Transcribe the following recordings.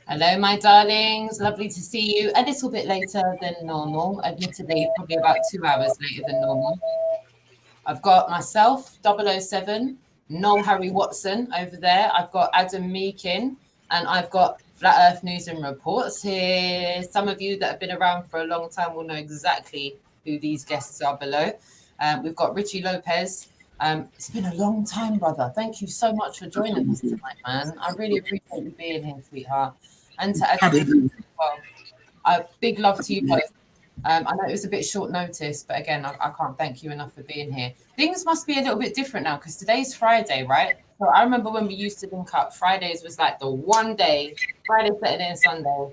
Hello, my darlings. Lovely to see you. A little bit later than normal, admittedly, probably about 2 hours later than normal. I've got myself, 007, Noel Harry Watson over there. I've got Adam Meakin, and I've got Flat Earth News and Reports here. Some of you that have been around for a long time will know exactly who these guests are below. We've got Richie Lopez. It's been a long time, brother. Thank you so much for joining us tonight, man. I really appreciate you being here, sweetheart. And to Adam as well. Big love to you both. I know it was a bit short notice, but again, I can't thank you enough for being here. Things must be a little bit different now because today's Friday, right? So I remember when we used to link up, Fridays was like the one day, Friday, Saturday, and Sunday.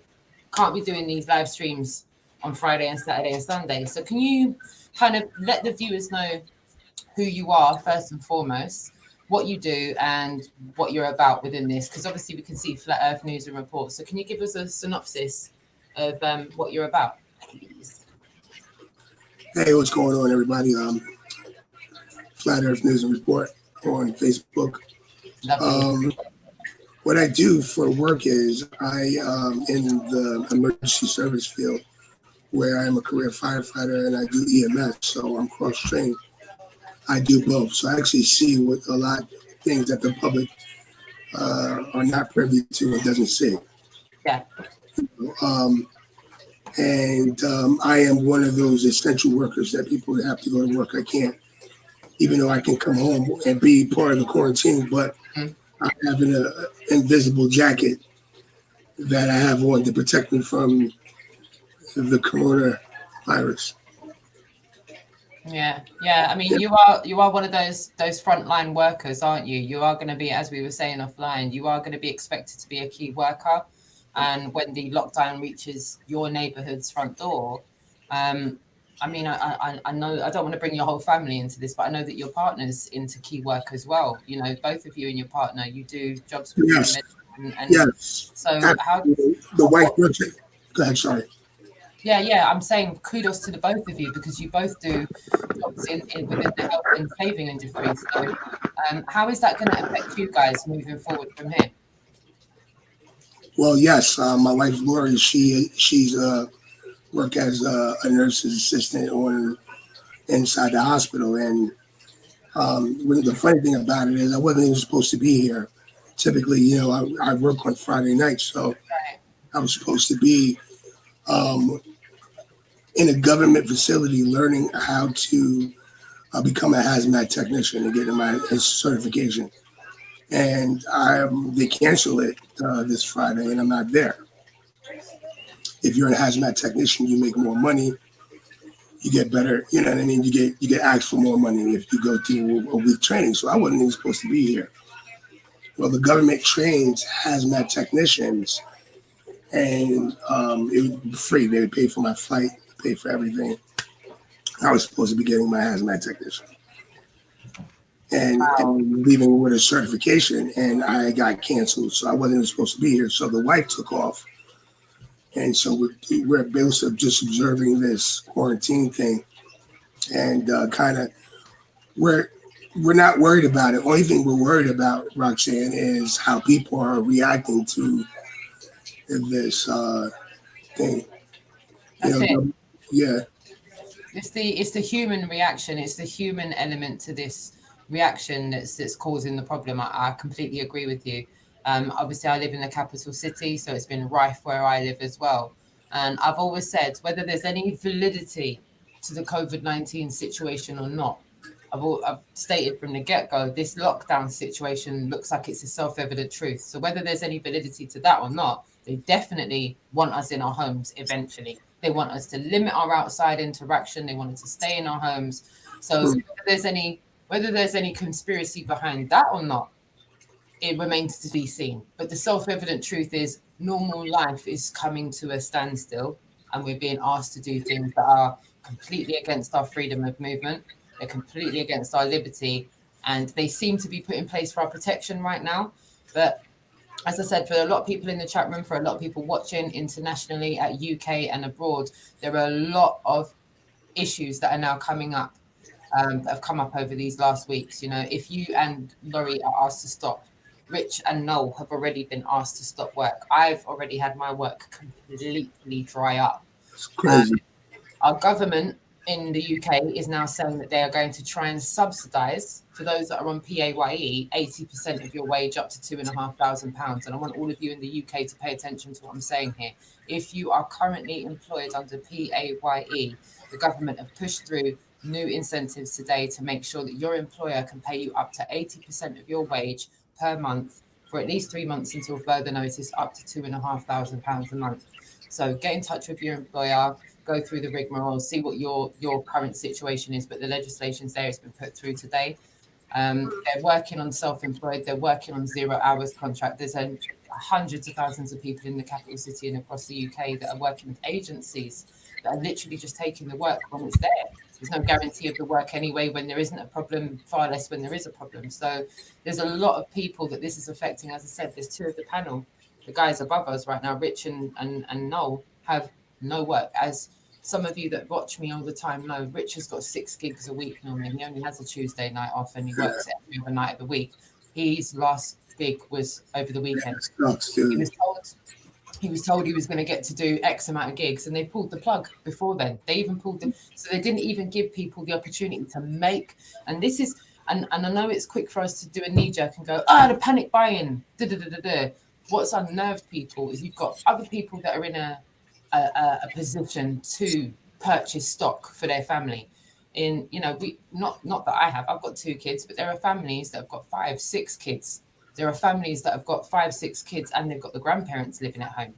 Can't be doing these live streams on Friday and Saturday and Sunday. So can you kind of let the viewers know who you are first and foremost, what you do, and what you're about within this? Because obviously we can see Flat Earth News and Reports. So can you give us a synopsis of what you're about, please? Hey, what's going on, everybody? Flat Earth News and Report on Facebook. What I do for work is I in the emergency service field, where I am a career firefighter and I do EMS, so I'm cross-trained. I do both, so I actually see what a lot of things that the public are not privy to and doesn't see. Yeah. I am one of those essential workers that people have to go to work. I can't, even though I can come home and be part of the quarantine, but I have an invisible jacket that I have on to protect me from the coronavirus. Yeah. I mean, you are one of those frontline workers, aren't you? You are going to be, as we were saying offline, you are going to be expected to be a key worker. And when the lockdown reaches your neighborhood's front door, I mean, I know I don't want to bring your whole family into this, but I know that your partner's into key work as well. You know, both of you and your partner, you do jobs with Yes. And Yes. So how the wife works? Go ahead. Sorry. Yeah. I'm saying kudos to the both of you because you both do jobs within the health and saving industry. So, how is that going to affect you guys moving forward from here? Well, yes. My wife Lori, she's work as a nurse's assistant inside the hospital, and the funny thing about it is I wasn't even supposed to be here. Typically, I work on Friday nights, so I was supposed to be in a government facility learning how to become a hazmat technician and getting my certification. And they cancel it this Friday, and I'm not there. If you're a hazmat technician, you make more money. You get better. You know what I mean? You get asked for more money if you go through a week training. So I wasn't even supposed to be here. Well, the government trains hazmat technicians, and it was free. They would pay for my flight, pay for everything. I was supposed to be getting my hazmat technician and leaving with a certification, and I got canceled, so I wasn't even supposed to be here. So the wife took off, and so we're basically just observing this quarantine thing, and kind of we're not worried about it. Only thing we're worried about, Roxanne, is how people are reacting to this thing. That's it. Yeah. It's the human reaction. It's the human element to this reaction that's causing the problem. I completely agree with you. Obviously, I live in the capital city, so it's been rife where I live as well. And I've always said whether there's any validity to the COVID-19 situation or not, I've stated from the get-go, this lockdown situation looks like it's a self-evident truth. So whether there's any validity to that or not, they definitely want us in our homes eventually. They want us to limit our outside interaction. They want us to stay in our homes. So whether there's any conspiracy behind that or not, it remains to be seen. But the self-evident truth is normal life is coming to a standstill, and we're being asked to do things that are completely against our freedom of movement. They're completely against our liberty, and they seem to be put in place for our protection right now. But as I said, for a lot of people in the chat room, for a lot of people watching internationally at UK and abroad, there are a lot of issues that are now coming up, that have come up over these last weeks. You know, if you and Laurie are asked to stop Rich and Noel have already been asked to stop work. I've already had my work completely dry up. It's crazy. Our government in the UK is now saying that they are going to try and subsidise, for those that are on PAYE, 80% of your wage up to £2,500. And I want all of you in the UK to pay attention to what I'm saying here. If you are currently employed under PAYE, the government have pushed through new incentives today to make sure that your employer can pay you up to 80% of your wage per month for at least 3 months until further notice, up to £2,500 a month. So get in touch with your employer, go through the rigmarole, see what your current situation is. But the legislation's there; it's been put through today. They're working on self-employed. They're working on 0 hours contract. There's hundreds of thousands of people in the capital city and across the UK that are working with agencies that are literally just taking the work when it's there. There's no guarantee of the work anyway when there isn't a problem, far less when there is a problem. So there's a lot of people that this is affecting. As I said, there's two of the panel, the guys above us right now, Rich and Noel, have no work. As some of you that watch me all the time know, Rich has got 6 gigs a week normally. He only has a Tuesday night off and he works every other night of the week. His last gig was over the weekend. Sucks, He was told he was going to get to do X amount of gigs, and they pulled the plug before then. They even pulled the, so they didn't even give people the opportunity to make. And this is, and I know it's quick for us to do a knee jerk and go, the panic buying. What's unnerved people is you've got other people that are in a position to purchase stock for their family. In, you know, we not that I've got 2 kids, but there are families that have got 5, 6 kids. There are families that have got 5, 6 kids and they've got the grandparents living at home,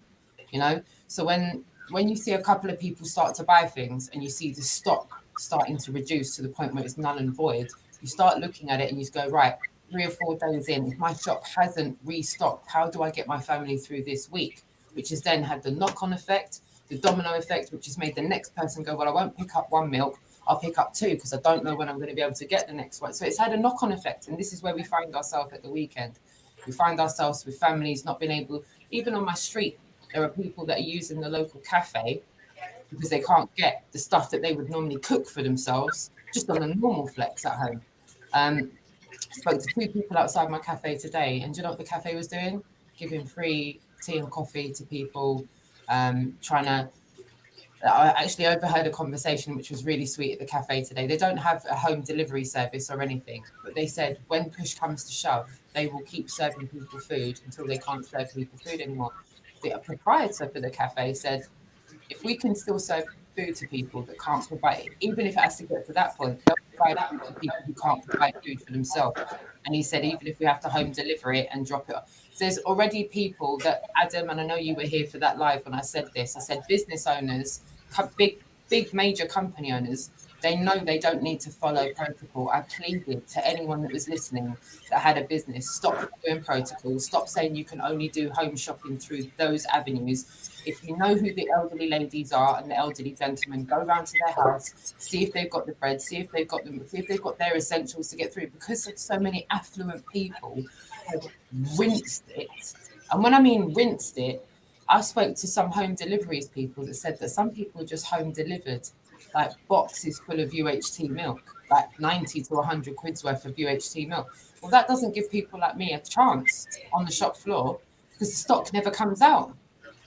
you know. So when you see a couple of people start to buy things and you see the stock starting to reduce to the point where it's null and void, you start looking at it and you go, right, 3 or 4 days in, if my shop hasn't restocked, how do I get my family through this week? Which has then had the knock-on effect, the domino effect, which has made the next person go, well, I won't pick up 1 milk, I'll pick up 2 because I don't know when I'm going to be able to get the next one. So it's had a knock-on effect. And this is where we find ourselves at the weekend. We find ourselves with families not being able, even on my street, there are people that are using the local cafe because they can't get the stuff that they would normally cook for themselves just on a normal flex at home. I spoke to 2 people outside my cafe today, and do you know what the cafe was doing? Giving free tea and coffee to people, trying to, I actually overheard a conversation which was really sweet at the cafe today. They don't have a home delivery service or anything, but they said when push comes to shove, they will keep serving people food until they can't serve people food anymore. The proprietor for the cafe said, if we can still serve food to people that can't provide, even if it has to get to that point, they'll provide food to people who can't provide food for themselves. And he said, even if we have to home deliver it and drop it off. So there's already people that, Adam, and I know you were here for that live when I said this, I said business owners, big major company owners, they know they don't need to follow protocol. I pleaded to anyone that was listening that had a business, stop following protocol, stop saying you can only do home shopping through those avenues. If you know who the elderly ladies are and the elderly gentlemen, go round to their house, see if they've got the bread, see if they've got their essentials to get through, because so many affluent people have rinsed it. And when I mean rinsed it, I spoke to some home deliveries people that said that some people just home delivered like boxes full of UHT milk, like 90 to 100 quid's worth of UHT milk. Well, that doesn't give people like me a chance on the shop floor because the stock never comes out.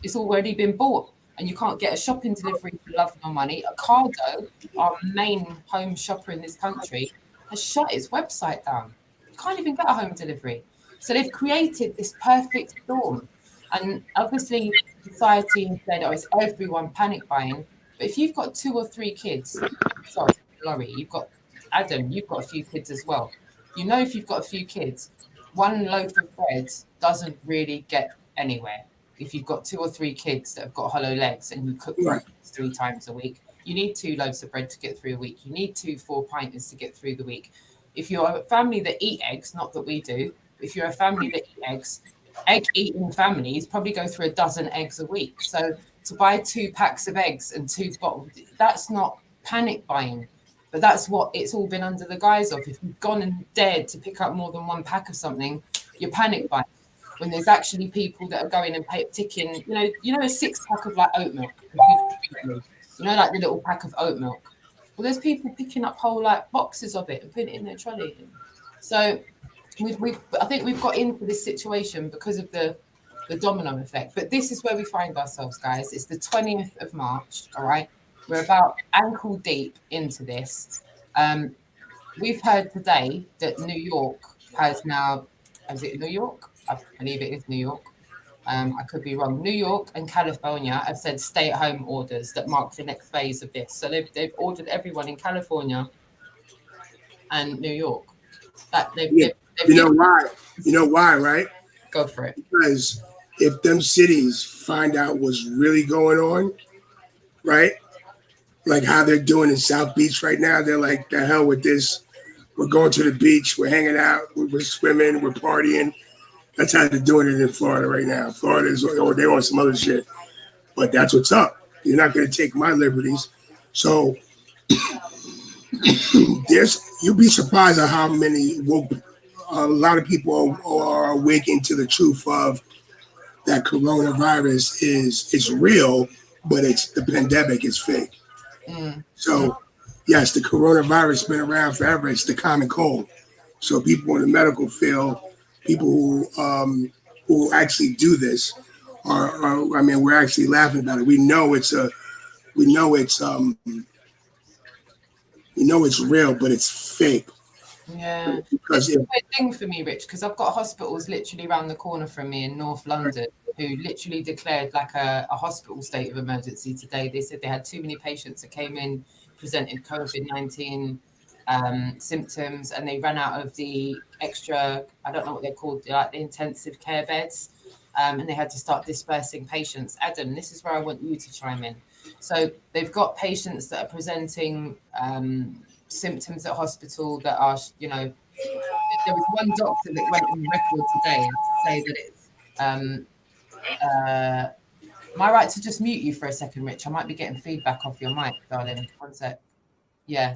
It's already been bought and you can't get a shopping delivery for love nor money. Ocado, our main home shopper in this country, has shut its website down. You can't even get a home delivery. So they've created this perfect storm. And obviously, society has said, oh, it's everyone panic buying. But if you've got 2 or 3 kids, sorry, Laurie, you've got Adam, you've got a few kids as well. You know, if you've got a few kids, 1 loaf of bread doesn't really get anywhere. If you've got 2 or 3 kids that have got hollow legs and you cook Right. 3 times a week, you need 2 loaves of bread to get through a week. You need 2 4-pinters to get through the week. If you're a family that eat eggs, not that we do, but if you're a family that eat eggs, egg-eating families probably go through a dozen eggs a week. So to buy 2 packs of eggs and 2 bottles, that's not panic buying. But that's what it's all been under the guise of. If you've gone and dared to pick up more than 1 pack of something, you're panic buying. When there's actually people that are going and ticking, you know, a 6-pack of like oat milk, like the little pack of oat milk. Well, there's people picking up whole like boxes of it and putting it in their trolley. So I think we've got into this situation because of the domino effect. But this is where we find ourselves, guys. It's the 20th of March. All right, we're about ankle deep into this. We've heard today that New York has now. Is it New York? I believe it is New York. I could be wrong. New York and California have said stay-at-home orders that mark the next phase of this. So they've ordered everyone in California and New York. That they've You know why? You know why, right? Go for it. Because if them cities find out what's really going on, right? Like how they're doing in South Beach right now, they're like, the hell with this. We're going to the beach. We're hanging out. We're swimming. We're partying. That's how they're doing it in Florida right now. Florida is, or they're on some other shit. But that's what's up. You're not going to take my liberties. So you'll be surprised at how many a lot of people are awakening to the truth of that coronavirus is real, but it's the pandemic is fake. So yes, the coronavirus has been around forever. It's the common cold. So people in the medical field, people who actually do this are I mean, we're actually laughing about it. We know it's real, but it's fake. Yeah, it's a weird thing for me, Rich, because I've got hospitals literally around the corner from me in North London who literally declared like a hospital state of emergency today. They said they had too many patients that came in presented COVID-19 symptoms, and they ran out of the extra, I don't know what they're called, like the intensive care beds, and they had to start dispersing patients. Adam, this is where I want you to chime in. So they've got patients that are presenting symptoms at hospital that are, you know, there was one doctor that went on record today to say that it's, am I right to just mute you for a second, Rich? I might be getting feedback off your mic, darling. One sec. Yeah,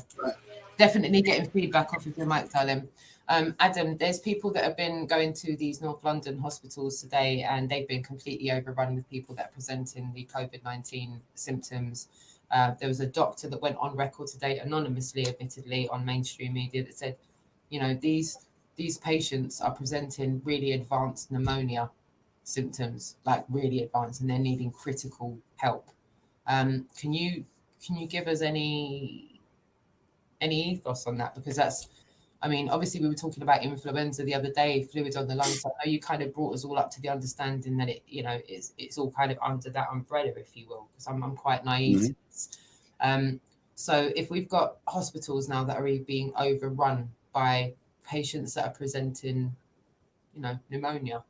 definitely getting feedback off of your mic, darling. Adam, there's people that have been going to these North London hospitals today, and they've been completely overrun with people that are presenting the COVID-19 symptoms. There was a doctor that went on record today, anonymously, admittedly, on mainstream media that said, you know, these patients are presenting really advanced pneumonia symptoms, like really advanced, and they're needing critical help. Can you give us any ethos on that? Because that's, I mean, obviously we were talking about influenza the other day, fluid on the lungs. I know you kind of brought us all up to the understanding that it, you know, it's all kind of under that umbrella, if you will, because I'm quite naive to this. So if we've got hospitals now that are being overrun by patients that are presenting, you know, pneumonia,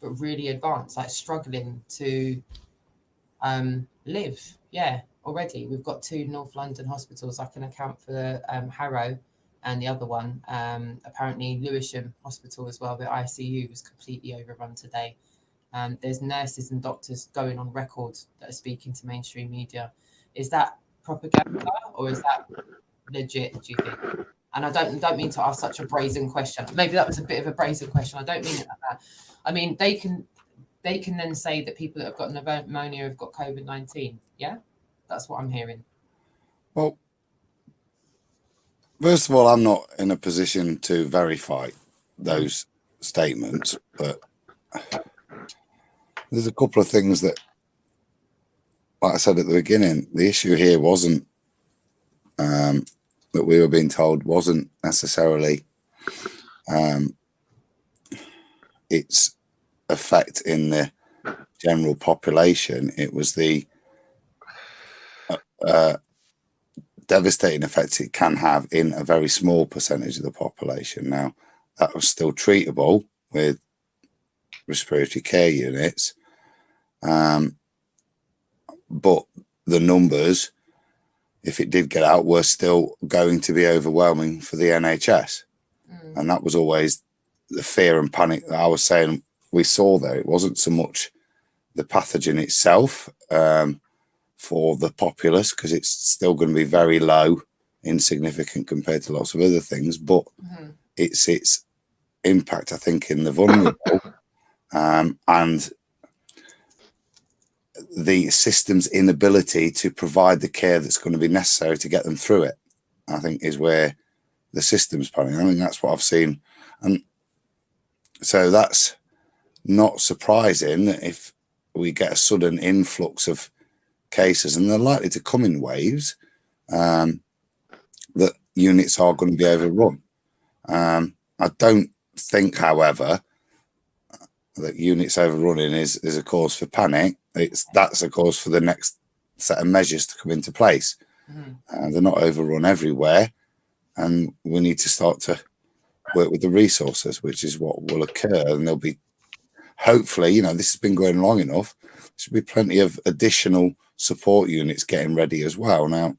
but really advanced, like struggling to live. Yeah, already we've got 2 North London hospitals. I can account for Harrow and the other one. Apparently Lewisham Hospital as well, the ICU was completely overrun today. There's nurses and doctors going on record that are speaking to mainstream media. Is that propaganda or is that legit, do you think? And I don't mean to ask such a brazen question. Maybe that was a bit of a brazen question. I don't mean it like that. I mean, they can then say that people that have got pneumonia have got COVID-19. Yeah, that's what I'm hearing. Well, first of all, I'm not in a position to verify those statements, but there's a couple of things that, like I said at the beginning, the issue here wasn't that we were being told wasn't necessarily its effect in the general population. It was the devastating effects it can have in a very small percentage of the population. Now, that was still treatable with respiratory care units, but the numbers, if it did get out, were still going to be overwhelming for the NHS. And that was always the fear and panic that I was saying we saw there. It wasn't so much the pathogen itself for the populace, because it's still going to be very low, insignificant compared to lots of other things, but it's its impact, I think, in the vulnerable and the system's inability to provide the care that's going to be necessary to get them through it, I think, is where the system's planning. I think that's what I've seen. And So that's not surprising that if we get a sudden influx of cases, and they're likely to come in waves, that units are going to be overrun. I don't think, however, that units overrunning is a cause for panic. That's a cause for the next set of measures to come into place. They're not overrun everywhere, and we need to start to work with the resources, which is what will occur. And there'll be, hopefully, you know, this has been going long enough, there should be plenty of additional support units getting ready as well. Now,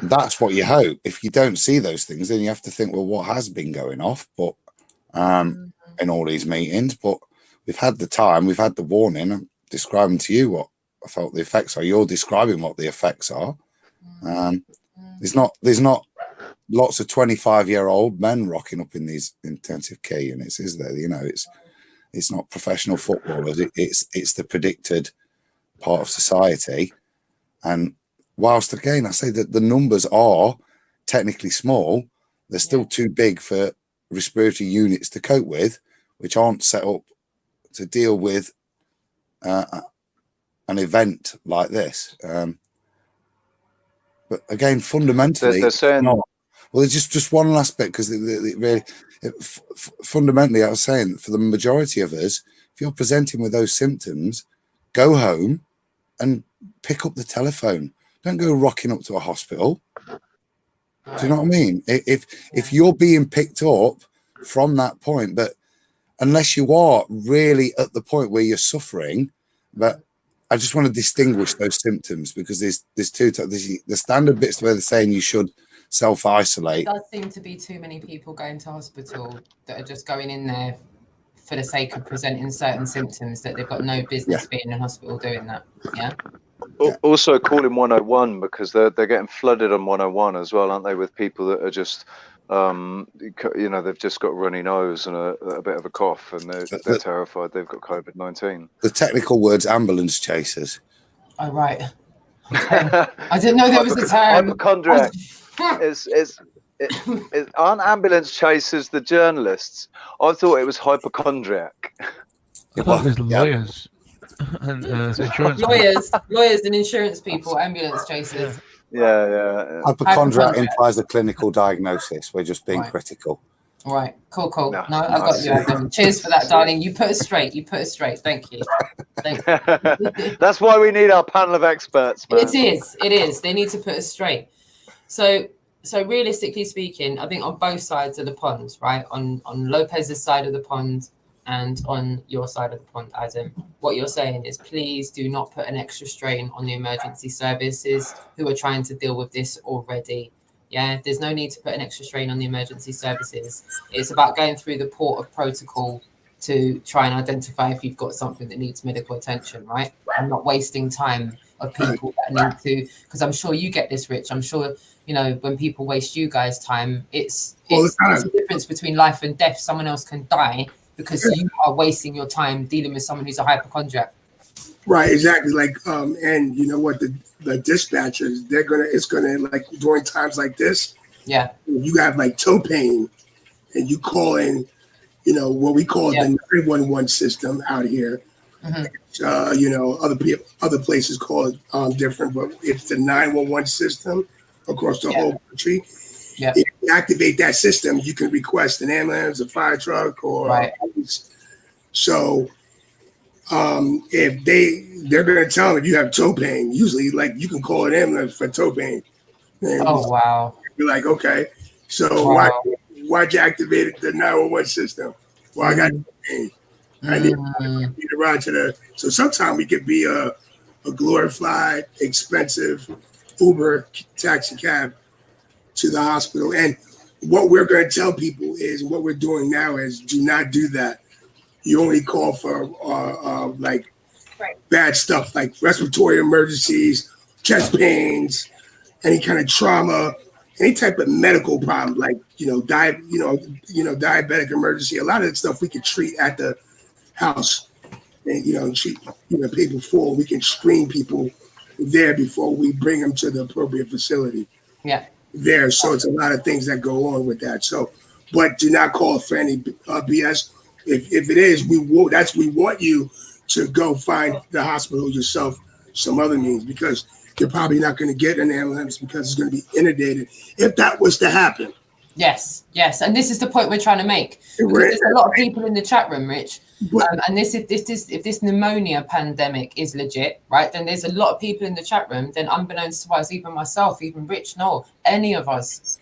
that's what you hope. If you don't see those things, then you have to think, well, what has been going off? But in all these meetings, but we've had the time, we've had the warning. I'm describing to you what I felt the effects are. You're describing what the effects are. There's not lots of 25-year-old men rocking up in these intensive care units, is there? You know, it's not professional footballers. It's the predicted part of society. And whilst, again, I say that the numbers are technically small, they're still too big for respiratory units to cope with, which aren't set up to deal with an event like this. But again, fundamentally, they're saying, well, there's just one aspect, because fundamentally, I was saying, for the majority of us, if you're presenting with those symptoms, go home and pick up the telephone. Don't go rocking up to a hospital. Do you know what I mean? If you're being picked up from that point, but unless you are really at the point where you're suffering, but I just want to distinguish those symptoms, because there's two types. The standard bits where they're saying you should self-isolate. It does seem to be too many people going to hospital that are just going in there for the sake of presenting certain symptoms that they've got no business being in hospital doing that. Yeah. Also calling 101, because they're getting flooded on 101 as well, aren't they, with people that are just you know, they've just got runny nose and a bit of a cough, and they're terrified they've got COVID-19. The technical word's ambulance chasers. Oh, right. Okay. I didn't know there was a term. Hypochondriac. Aren't ambulance chasers the journalists? I thought it was hypochondriac. I thought there's lawyers and insurance lawyers and insurance people, ambulance chasers. Yeah. Hypochondriac implies a clinical diagnosis. We're just being critical. Right. Cool. No, I got you, Adam. Cheers for that, darling. You put us straight. Thank you. That's why we need our panel of experts, man. It is. They need to put us straight. So realistically speaking, I think on both sides of the pond, right? On Lopez's side of the pond and on your side of the pond, Adam, what you're saying is, please do not put an extra strain on the emergency services who are trying to deal with this already. Yeah, there's no need to put an extra strain on the emergency services. It's about going through the port of protocol to try and identify if you've got something that needs medical attention, right? And not wasting time of people that need to, because I'm sure you get this, Rich. I'm sure, you know, when people waste you guys' time, it's the difference between life and death. Someone else can die because you are wasting your time dealing with someone who's a hypochondriac. Right, exactly. Like, and you know what, the dispatchers, it's gonna like during times like this. Yeah. You have like toe pain, and you call in, you know, what we call the 911 system out here. Mm-hmm. You know, other places call it different, but it's the 911 system across the whole country. Yeah. If you activate that system, you can request an ambulance, a fire truck, or police. So if they're going to tell them if you have toe pain, usually like you can call an ambulance for toe pain. And wow. You're like, okay, so why'd you activate the 911 system? Well, I got toe pain. I need to ride to the. So sometimes we could be a glorified, expensive Uber taxi cab to the hospital. And what we're going to tell people is, what we're doing now is, do not do that. You only call for bad stuff like respiratory emergencies, chest pains, any kind of trauma, any type of medical problem, like diabetic emergency. A lot of that stuff we can treat at the house, and treat people before we can screen people there before we bring them to the appropriate facility. Yeah. There, so it's a lot of things that go on with that. So but do not call for any BS. If it is, we want you to go find the hospital yourself, some other means, because you're probably not going to get an ambulance because it's going to be inundated if that was to happen. Yes, and this is the point we're trying to make, because there's a lot of people in the chat room, Rich, and if this pneumonia pandemic is legit, right, then there's a lot of people in the chat room, then unbeknownst to us, even myself, even Rich, Noel, any of us,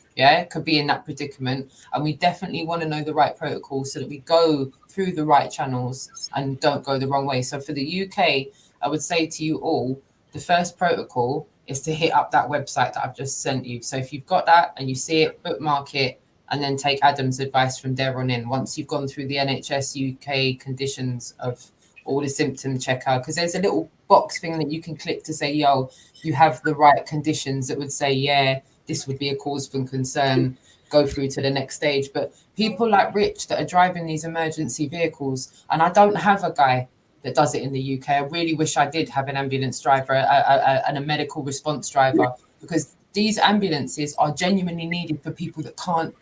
could be in that predicament, and we definitely want to know the right protocol so that we go through the right channels and don't go the wrong way. So for the UK, I would say to you all, the first protocol is to hit up that website that I've just sent you. So if you've got that and you see it, bookmark it, and then take Adam's advice from there on in. Once you've gone through the NHS UK conditions of all the symptom checker, because there's a little box thing that you can click to say, yo, you have the right conditions that would say, yeah, this would be a cause for concern, go through to the next stage. But people like Rich that are driving these emergency vehicles, and I don't have a guy that does it in the UK. I really wish I did have an ambulance driver and a medical response driver, because these ambulances are genuinely needed for people that can't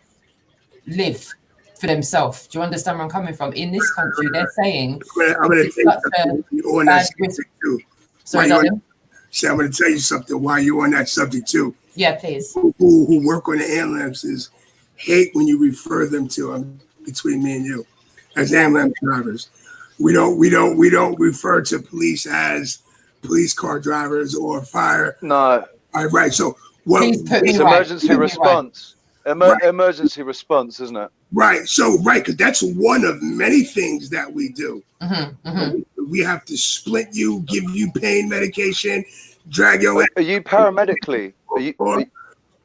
live for themselves. Do you understand where I'm coming from? In this country, they're saying I'm going to tell you on that subject too. Sorry, I'm going to tell you something while you're on that subject too. Yeah, please. Who work on the ambulances hate when you refer them to them, between me and you, as ambulance drivers. We don't refer to police as police car drivers or fire. No. All right. So it's emergency response. Emergency response, isn't it? Right. So because that's one of many things that we do. We have to split you, give you pain medication, drag your. Are you paramedically?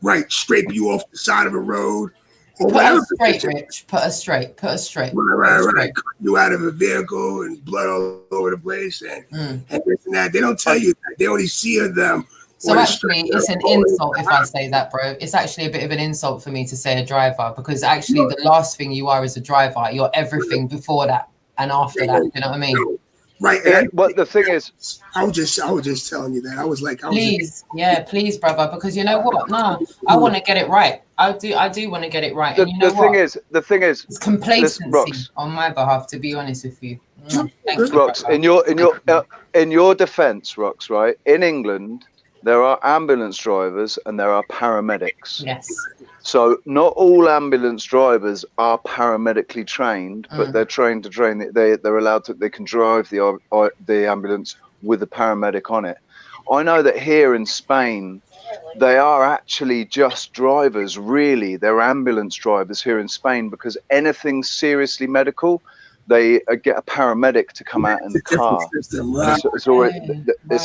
Right. Scrape you off the side of a road. Put us straight, Rich. Put us straight. Right. Cut you out of a vehicle and blood all over the place and this and that. They don't tell you that. They only see them. So actually, it's an insult if I say that, bro. It's actually a bit of an insult for me to say a driver, because actually the last thing you are is a driver. You're everything before that and after that. You know what I mean? Right. But the thing is, I was just telling you that. I was like, please, brother, because you know what? No, I want to get it right. I do want to get it right. And you know the thing is, it's complacency on my behalf, to be honest with you. Thank you, Rox, in your defense, Rox, right? In England, there are ambulance drivers and there are paramedics. Yes. So not all ambulance drivers are paramedically trained, but they're trained to train. They're allowed to. They can drive the ambulance with a paramedic on it. I know that here in Spain, they are actually just drivers. Really, they're ambulance drivers here in Spain, because anything seriously medical, they get a paramedic to come out in the car. It's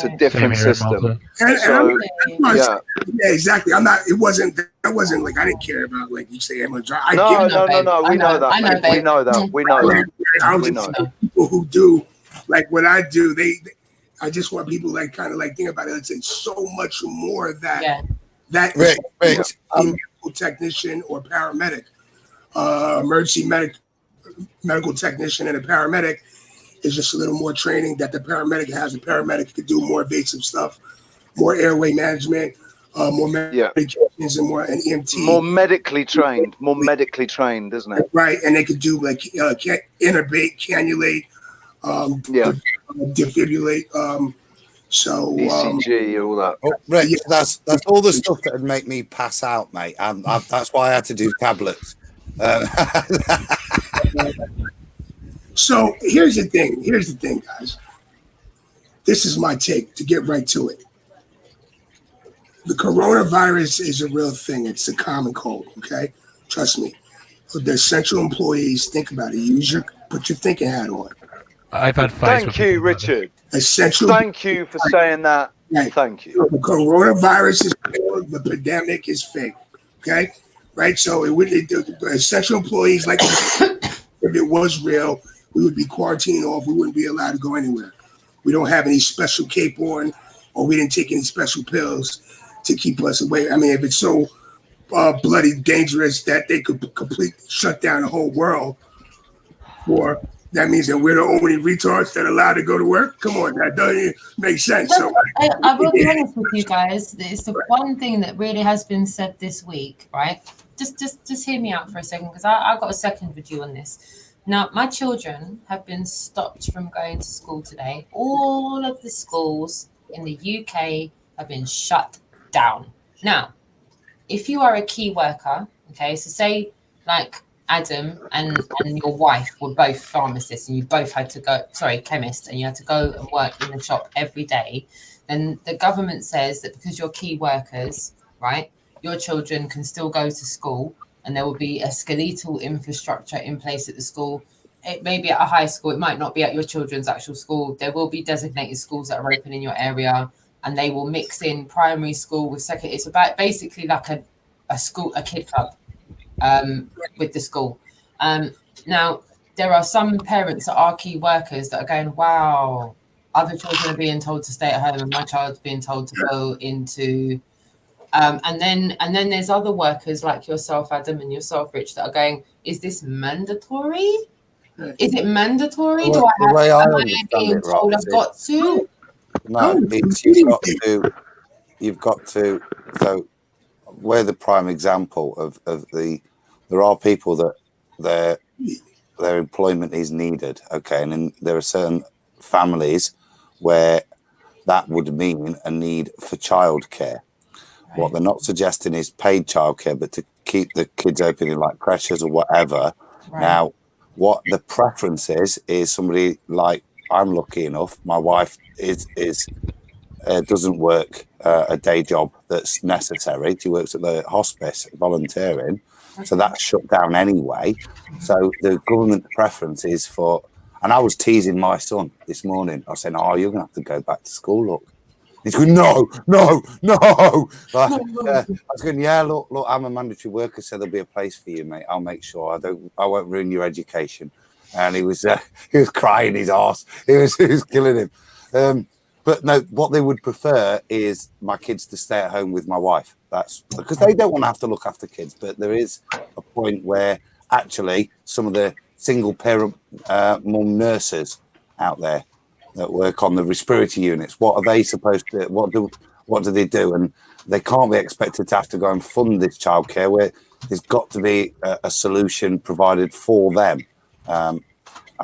a different system. Yeah, exactly. That wasn't like I didn't care about, like you say, I'm gonna drive. No. We know that. I just people who do like what I do. I just want people like kind of like think about it. It's so much more that medical technician or paramedic, emergency medical technician and a paramedic is just a little more training that the paramedic has. The paramedic could do more invasive stuff, more airway management, more medications and more an EMT. More medically trained, isn't it? Right, and they could do like intubate, cannulate, defibrillate. So ECG, all that. Right, that's all the stuff that would make me pass out, mate. And that's why I had to do tablets. So here's the thing, guys. This is my take, to get right to it. The coronavirus is a real thing. It's a common cold, okay? Trust me. The essential employees, think about it. Put your thinking hat on. I've had fights. Thank you, Richard. Essential. Thank you for saying that. Right. Thank you. The coronavirus is real. The pandemic is fake, okay? Right? So the essential employees, like if it was real, we would be quarantined off. We wouldn't be allowed to go anywhere. We don't have any special cape on, or we didn't take any special pills to keep us away. I mean, if it's so bloody dangerous that they could completely shut down the whole world, that means that we're the only retards that are allowed to go to work. Come on, that doesn't make sense. So I will be honest with you guys. It's the one thing that really has been said this week, right? just hear me out for a second, because I got a second review on this. Now, my children have been stopped from going to school today. All of the schools in the UK have been shut down. Now, if you are a key worker, okay, so say like Adam and your wife were both pharmacists, and you both had to go, chemists, and you had to go and work in the shop every day, then the government says that because you're key workers, right, your children can still go to school, and there will be a skeletal infrastructure in place at the school. It may be at a high school, it might not be at your children's actual school. There will be designated schools that are open in your area, and they will mix in primary school with second. It's about basically like a kid club with the school. Now, there are some parents that are key workers that are going, wow, other children are being told to stay at home, and my child's being told to go into and then there's other workers like yourself, Adam, and yourself, Rich, that are going, is this mandatory? Is it mandatory? Well, the way I understand being it, told Rox, I've got to? No, it's you've got to. So we're the prime example of there are people that their employment is needed, okay, and then there are certain families where that would mean a need for childcare. Right. What they're not suggesting is paid childcare, but to keep the kids open in like creches or whatever. Right. Now, what the preference is somebody like, I'm lucky enough, my wife doesn't work a day job that's necessary. She works at the hospice volunteering, so that's shut down anyway. So the government preference is for, and I was teasing my son this morning. I was saying, "Oh, you're gonna have to go back to school, look." He's going, no. Like, I was going, yeah, look, I'm a mandatory worker, so there'll be a place for you, mate. I'll make sure I won't ruin your education. And he was crying his arse. He was killing him. But no, what they would prefer is my kids to stay at home with my wife. That's because they don't want to have to look after kids. But there is a point where actually some of the single parent mum nurses out there that work on the respiratory units, what are they supposed to, what do they do? And they can't be expected to have to go and fund this childcare, where there's got to be a solution provided for them. I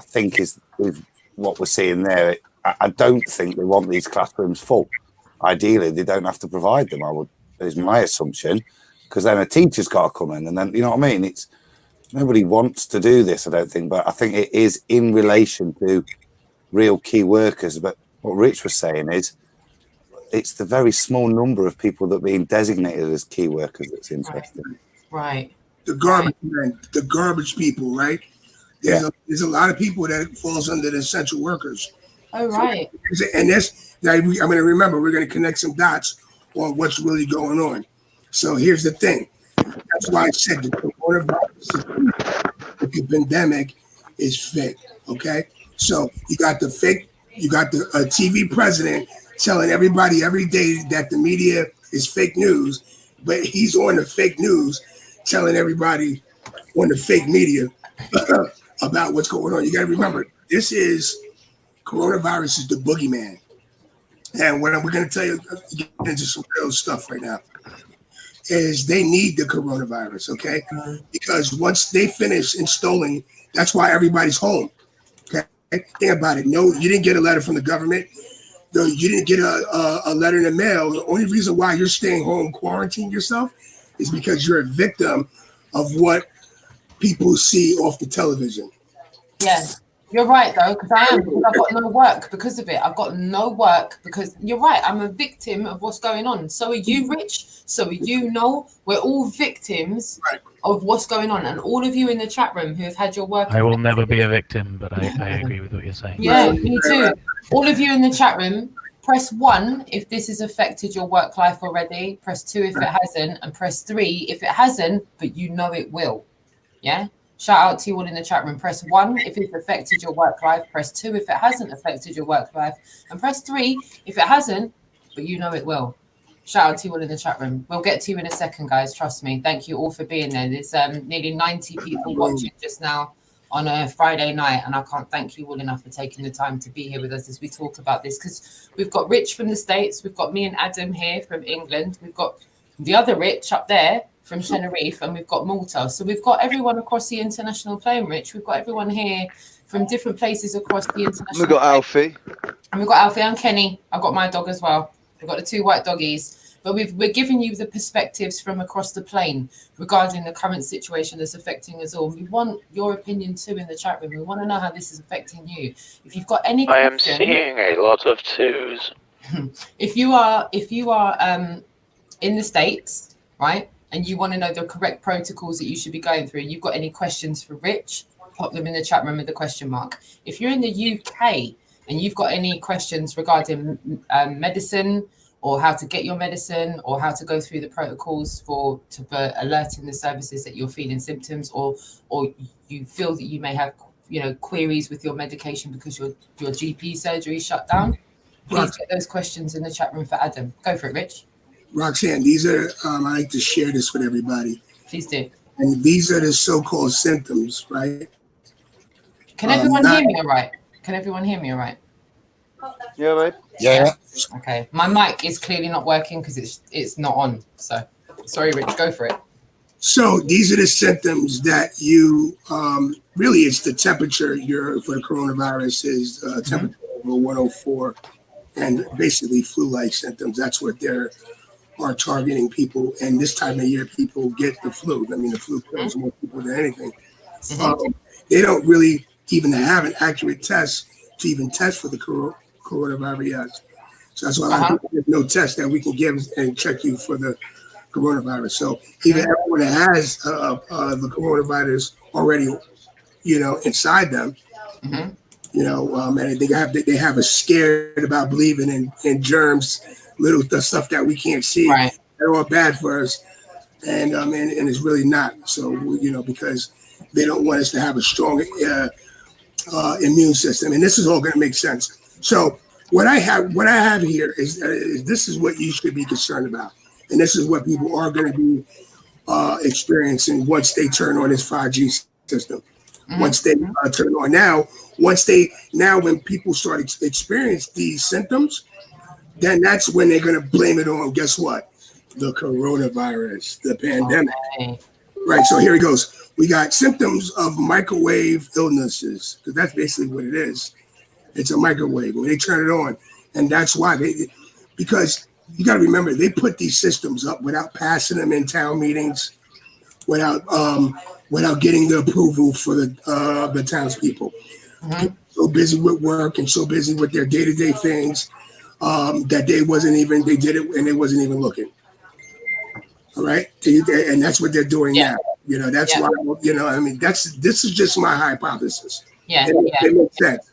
think is what we're seeing there. I don't think they want these classrooms full. Ideally, they don't have to provide them, is my assumption, because then a teacher's got to come in, and then, you know what I mean? It's nobody wants to do this, I don't think, but I think it is in relation to real key workers. But what Rich was saying is it's the very small number of people that are being designated as key workers that's interesting. Right. The garbage people, right? There's a lot of people that falls under the essential workers. Oh, right. So, and that's, I'm going to remember, we're going to connect some dots on what's really going on. So here's the thing. That's why I said the coronavirus, the pandemic is fake, okay? So you got the TV president telling everybody every day that the media is fake news, but he's on the fake news telling everybody on the fake media about what's going on. You got to remember, coronavirus is the boogeyman. And what we're going to tell you, get into some real stuff right now, is they need the coronavirus, okay? Because once they finish installing, that's why everybody's home. Think about it. No, you didn't get a letter from the government. No, you didn't get a letter in the mail. The only reason why you're staying home, quarantine yourself, is because you're a victim of what people see off the television. Yes, you're right though, because I've got no work because of it. I've got no work because you're right. I'm a victim of what's going on. So are you, Rich. So are you, Noel. We're all victims of what's going on, and all of you in the chat room who have had your work. I will never be a victim, but I agree with what you're saying. Yeah, me too. All of you in the chat room, press 1 if this has affected your work life already. Press 2 if it hasn't, and press 3 if it hasn't, but you know it will. Yeah. Shout out to you all in the chat room. Press 1 if it's affected your work life. Press 2 if it hasn't affected your work life, and press 3 if it hasn't, but you know it will. Shout out to you all in the chat room. We'll get to you in a second, guys. Trust me. Thank you all for being there. There's nearly 90 people watching just now on a Friday night, and I can't thank you all enough for taking the time to be here with us as we talk about this, because we've got Rich from the States, we've got me and Adam here from England, we've got the other Rich up there from Tenerife, and we've got Malta. So we've got everyone across the international plane, Rich. We've got everyone here from different places across the international We've got plane. Alfie. And we've got Alfie and Kenny. I've got my dog as well. We've got the 2 white doggies. But we're giving you the perspectives from across the plane regarding the current situation that's affecting us all. We want your opinion too in the chat room. We want to know how this is affecting you. If you've got any I am questions, seeing a lot of 2s. if you are in the States, right, and you want to know the correct protocols that you should be going through, you've got any questions for Rich, pop them in the chat room with the question mark. If you're in the UK and you've got any questions regarding medicine, or how to get your medicine, or how to go through the protocols for alerting the services that you're feeling symptoms, or you feel that you may have queries with your medication because your GP surgery shut down, please get those questions in the chat room for Adam. Go for it, Rich. Roxanne, these are, I like to share this with everybody. Please do. And these are the so-called symptoms, right? Can everyone hear me all right? Can everyone hear me all right? Yeah, mate. Yeah. Okay. My mic is clearly not working because it's not on. So sorry, Rich, go for it. So these are the symptoms that you, really it's the temperature for the coronavirus is temperature over 104 and basically flu-like symptoms. That's what they're targeting people. And this time of year, people get the flu. I mean, the flu kills more people than anything. They don't really even have an accurate test to even test for the coronavirus yet. So that's why there's no test that we can give and check you for the coronavirus. So even everyone that has the coronavirus already, inside them, and they have a scared about believing in germs, the stuff that we can't see. Right. They're all bad for us, and it's really not. So because they don't want us to have a strong immune system, and this is all going to make sense. So what I have here is this is what you should be concerned about, and this is what people are going to be experiencing once they turn on this 5G system. Once they turn on when people start experience these symptoms, then that's when they're going to blame it on, guess what? The coronavirus, the pandemic. Okay. Right, so here it goes. We got symptoms of microwave illnesses, because that's basically what it is. It's a microwave when they turn it on. And that's why because you got to remember, they put these systems up without passing them in town meetings, without getting the approval for the townspeople. So busy with work and so busy with their day-to-day things that they did it and they wasn't even looking. All right. And that's what they're doing now. That's why, this is just my hypothesis. It makes sense.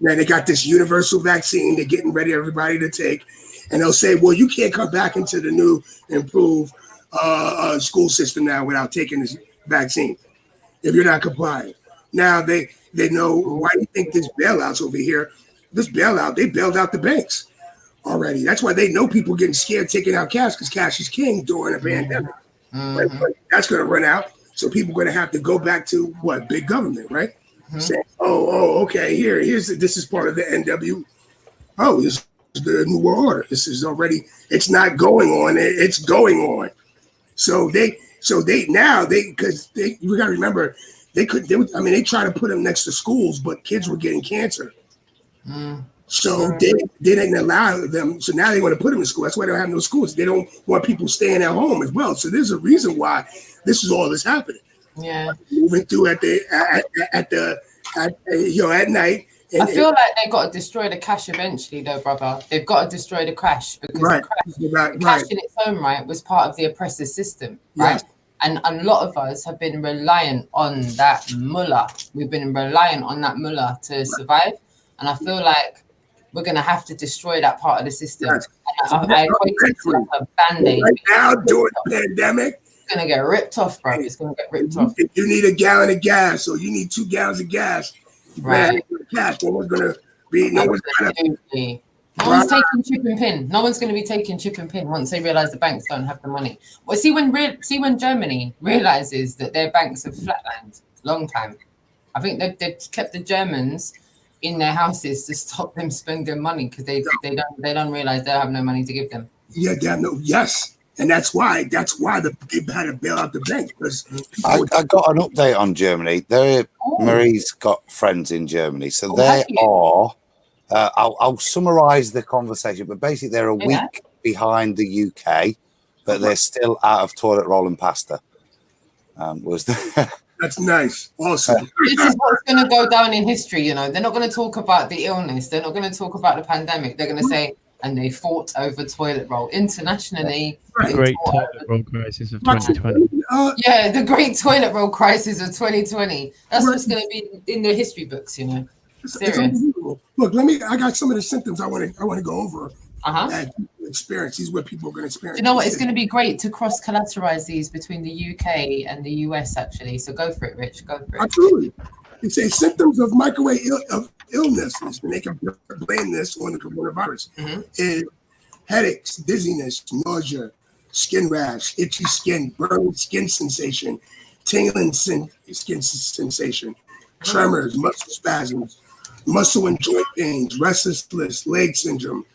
Now they got this universal vaccine they're getting ready everybody to take. And they'll say, well, you can't come back into the new improved school system now without taking this vaccine if you're not compliant. Now they know, why do you think this bailout's over here? This bailout, they bailed out the banks already. That's why they know people getting scared taking out cash, because cash is king during a pandemic. But that's going to run out. So people are going to have to go back to what? Big government, right? Saying, okay, this is part of the NW. Oh, this is the New World Order. This is already, it's not going on. It's going on. So we got to remember, they tried to put them next to schools, but kids were getting cancer. So they didn't allow them. So now they want to put them in school. That's why they don't have no schools. They don't want people staying at home as well. So there's a reason why this is all that's happening. Yeah. Moving through at night. I feel like they've got to destroy the cash eventually, though, brother. They've got to destroy the cash, because the cash in its own right was part of the oppressive system, right? Yes. And a lot of us have been reliant on that mullah. We've been reliant on that mullah to survive. And I feel like we're going to have to destroy that part of the system. Yes. I equate it to like a Band-Aid. Right now, during the pandemic, it's going to get ripped off, bro. It's going to get ripped off. If you need a gallon of gas, or you need 2 gallons of gas, right? Cash. No one's going to be. No one's taking chip and pin. No one's going to be taking chip and pin once they realize the banks don't have the money. Well, see when Germany realizes that their banks have flatlined, long time. I think they've kept the Germans in their houses to stop them spending money, because they don't realize they have no money to give them. Yeah, yes. And that's why they had to bail out the bank because I got an update on Germany. Marie's got friends in Germany, so they are. I'll summarise the conversation, but basically they're a week behind the UK, but they're still out of toilet roll and pasta. That's nice. Awesome. This is what's going to go down in history. You know, they're not going to talk about the illness. They're not going to talk about the pandemic. They're going to say, and they fought over toilet roll internationally. The great toilet roll crisis of 2020. Yeah, the great toilet roll crisis of 2020. That's what's going to be in the history books, you know. Serious. Look, I got some of the symptoms I want to go over. That experience. These are what people are going to experience. You know what? It's going to be great to cross-collateralize these between the UK and the US, actually. So go for it, Rich. Go for it. Absolutely. It says symptoms of microwave illness, and they can blame this on the coronavirus. Is headaches, dizziness, nausea, skin rash, itchy skin, burning skin sensation, tingling skin sensation, tremors, muscle spasms, muscle and joint pains, restlessness, leg syndrome,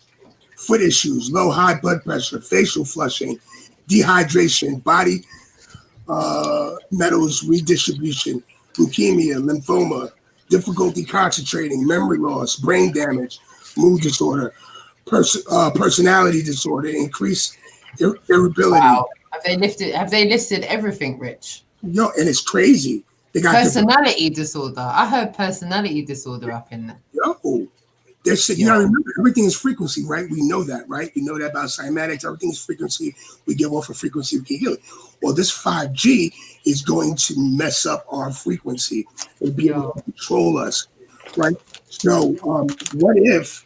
foot issues, low, high blood pressure, facial flushing, dehydration, body metals redistribution, leukemia, lymphoma, difficulty concentrating, memory loss, brain damage, mood disorder, personality disorder, increased irritability. Wow. Have they listed everything, Rich? Yo, and it's crazy. They got personality disorder. I heard personality disorder up in there. Yo, you gotta remember, everything is frequency, right? We know that, right? We know that about cymatics. Everything is frequency. We give off a frequency, we can heal it. Well, this 5G is going to mess up our frequency and be able to control us, right? So, what if,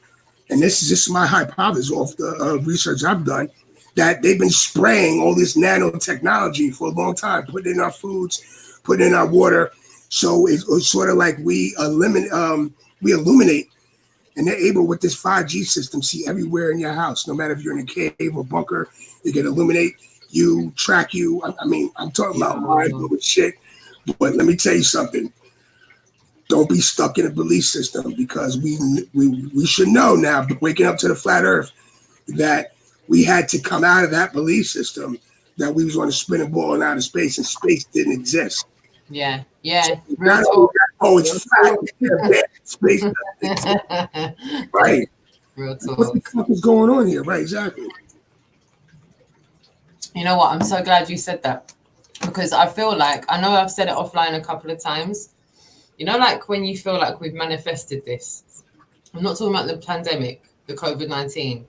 and this is my hypothesis off the research I've done, that they've been spraying all this nanotechnology for a long time, putting in our foods, putting in our water. So it's sort of like we illuminate, and they're able with this 5G system, see everywhere in your house, no matter if you're in a cave or bunker, they can illuminate you, track you. I mean, I'm talking about mind-blowing shit, but let me tell you something. Don't be stuck in a belief system, because we should know now, waking up to the flat earth, that we had to come out of that belief system that we was on a spinning ball in outer space, and space didn't exist. Yeah. So it's flat. Space doesn't exist. Right. Real talk. What the fuck is going on here? Right, exactly. You know what? I'm so glad you said that, because I feel like, I know I've said it offline a couple of times, you know, like when you feel like we've manifested this. I'm not talking about the pandemic, the COVID-19,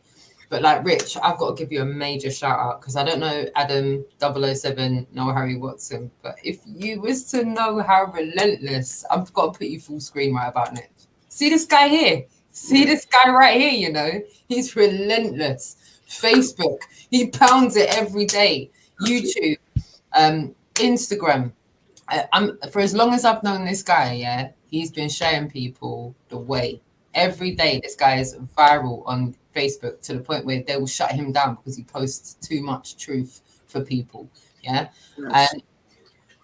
but like, Rich, I've got to give you a major shout out, because I don't know Adam 007, no Harry Watson, but if you was to know how relentless, I've got to put you full screen right about it. See this guy here? See this guy right here, you know? He's relentless. Facebook, he pounds it every day. YouTube, Instagram. For as long as I've known this guy, he's been showing people the way. Every day, this guy is viral on Facebook to the point where they will shut him down because he posts too much truth for people. Yes. And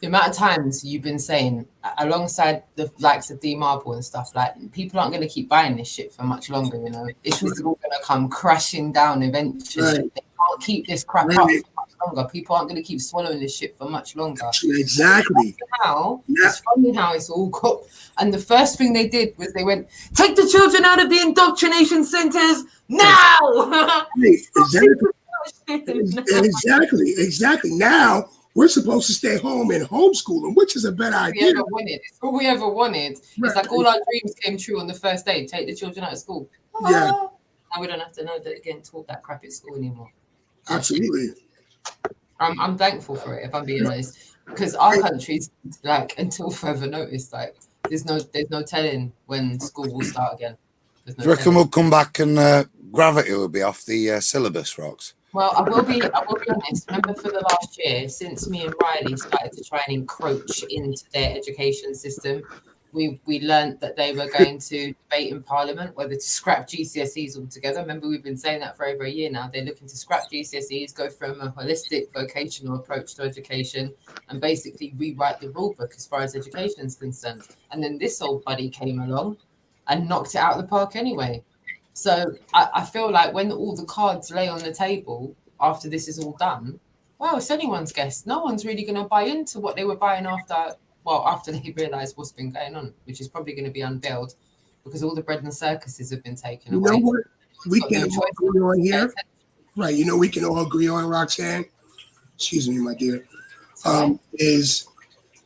the amount of times you've been saying, alongside the likes of D-Marble and stuff, like, people aren't going to keep buying this shit for much longer, you know. It's all going to come crashing down eventually. Right. They can't keep this crap up for much longer. People aren't going to keep swallowing this shit for much longer. Exactly. It's funny how it's all got. And the first thing they did was they went, take the children out of the indoctrination centers now. Exactly. Now we're supposed to stay home and homeschool them, which is a better idea. It's all we ever wanted. Right. It's like all our dreams came true on the first day. Take the children out of school. Yeah. Now we don't have to know that again taught that crap at school anymore. Absolutely. I'm thankful for it, if I'm being honest, because our country's like, until further notice, like there's no telling when school will start again. Do you reckon we'll come back and gravity will be off the syllabus, Rox? Well, I will be honest. Remember, for the last year, since me and Riley started to try and encroach into their education system, we learned that they were going to debate in Parliament whether to scrap GCSEs altogether. Remember, we've been saying that for over a year now. They're looking to scrap GCSEs, go from a holistic vocational approach to education, and basically rewrite the rule book as far as education is concerned. And then this old buddy came along and knocked it out of the park anyway. So I feel like when all the cards lay on the table, after this is all done, wow, it's anyone's guess. No one's really going to buy into what they were buying after they realised what's been going on, which is probably going to be unveiled because all the bread and circuses have been taken away. You know what? We Got can no all choice. agree on here. Right. You know, we can all agree on, Roxanne. Excuse me, my dear. Is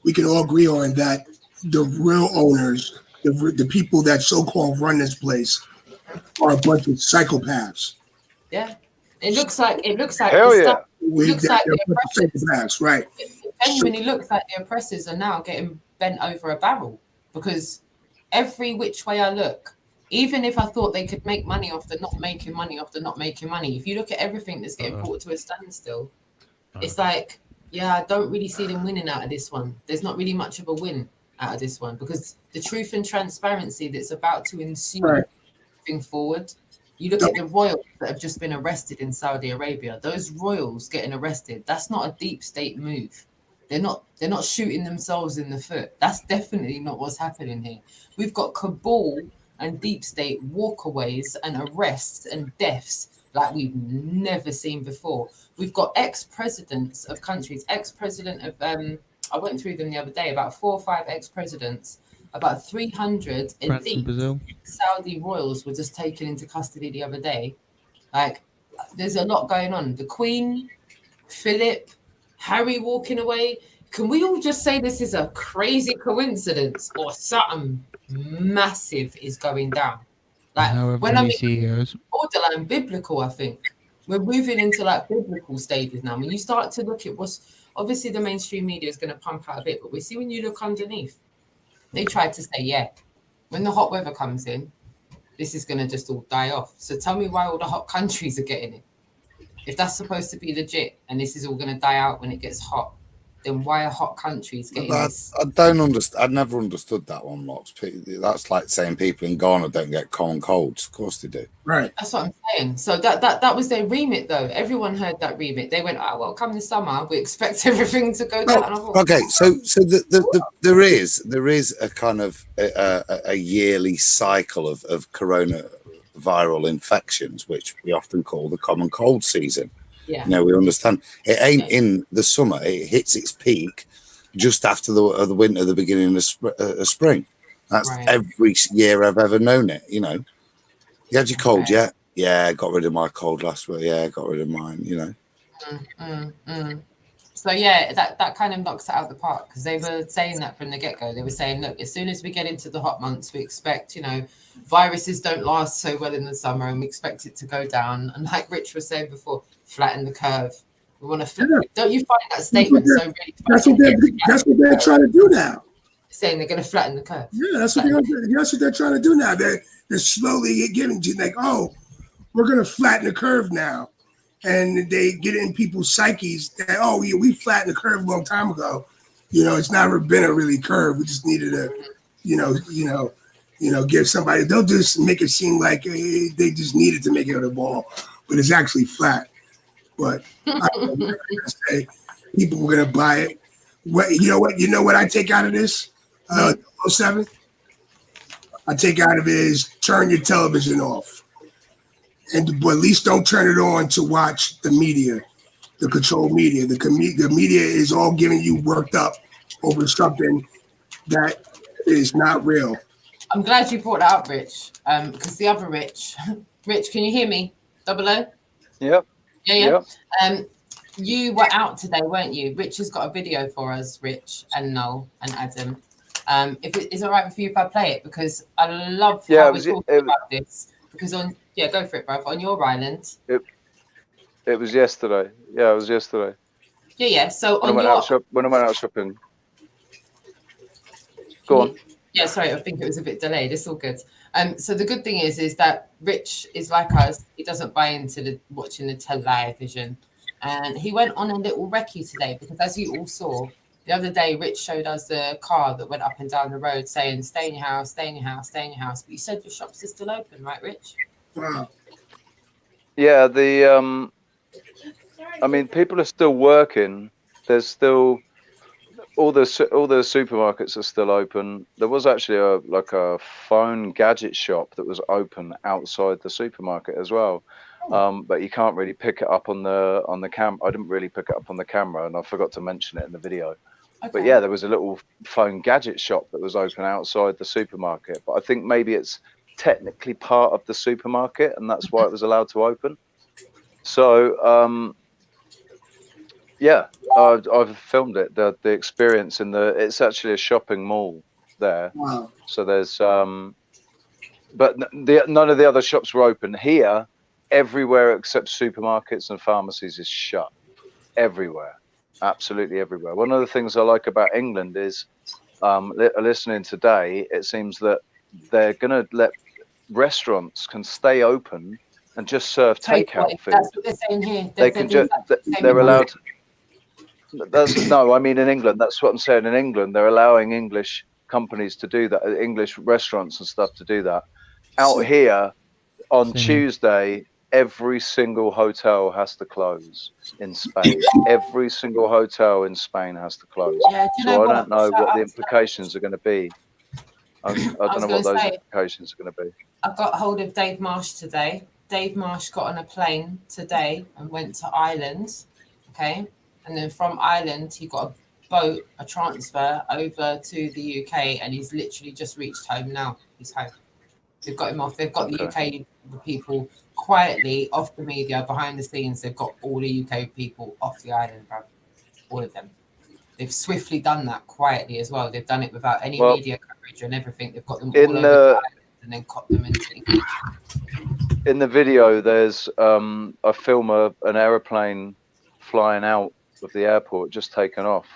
we can all agree on that the real owners, the people that so-called run this place, are a bunch of psychopaths. Yeah, it looks like Hell the yeah. stuff. They're Looks like a the bunch of oppressors. psychopaths, right? It genuinely looks like the oppressors are now getting bent over a barrel because every which way I look, even if I thought they could make money off the not making money, if you look at everything that's getting brought to a standstill, it's like, yeah, I don't really see them winning out of this one. There's not really much of a win out of this one because the truth and transparency that's about to ensue moving forward. You look at the royals that have just been arrested in Saudi Arabia. Those royals getting arrested, that's not a deep state move. They're not shooting themselves in the foot. That's definitely not what's happening here. We've got cabal and deep state walkaways and arrests and deaths like we've never seen before. We've got ex-presidents of countries, ex-president of I went through them the other day, about 4 or 5 ex-presidents, about 300 elite Saudi royals were just taken into custody the other day. Like, there's a lot going on. The Queen, Philip, Harry walking away. Can we all just say this is a crazy coincidence or something massive is going down? Like, when I mean CEOs. borderline biblical, I think we're moving into like biblical stages now. When you start to look at what's obviously the mainstream media is going to pump out a bit, but we see when you look underneath, they tried to say, yeah, when the hot weather comes in, this is going to just all die off. So tell me why all the hot countries are getting it. If that's supposed to be legit and this is all going to die out when it gets hot, then why are hot countries getting this? I don't understand. I've never understood that one, Lots. That's like saying people in Ghana don't get common colds. Of course they do. Right. That's what I'm saying. So that was their remit, though. Everyone heard that remit. They went, "Oh well, come the summer, we expect everything to go down." Okay, so there is a kind of a yearly cycle of coronaviral infections, which we often call the common cold season. Yeah. You know, we understand it ain't in the summer. It hits its peak just after the winter, the beginning of spring. That's every year I've ever known it. You know, you had your cold, yeah? Yeah, got rid of my cold last week. Yeah, got rid of mine. You know. So yeah, that kind of knocks it out of the park because they were saying that from the get-go. They were saying, look, as soon as we get into the hot months, we expect, you know, viruses don't last so well in the summer and we expect it to go down. And like Rich was saying before, flatten the curve. We want to don't you find that statement so really funny? That's what they're trying to do now. Saying they're going to flatten the curve. Yeah, that's what they're trying to do now. They're slowly getting to like, oh, we're going to flatten the curve now. And they get in people's psyches that, oh, yeah, we flattened the curve a long time ago. You know, it's never been a really curve. We just needed to, give somebody. They'll just make it seem like they just needed to make it a ball, but it's actually flat. But I don't know, say people were gonna buy it. You know what I take out of this? 07. I take out of it is turn your television off. But at least don't turn it on to watch the media, the controlled media. The media is all getting you worked up over something that is not real. I'm glad you brought that up, Rich, because the other Rich, can you hear me? 00? Yep. Yeah. Yep. You were out today, weren't you? Rich has got a video for us, Rich and Noel and Adam. If it is all right with you if I play it, because I love how we're talking about this. Because go for it, bruv. On your island. It was yesterday. Yeah, it was yesterday. Yeah. So when I went out shopping. Go on. Yeah, sorry, I think it was a bit delayed. It's all good. So the good thing is that Rich is like us. He doesn't buy into watching the television. And he went on a little recce today because, as you all saw, the other day, Rich showed us the car that went up and down the road saying, stay in your house, stay in your house, stay in your house. But you said your shops are still open, right, Rich? Wow. Yeah, I mean, people are still working. There's still all the supermarkets are still open. There was actually a phone gadget shop that was open outside the supermarket as well. but you can't really pick it up on the camera. I didn't really pick it up on the camera, and I forgot to mention it in the video. Okay. But yeah, there was a little phone gadget shop that was open outside the supermarket. But I think maybe it's technically part of the supermarket, and that's why it was allowed to open. So yeah, I've filmed it. The experience it's actually a shopping mall there. Wow. So there's but none of the other shops were open. Here, everywhere except supermarkets and pharmacies is shut. Everywhere, absolutely everywhere. One of the things I like about England is listening today, it seems that they're going to let restaurants can stay open and just serve takeout food. That's what they're saying here. They can just, they're allowed. No, I mean in England. That's what I'm saying. In England, they're allowing English companies to do that, English restaurants and stuff to do that. Out here, on Tuesday, every single hotel has to close in Spain. Every single hotel in Spain has to close. Yeah, so I don't know what the implications are going to be. I don't know what those implications are going to be. I got hold of Dave Marsh today. Dave Marsh got on a plane today and went to Ireland. Okay. And then from Ireland, he got a boat, a transfer over to the UK, and he's literally just reached home now. He's home. They've got him off. They've got the UK people quietly off the media, behind the scenes. They've got all the UK people off the island, bro. All of them. They've swiftly done that quietly as well. They've done it without any media coverage and everything. They've got them all over the island and then caught them into England. In the video, there's I film an aeroplane flying out of the airport, just taken off.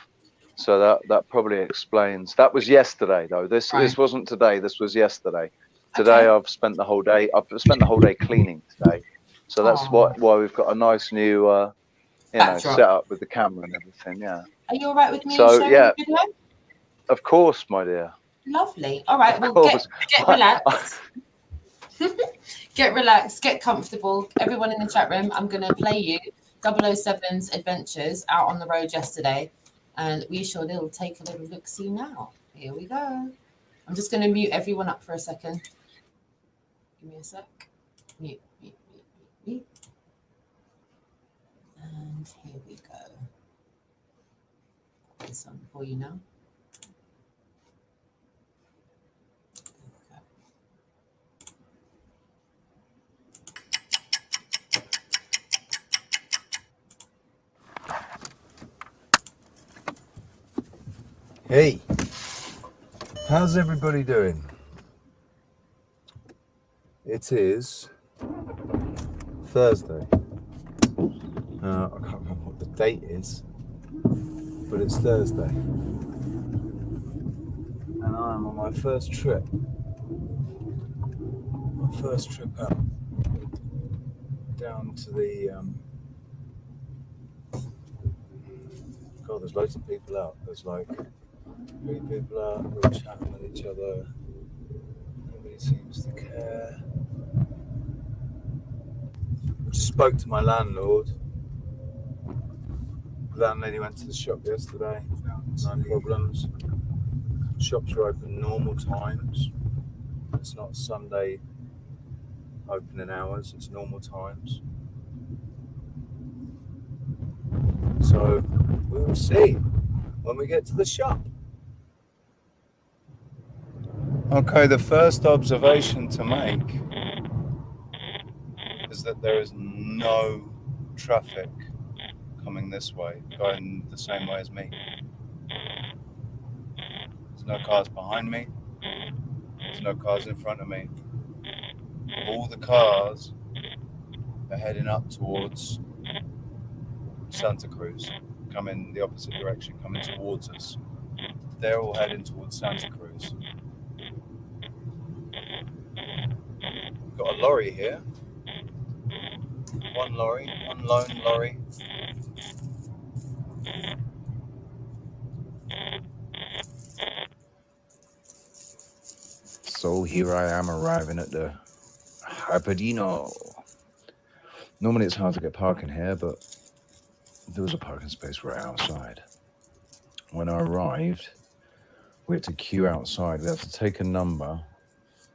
So that probably explains. That was yesterday, though. This wasn't today. This was yesterday. Today I've spent the whole day. I've spent the whole day cleaning today. So that's why we've got a nice new set up with the camera and everything. Yeah. Are you all right with me? So yeah, the video? Of course, my dear. Lovely. All right. Well, get relaxed. Get relaxed. Get comfortable. Everyone in the chat room, I'm going to play you 007's adventures out on the road yesterday, and we shall take a little look-see now. Here we go. I'm just going to mute everyone up for a second. Give me a sec. Mute. And here we go. Put this on for you now. Hey, how's everybody doing? It is Thursday. I can't remember what the date is, but it's Thursday. And I'm on my first trip. My first trip out. Down to the... God, there's loads of people out. There's like... 3 people out, we're chatting with each other. Nobody seems to care. I just spoke to my landlord. The landlady went to the shop yesterday. No problems. Shops are open normal times. It's not Sunday opening hours, it's normal times. So we will see when we get to the shop. Okay, the first observation to make is that there is no traffic coming this way, going the same way as me. There's no cars behind me. There's no cars in front of me. All the cars are heading up towards Santa Cruz, coming the opposite direction, coming towards us. They're all heading towards Santa Cruz. We've got a lorry here. One lone lorry. So here I am arriving at the Harpadino. Normally it's hard to get parking here, but there was a parking space right outside. When I arrived, we had to queue outside. We had to take a number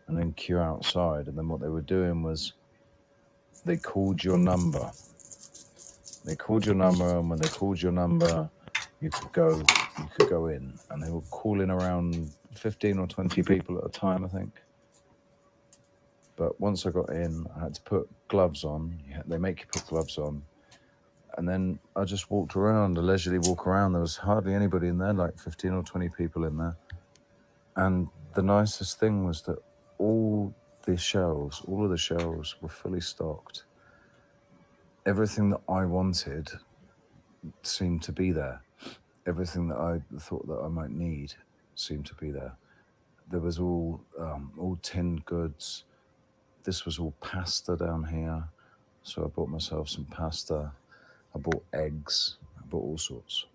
and then queue outside. And then what they were doing was they called your number. They called your number, and when they called your number, you could go in, and they were calling around 15 or 20 people at a time, I think. But once I got in, I had to put gloves on. They make you put gloves on. And then I just walked around, a leisurely walk around. There was hardly anybody in there, like 15 or 20 people in there. And the nicest thing was that all of the shelves were fully stocked. Everything that I wanted seemed to be there. Everything that I thought that I might need seemed to be there. There was all tinned goods. This was all pasta down here. So I bought myself some pasta. I bought eggs. I bought all sorts.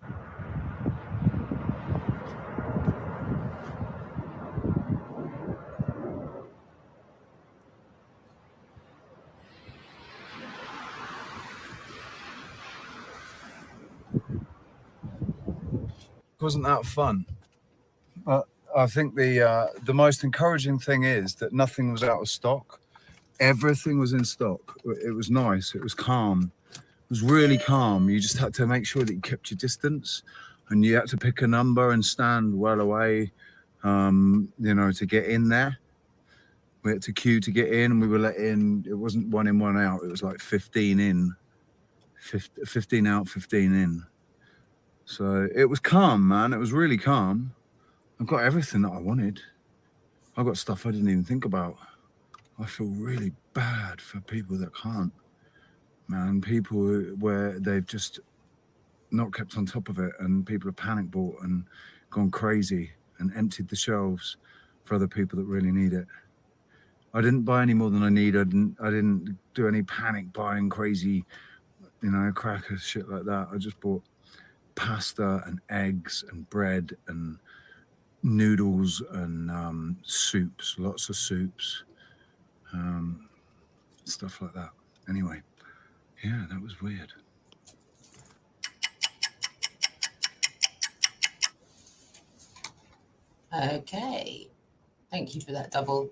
Wasn't that fun? But I think the most encouraging thing is that nothing was out of stock. Everything was in stock. It was nice. It was calm. It was really calm. You just had to make sure that you kept your distance, and you had to pick a number and stand well away, to get in there. We had to queue to get in, and we were let in. It wasn't one in, one out. It was like 15 in, 15 out, 15 in. So it was calm, man. It was really calm. I got everything that I wanted. I got stuff I didn't even think about. I feel really bad for people that can't, man. People where they've just not kept on top of it, and people have panic bought and gone crazy and emptied the shelves for other people that really need it. I didn't buy any more than I need. I didn't do any panic buying crazy, crackers, shit like that. I just bought pasta and eggs and bread and noodles and soups, lots of soups, stuff like that. Anyway, yeah, that was weird. Okay, thank you for that double.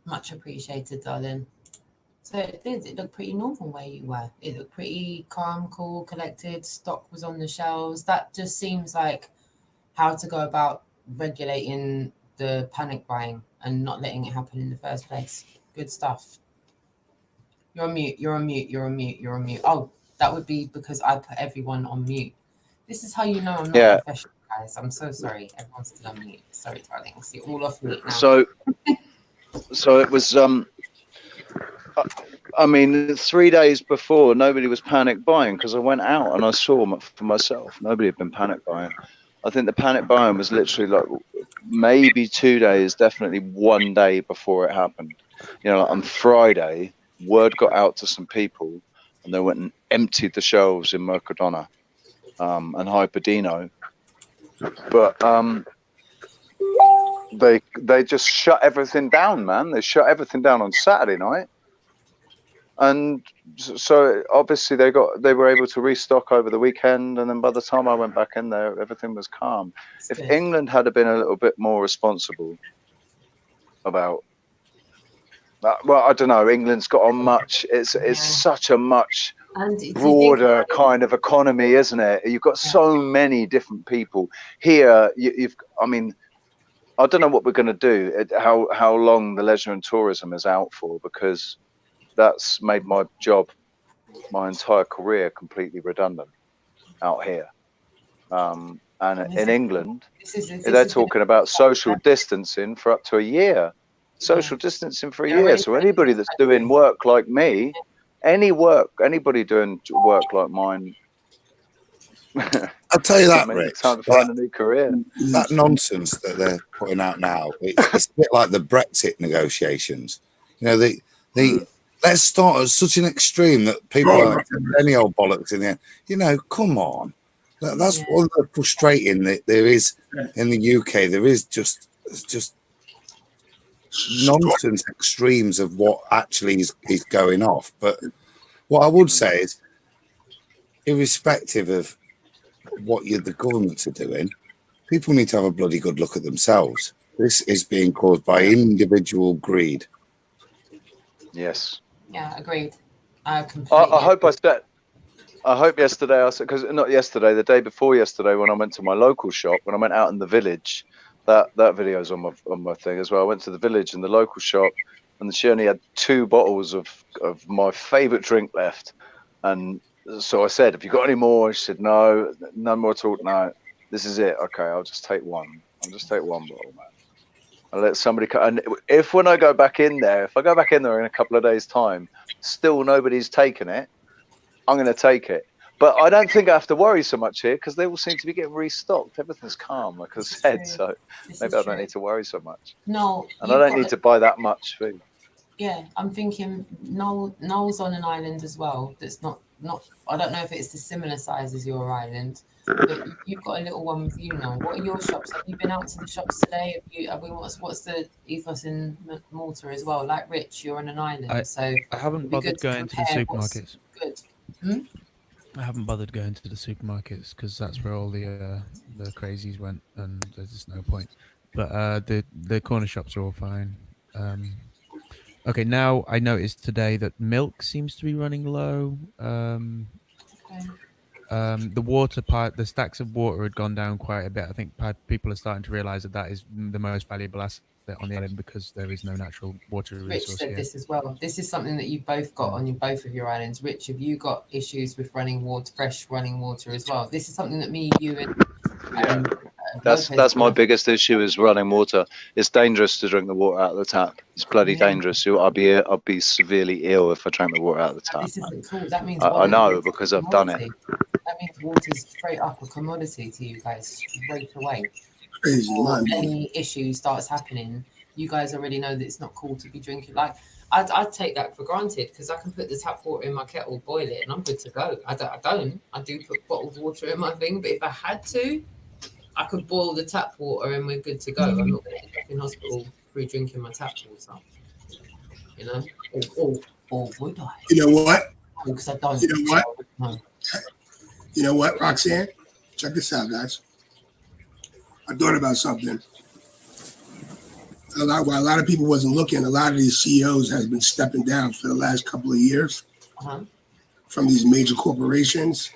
Much appreciated, darling. So it looked pretty normal where you were. It looked pretty calm, cool, collected. Stock was on the shelves. That just seems like how to go about regulating the panic buying and not letting it happen in the first place. Good stuff. You're on mute. You're on mute. You're on mute. You're on mute. Oh, that would be because I put everyone on mute. This is how you know I'm not professional, guys. I'm so sorry. Everyone's still on mute. Sorry, darlings. You're all off mute now. So it was. I mean, 3 days before, nobody was panic buying because I went out and I saw for myself. Nobody had been panic buying. I think the panic buying was literally like maybe 2 days, definitely 1 day before it happened. Like on Friday, word got out to some people, and they went and emptied the shelves in Mercadona and Hyperdino. But they just shut everything down, man. They shut everything down on Saturday night. And so obviously they were able to restock over the weekend, and then by the time I went back in there, everything was calm. If England had been a little bit more responsible about well, I don't know, England's got a much, it's such a much broader kind of economy, isn't it? You've got so many different people here. I mean, I don't know what we're going to do, how long the leisure and tourism is out for, because that's made my job, my entire career, completely redundant out here. And in England, they're talking about social distancing for up to a year. Social distancing for a year. So anybody that's doing work like me, anybody doing work like mine, I'll tell you that, Rick. Time to find a new career. That nonsense that they're putting out now, it's a bit like the Brexit negotiations. Let's start at such an extreme that people are any old bollocks in the end. Come on. That's one of the frustrating that there is in the UK. There is just nonsense extremes of what actually is going off. But what I would say is, irrespective of what the governments are doing, people need to have a bloody good look at themselves. This is being caused by individual greed. Yes. Yeah, agreed. I completely. I hope yesterday, because not yesterday, the day before yesterday, when I went to my local shop, when I went out in the village, that video's on my thing as well. I went to the village in the local shop, and she only had 2 bottles of my favourite drink left, and so I said, "Have you got any more?" She said, "No, none more at all. No, this is it. Okay, I'll just take one. I'll just take 1 bottle, man. I'll let somebody come." And if when I go back in there in a couple of days' time, still nobody's taken it, I'm going to take it. But I don't think I have to worry so much here because they all seem to be getting restocked. Everything's calm, like I said. So maybe I don't need to worry so much. No, and I don't need to buy that much food. Yeah, I'm thinking Noel's on an island as well. That's not. I don't know if it's the similar size as your island, but you've got a little one with you now. What are your shops? Have you been out to the shops today? What's the ethos in Malta as well? Like Rich, you're on an island, so I haven't bothered going to the supermarkets. Good. I haven't bothered going to the supermarkets because that's where all the crazies went, and there's just no point. But the corner shops are all fine. Okay, now I noticed today that milk seems to be running low. The water part, the stacks of water had gone down quite a bit. I think people are starting to realise that is the most valuable asset on the island because there is no natural water resource. Rich said this as well. This is something that you've both got on both of your islands. Rich, have you got issues with fresh running water as well? This is something that you and that's my biggest issue is running water. It's dangerous to drink the water out of the tap. It's bloody dangerous. I'll be severely ill if I drank the water out of the tap. This isn't cool. That means I know because I've done it. That means water's straight up a commodity to you guys straight away. Crazy. Any issue starts happening, you guys already know that it's not cool to be drinking. Like I'd take that for granted because I can put the tap water in my kettle, boil it, and I'm good to go. I do put bottled water in my thing, but if I had to, I could boil the tap water and we're good to go. I'm not going to end up in hospital through drinking my tap water. You know, or would I? You know what? Because I don't. You know what? No. You know what, Roxanne? Check this out, guys. I thought about something. While a lot of people wasn't looking, a lot of these CEOs has been stepping down for the last couple of years from these major corporations.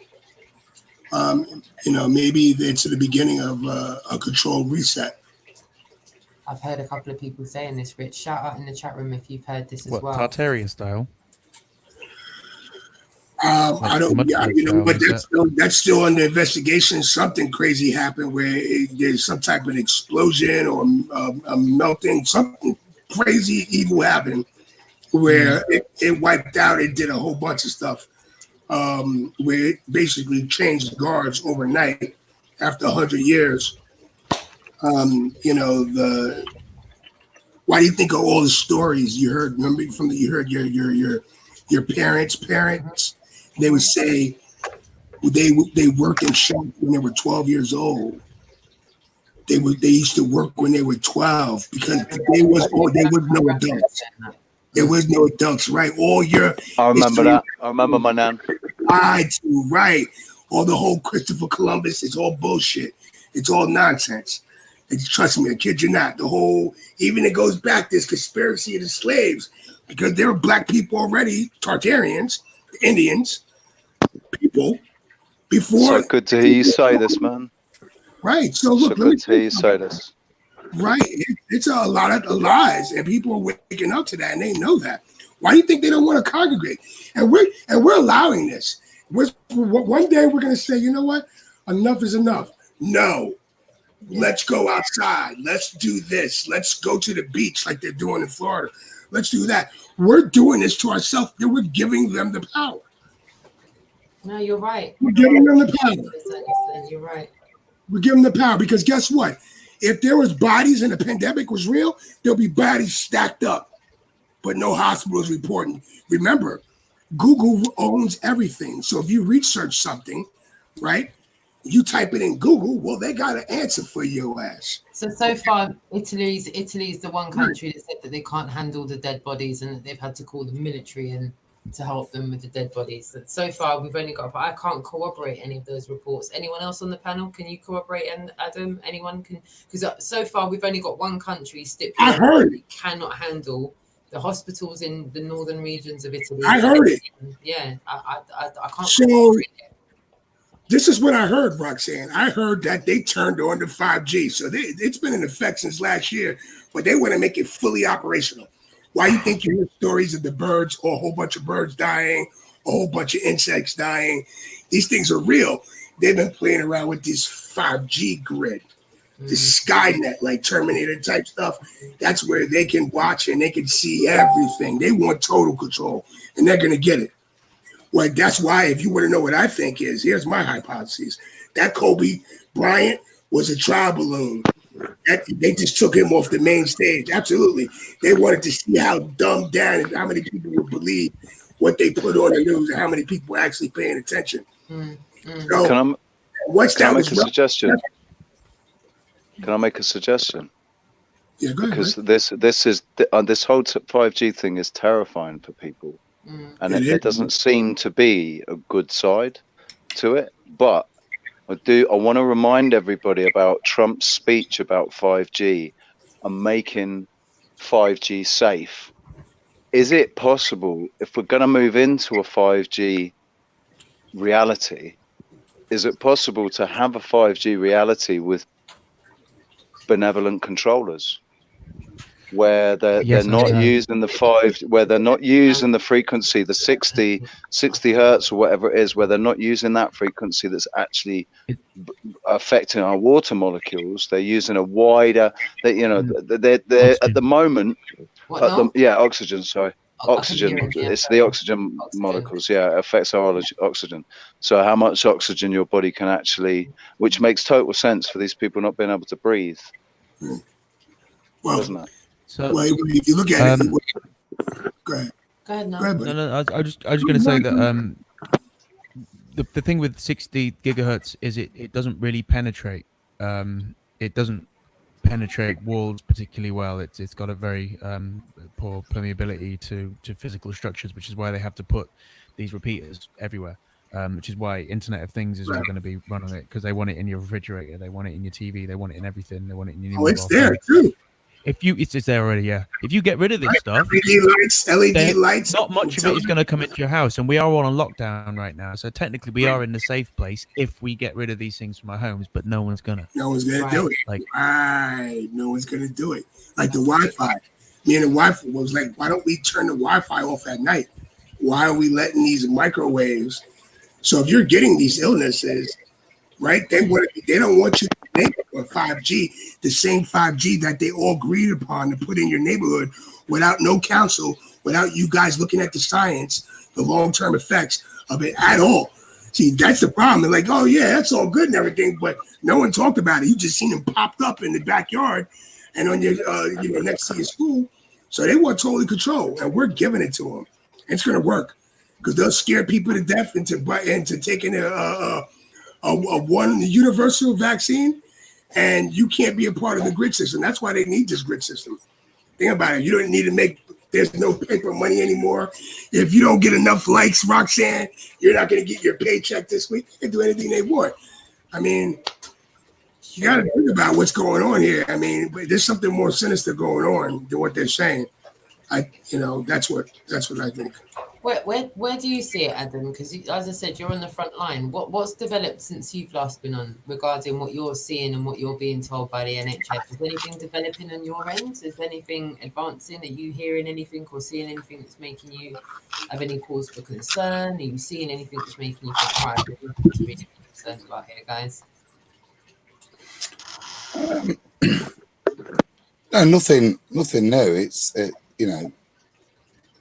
Maybe it's the beginning of a controlled reset. I've heard a couple of people saying this, Rich. Shout out in the chat room if you've heard this as well. Tartarian style? I don't, but that's still under investigation. Something crazy happened where there's some type of explosion or a melting, something crazy evil happened where it wiped out. It did a whole bunch of stuff where it basically changed guards overnight after 100 years. Why do you think of all the stories you heard? Remember you heard your parents. They would say they worked in shops when they were 12 years old. They used to work when they were 12 because there was no adults. There was no adults, right? I remember that. I remember my nan. Right. All the whole Christopher Columbus, it's all bullshit. It's all nonsense. And trust me, I kid you not. Even it goes back this conspiracy of the slaves because there were black people already, Tartarians, Indians, people before. So good to hear you say this, man. Right. So look, good to hear you say this. Right. It's a lot of lies, and people are waking up to that, and they know that. Why do you think they don't want to congregate? And we're allowing this. One day we're going to say, you know what? Enough is enough. No. Let's go outside. Let's do this. Let's go to the beach like they're doing in Florida. Let's do that. We're doing this to ourselves. Then we're giving them the power. No, you're right. We're giving them the power. You're right. We're giving them the power because guess what? If there was bodies and the pandemic was real, there'll be bodies stacked up, but no hospitals reporting. Remember, Google owns everything. So if you research something, right, you type it in Google, well, they got an answer for your ass. So far, Italy's the one country that said that they can't handle the dead bodies and that they've had to call the military in to help them with the dead bodies. So far, we've only got, I can't corroborate any of those reports. Anyone else on the panel? Can you corroborate? And Adam, anyone can? Because so far, we've only got one country stipulating that we cannot handle The hospitals in the northern regions of Italy. I heard it. Yeah, I can't. So this is what I heard, Roxanne. I heard that they turned on the 5G. So it's been in effect since last year, but they want to make it fully operational. Why you think you hear stories of the birds, or a whole bunch of birds dying, a whole bunch of insects dying? These things are real. They've been playing around with this 5G grid, this Skynet, like Terminator type stuff. That's where they can watch and they can see everything. They want total control, and they're going to get it. Well, that's why, if you want to know what I think is, here's my hypothesis. That Kobe Bryant was a trial balloon. They just took him off the main stage. Absolutely. They wanted to see how dumbed down and how many people would believe what they put on the news and how many people were actually paying attention. So, Can I make a suggestion? Can I make a suggestion? Yeah, go ahead. Because this whole 5G thing is terrifying for people. And there doesn't seem to be a good side to it. But I want to remind everybody about Trump's speech about 5G and making 5G safe. Is it possible, if we're going to move into a 5G reality, is it possible to have a 5G reality with benevolent controllers? Where they're not using the frequency, the 60 hertz or whatever it is, where they're not using that frequency that's actually affecting our water molecules. They're using a wider, they're at the moment, oxygen, sorry. Oxygen, it's the oxygen molecules, it affects our oxygen. So how much oxygen your body can actually, which makes total sense for these people not being able to breathe. Well, doesn't it? So, if you look at it, go ahead. Go ahead, no. I was just going to say that the thing with 60 gigahertz is it doesn't really penetrate. It doesn't penetrate walls particularly well. It's got a very poor permeability to physical structures, which is why they have to put these repeaters everywhere. Which is why Internet of Things is all going to be run on it, because they want it in your refrigerator, they want it in your TV, they want it in everything, they want it in your. It's there too. It's there already, yeah. If you get rid of this stuff, LED lights, not much of it is going to come into your house, and we are all on lockdown right now. So technically, we are in the safe place if we get rid of these things from our homes. But no one's gonna. No one's gonna do it. No one's gonna do it. Like the Wi-Fi. Me and the Wi-Fi was like, why don't we turn the Wi-Fi off at night? Why are we letting these microwaves? So if you're getting these illnesses, right? They don't want you to make it on 5G, the same 5G that they all agreed upon to put in your neighborhood without no counsel, without you guys looking at the science, the long-term effects of it at all. See, that's the problem. They're like, oh yeah, that's all good and everything, but no one talked about it. You just seen them popped up in the backyard and on your, next to your school. So they want total control, and we're giving it to them. It's going to work because they'll scare people to death into taking a one universal vaccine, and you can't be a part of the grid system. That's why they need this grid system. Think about it. You don't need to there's no paper money anymore. If you don't get enough likes, Roxanne, you're not going to get your paycheck this week. They do anything they want. I mean, you got to think about what's going on here. I mean, but there's something more sinister going on than what they're saying. That's what I think. Where do you see it, Adam? Because as I said, you're on the front line. What's developed since you've last been on regarding what you're seeing and what you're being told by the NHS? Is anything developing on your end? Is anything advancing? Are you hearing anything or seeing anything that's making you have any cause for concern? Are you seeing anything that's making you think, right, there's nothing to be concerned about here, guys? No, nothing new. It's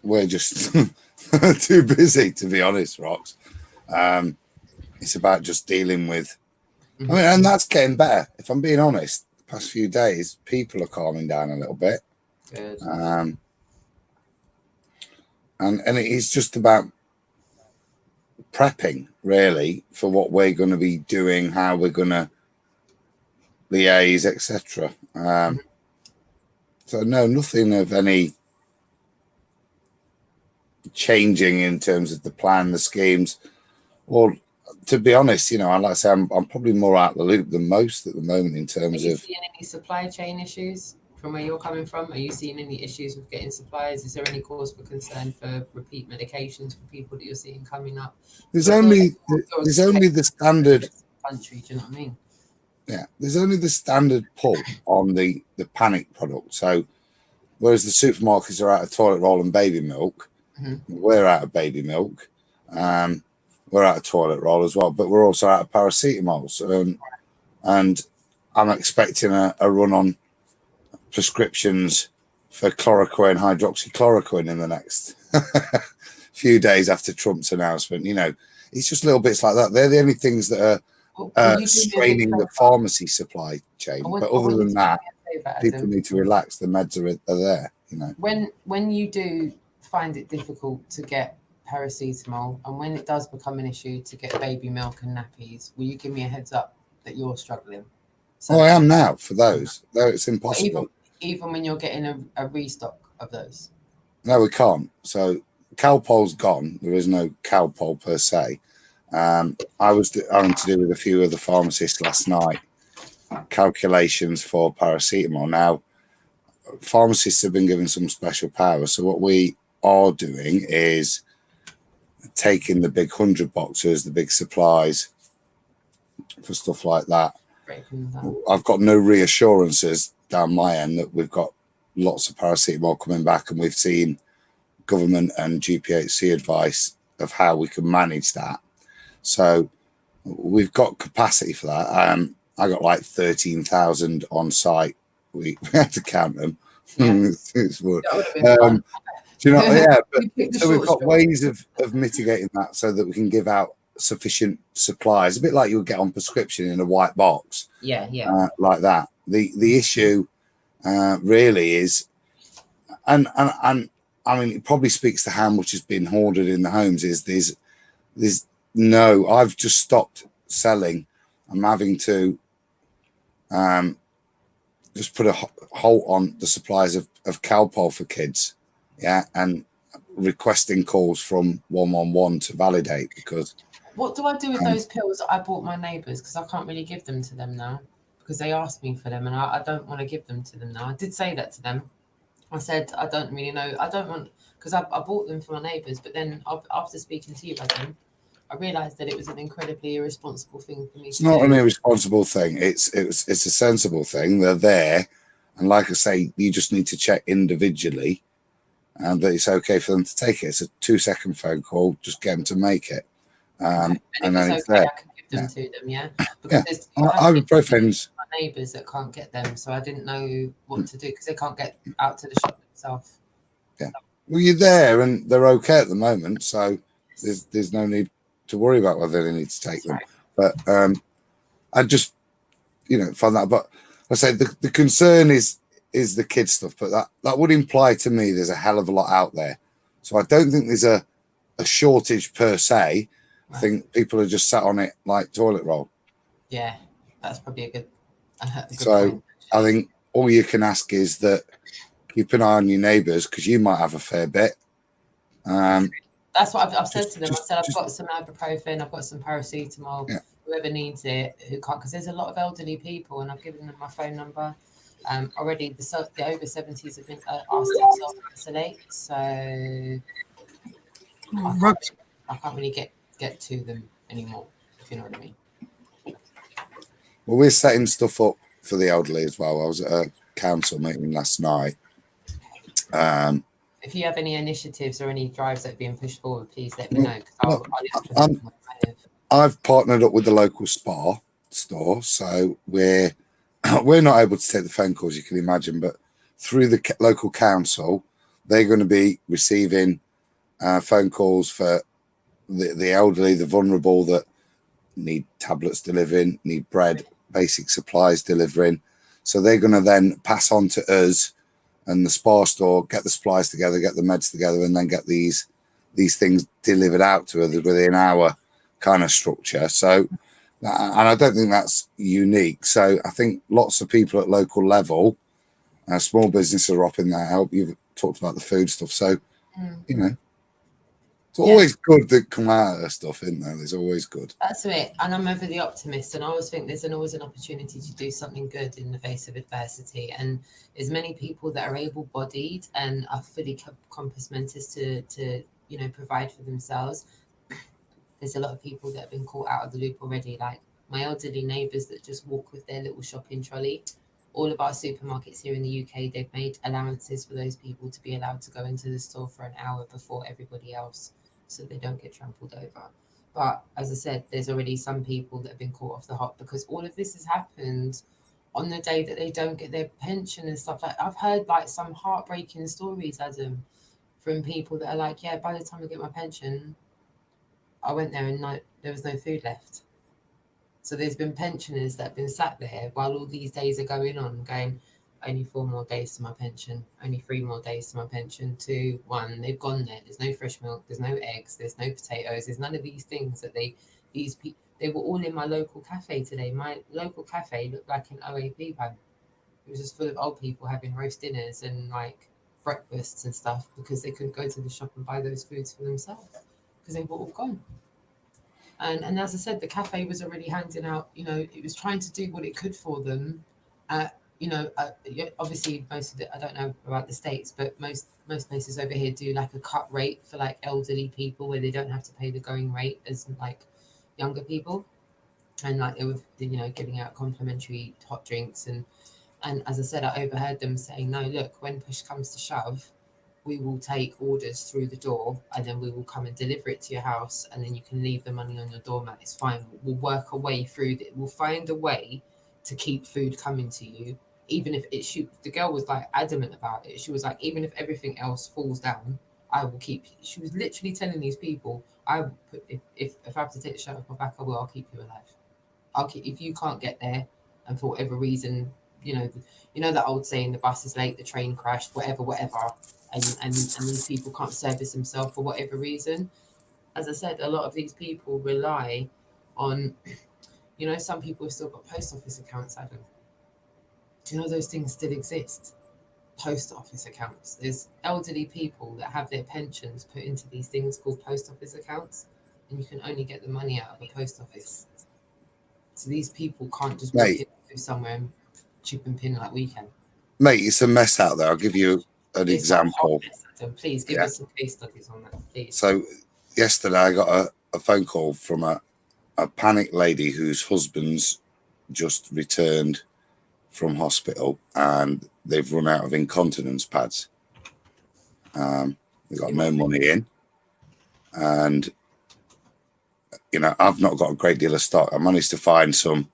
we're just too busy, to be honest, Rox. It's about just dealing with. I mean, and that's getting better. If I'm being honest, the past few days, people are calming down a little bit. Good. And it's just about prepping, really, for what we're going to be doing, how we're going to liaise, etc. So no, nothing of any changing in terms of the plan, the schemes. Or to be honest, like I say, I'm probably more out of the loop than most at the moment in terms Are you of seeing any supply chain issues? from where you're coming from? Are you seeing any issues with getting supplies? Is there any cause for concern for repeat medications for people that you're seeing coming up? There's I feel only like you're there's only the standard. country. Do you know what I mean? Yeah, there's only the standard pull on the panic product. So whereas the supermarkets are out of toilet roll and baby milk, we're out of baby milk. We're out of toilet roll as well, but we're also out of paracetamol. So, and I'm expecting a run on prescriptions for chloroquine, hydroxychloroquine in the next few days after Trump's announcement. You know, it's just little bits like that. They're the only things that are straining the pharmacy supply chain. But other than that, people need to relax. The meds are there. You know, when you do find it difficult to get paracetamol, and when it does become an issue to get baby milk and nappies, will you give me a heads up that you're struggling? So I am now for those. Though it's impossible. Even when you're getting a restock of those. No, we can't. So Calpol's gone. There is no Calpol per se. I was having to do with a few of the pharmacists last night calculations for paracetamol. Now, pharmacists have been given some special powers. So what we are doing is taking the big 100 boxes, the big supplies for stuff like that. I've got no reassurances down my end that we've got lots of paracetamol coming back, and we've seen government and GPHC advice of how we can manage that. So we've got capacity for that. I got like 13,000 on site. We had to count them. Yeah. Do you know? Yeah, but so we've got ways of mitigating that so that we can give out sufficient supplies, a bit like you would get on prescription in a white box. Like that. The issue really is, and I mean, it probably speaks to how much has been hoarded in the homes. Is there's no, I've just stopped selling. I'm having to just put a halt on the supplies of Calpol for kids, and requesting calls from 111 to validate, because. What do I do with those pills that I bought my neighbours? Because I can't really give them to them now because they asked me for them, and I don't want to give them to them now. I did say that to them. I said, I don't really know. I don't want, because I bought them for my neighbours, but then after speaking to you about them, I realised that it was an incredibly irresponsible thing for me It's to not do. an irresponsible thing. It's a sensible thing. They're there. And like I say, you just need to check individually and that it's okay for them to take it. It's a 2-second phone call. Just get them to make it. And then it's there. I can give them to them, because ibuprofen's my neighbours that can't get them, so I didn't know what to do because they can't get out to the shop themselves. Yeah. Well, you're there and they're okay at the moment, so there's no need to worry about whether they need to take them. But I just find that. But I say the concern is the kid stuff, but that would imply to me there's a hell of a lot out there. So I don't think there's a shortage per se. I think people are just sat on it like toilet roll. Yeah, that's probably a good so point. I think all you can ask is that keep an eye on your neighbours, because you might have a fair bit. That's what I've said to them. I said I've got some ibuprofen, I've got some paracetamol. Yeah. Whoever needs it, who can't, because there's a lot of elderly people, and I've given them my phone number. Already the over 70s have been asked to self-isolate, so I can't really get to them anymore, if you know what I mean. Well, we're setting stuff up for the elderly as well. I was at a council meeting last night. If you have any initiatives or any drives that are being pushed forward, please let me know. I've partnered up with the local spa store, so we're not able to take the phone calls, you can imagine, but through the local council, they're going to be receiving phone calls for the elderly, the vulnerable that need tablets delivering, need bread, basic supplies delivering. So they're going to then pass on to us and the spa store, get the supplies together, get the meds together, and then get these things delivered out to us within our kind of structure. So, and I don't think that's unique. So I think lots of people at local level, small businesses are up in their help. You've talked about the food stuff. So, It's always good that come out of stuff, isn't there? There's always good. That's it. And I'm ever the optimist. And I always think there's always an opportunity to do something good in the face of adversity. And as many people that are able-bodied and are fully compass mentis to provide for themselves, there's a lot of people that have been caught out of the loop already. Like my elderly neighbours that just walk with their little shopping trolley. All of our supermarkets here in the UK, they've made allowances for those people to be allowed to go into the store for an hour before everybody else, so they don't get trampled over. But as I said, there's already some people that have been caught off the hop because all of this has happened on the day that they don't get their pension and stuff. Like I've heard like some heartbreaking stories, Adam, from people that are like, yeah, by the time I get my pension, I went there and there was no food left. So there's been pensioners that have been sat there while all these days are going on, going, only 4 more days to my pension, only 3 more days to my pension, 2, 1, they've gone there. There's no fresh milk, there's no eggs, there's no potatoes, there's none of these things that they were all in my local cafe today. My local cafe looked like an OAP home. It was just full of old people having roast dinners and like breakfasts and stuff because they couldn't go to the shop and buy those foods for themselves because they were all gone. And as I said, the cafe was already handing out, it was trying to do what it could for them. Obviously most of it, I don't know about the States, but most places over here do like a cut rate for like elderly people where they don't have to pay the going rate as like younger people. And like they were, giving out complimentary hot drinks. And as I said, I overheard them saying, no, look, when push comes to shove, we will take orders through the door and then we will come and deliver it to your house and then you can leave the money on your doormat. It's fine. We'll work a way through it. We'll find a way to keep food coming to you. Even if the girl was like adamant about it. She was like, even if everything else falls down, I will keep. She was literally telling these people, I will put, if I have to take the shirt off my back, I'll keep you alive. If you can't get there and for whatever reason, that old saying, the bus is late, the train crashed, whatever. And these people can't service themselves for whatever reason. As I said, a lot of these people rely on, some people have still got post office accounts, Adam. Do you know those things still exist? Post office accounts. There's elderly people that have their pensions put into these things called post office accounts, and you can only get the money out of the post office. So these people can't just walk into somewhere and chip and pin like we can. Mate, it's a mess out there. I'll give you an example. Please give us some case studies on that, please. So yesterday I got a phone call from a panicked lady whose husband's just returned from hospital and they've run out of incontinence pads. They've got no money in. And, I've not got a great deal of stock. I managed to find some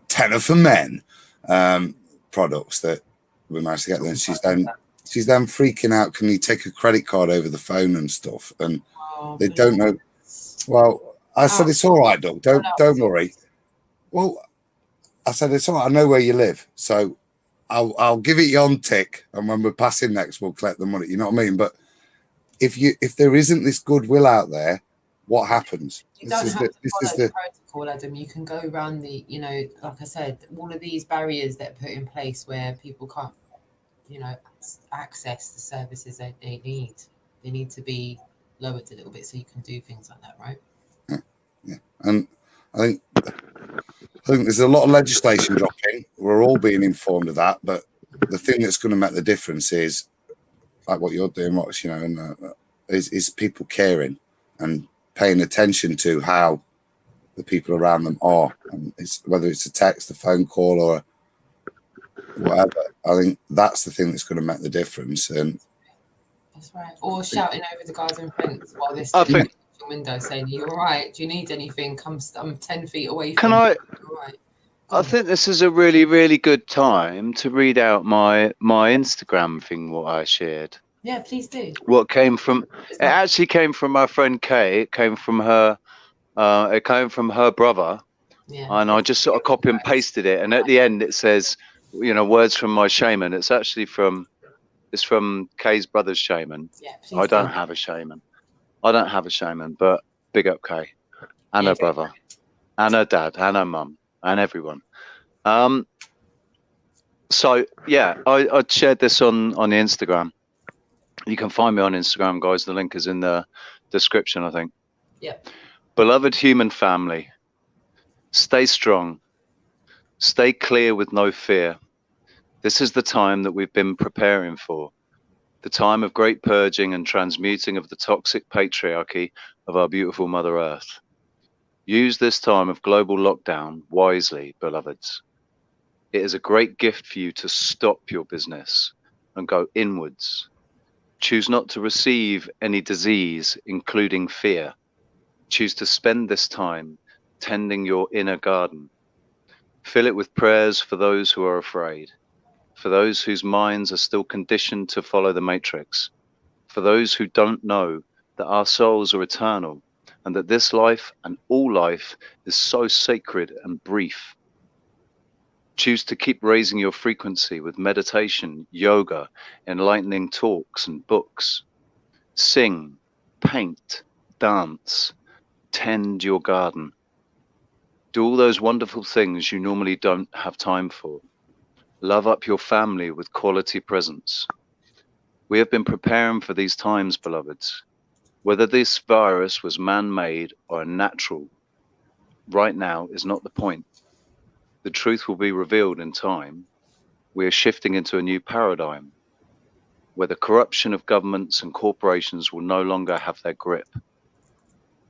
Tenor for Men products that we managed to get there. And she's then freaking out. Can you take a credit card over the phone and stuff? And they don't know. Well, I said, it's all right, Doug. Don't worry. Well, I said, it's all right. I know where you live. So I'll give it you on tick. And when we're passing next, we'll collect the money. You know what I mean? But if there isn't this goodwill out there, what happens? You don't have to follow the protocol, Adam. You can go around like I said, all of these barriers that are put in place where people can't, access the services that they need. They need to be lowered a little bit so you can do things like that, right? Yeah. And I think there's a lot of legislation dropping. We're all being informed of that, but the thing that's going to make the difference is like what you're doing, Rox, is people caring and paying attention to how the people around them are, and whether it's a text, a phone call, or whatever. I think that's the thing that's going to make the difference. And that's right. Or shouting over the garden fence while they're standing in the window saying, "You're all right. Do you need anything? I'm 10 feet away from you." Right. I think this is a really, really good time to read out my Instagram thing, what I shared. Yeah, please do. What came from? It actually came from my friend Kay. It came from her. It came from her brother. Yeah. And I just sort of copy and pasted it. And at the end, it says, words from my shaman. It's actually from Kay's brother's shaman. Yeah, I don't have a shaman. But big up Kay and her brother and her dad and her mum and everyone. So yeah, I shared this on the Instagram. You can find me on Instagram, guys. The link is in the description, I think. Yeah. Beloved human family, stay strong, stay clear with no fear. This is the time that we've been preparing for, the time of great purging and transmuting of the toxic patriarchy of our beautiful Mother Earth. Use this time of global lockdown wisely, beloveds. It is a great gift for you to stop your business and go inwards. Choose not to receive any disease, including fear. Choose to spend this time tending your inner garden. Fill it with prayers for those who are afraid, for those whose minds are still conditioned to follow the matrix, for those who don't know that our souls are eternal and that this life and all life is so sacred and brief. Choose to keep raising your frequency with meditation, yoga, enlightening talks and books. Sing, paint, dance, tend your garden. Do all those wonderful things you normally don't have time for. Love up your family with quality presence. We have been preparing for these times, beloveds. Whether this virus was man-made or natural, right now is not the point. The truth will be revealed in time. We are shifting into a new paradigm where the corruption of governments and corporations will no longer have their grip.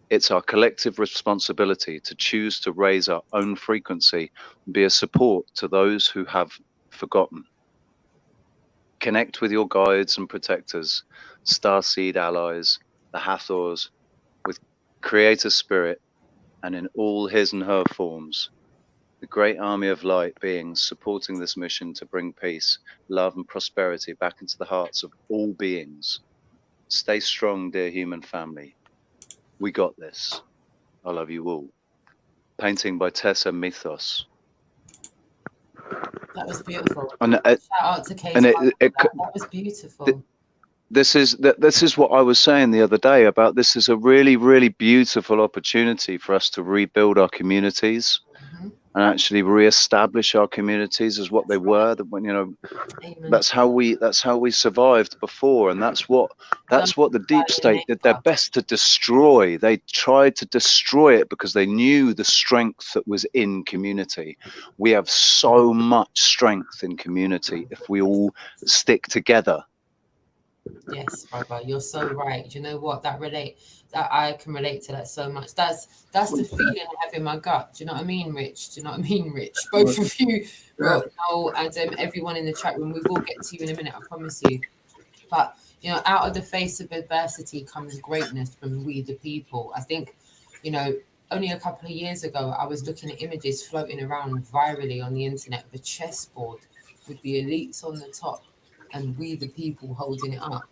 It's our collective responsibility to choose to raise our own frequency and be a support to those who have forgotten. Connect with your guides and protectors, starseed allies, the Hathors, with Creator Spirit, and in all his and her forms. The great army of light beings supporting this mission to bring peace, love, and prosperity back into the hearts of all beings. Stay strong, dear human family. We got this. I love you all. Painting by Tessa Mythos. That was beautiful. And Shout out to Kate. That was beautiful. This is what I was saying the other day about this is a really, really beautiful opportunity for us to rebuild our communities. And actually re-establish our communities as what they were. That when that's how we survived before, and that's what the deep state did their best to destroy. They tried to destroy it because they knew the strength that was in community. We have so much strength in community if we all stick together. Yes, brother, you're so right. Do you know what? That I can relate to that so much. That's the feeling I have in my gut. Do you know what I mean, Rich? Do you know what I mean, Rich? Both of you, Noel, and everyone in the chat room. We will get to you in a minute, I promise you. But out of the face of adversity comes greatness from we the people. I think, only a couple of years ago, I was looking at images floating around virally on the internet of a chessboard with the elites on the top and we the people holding it up.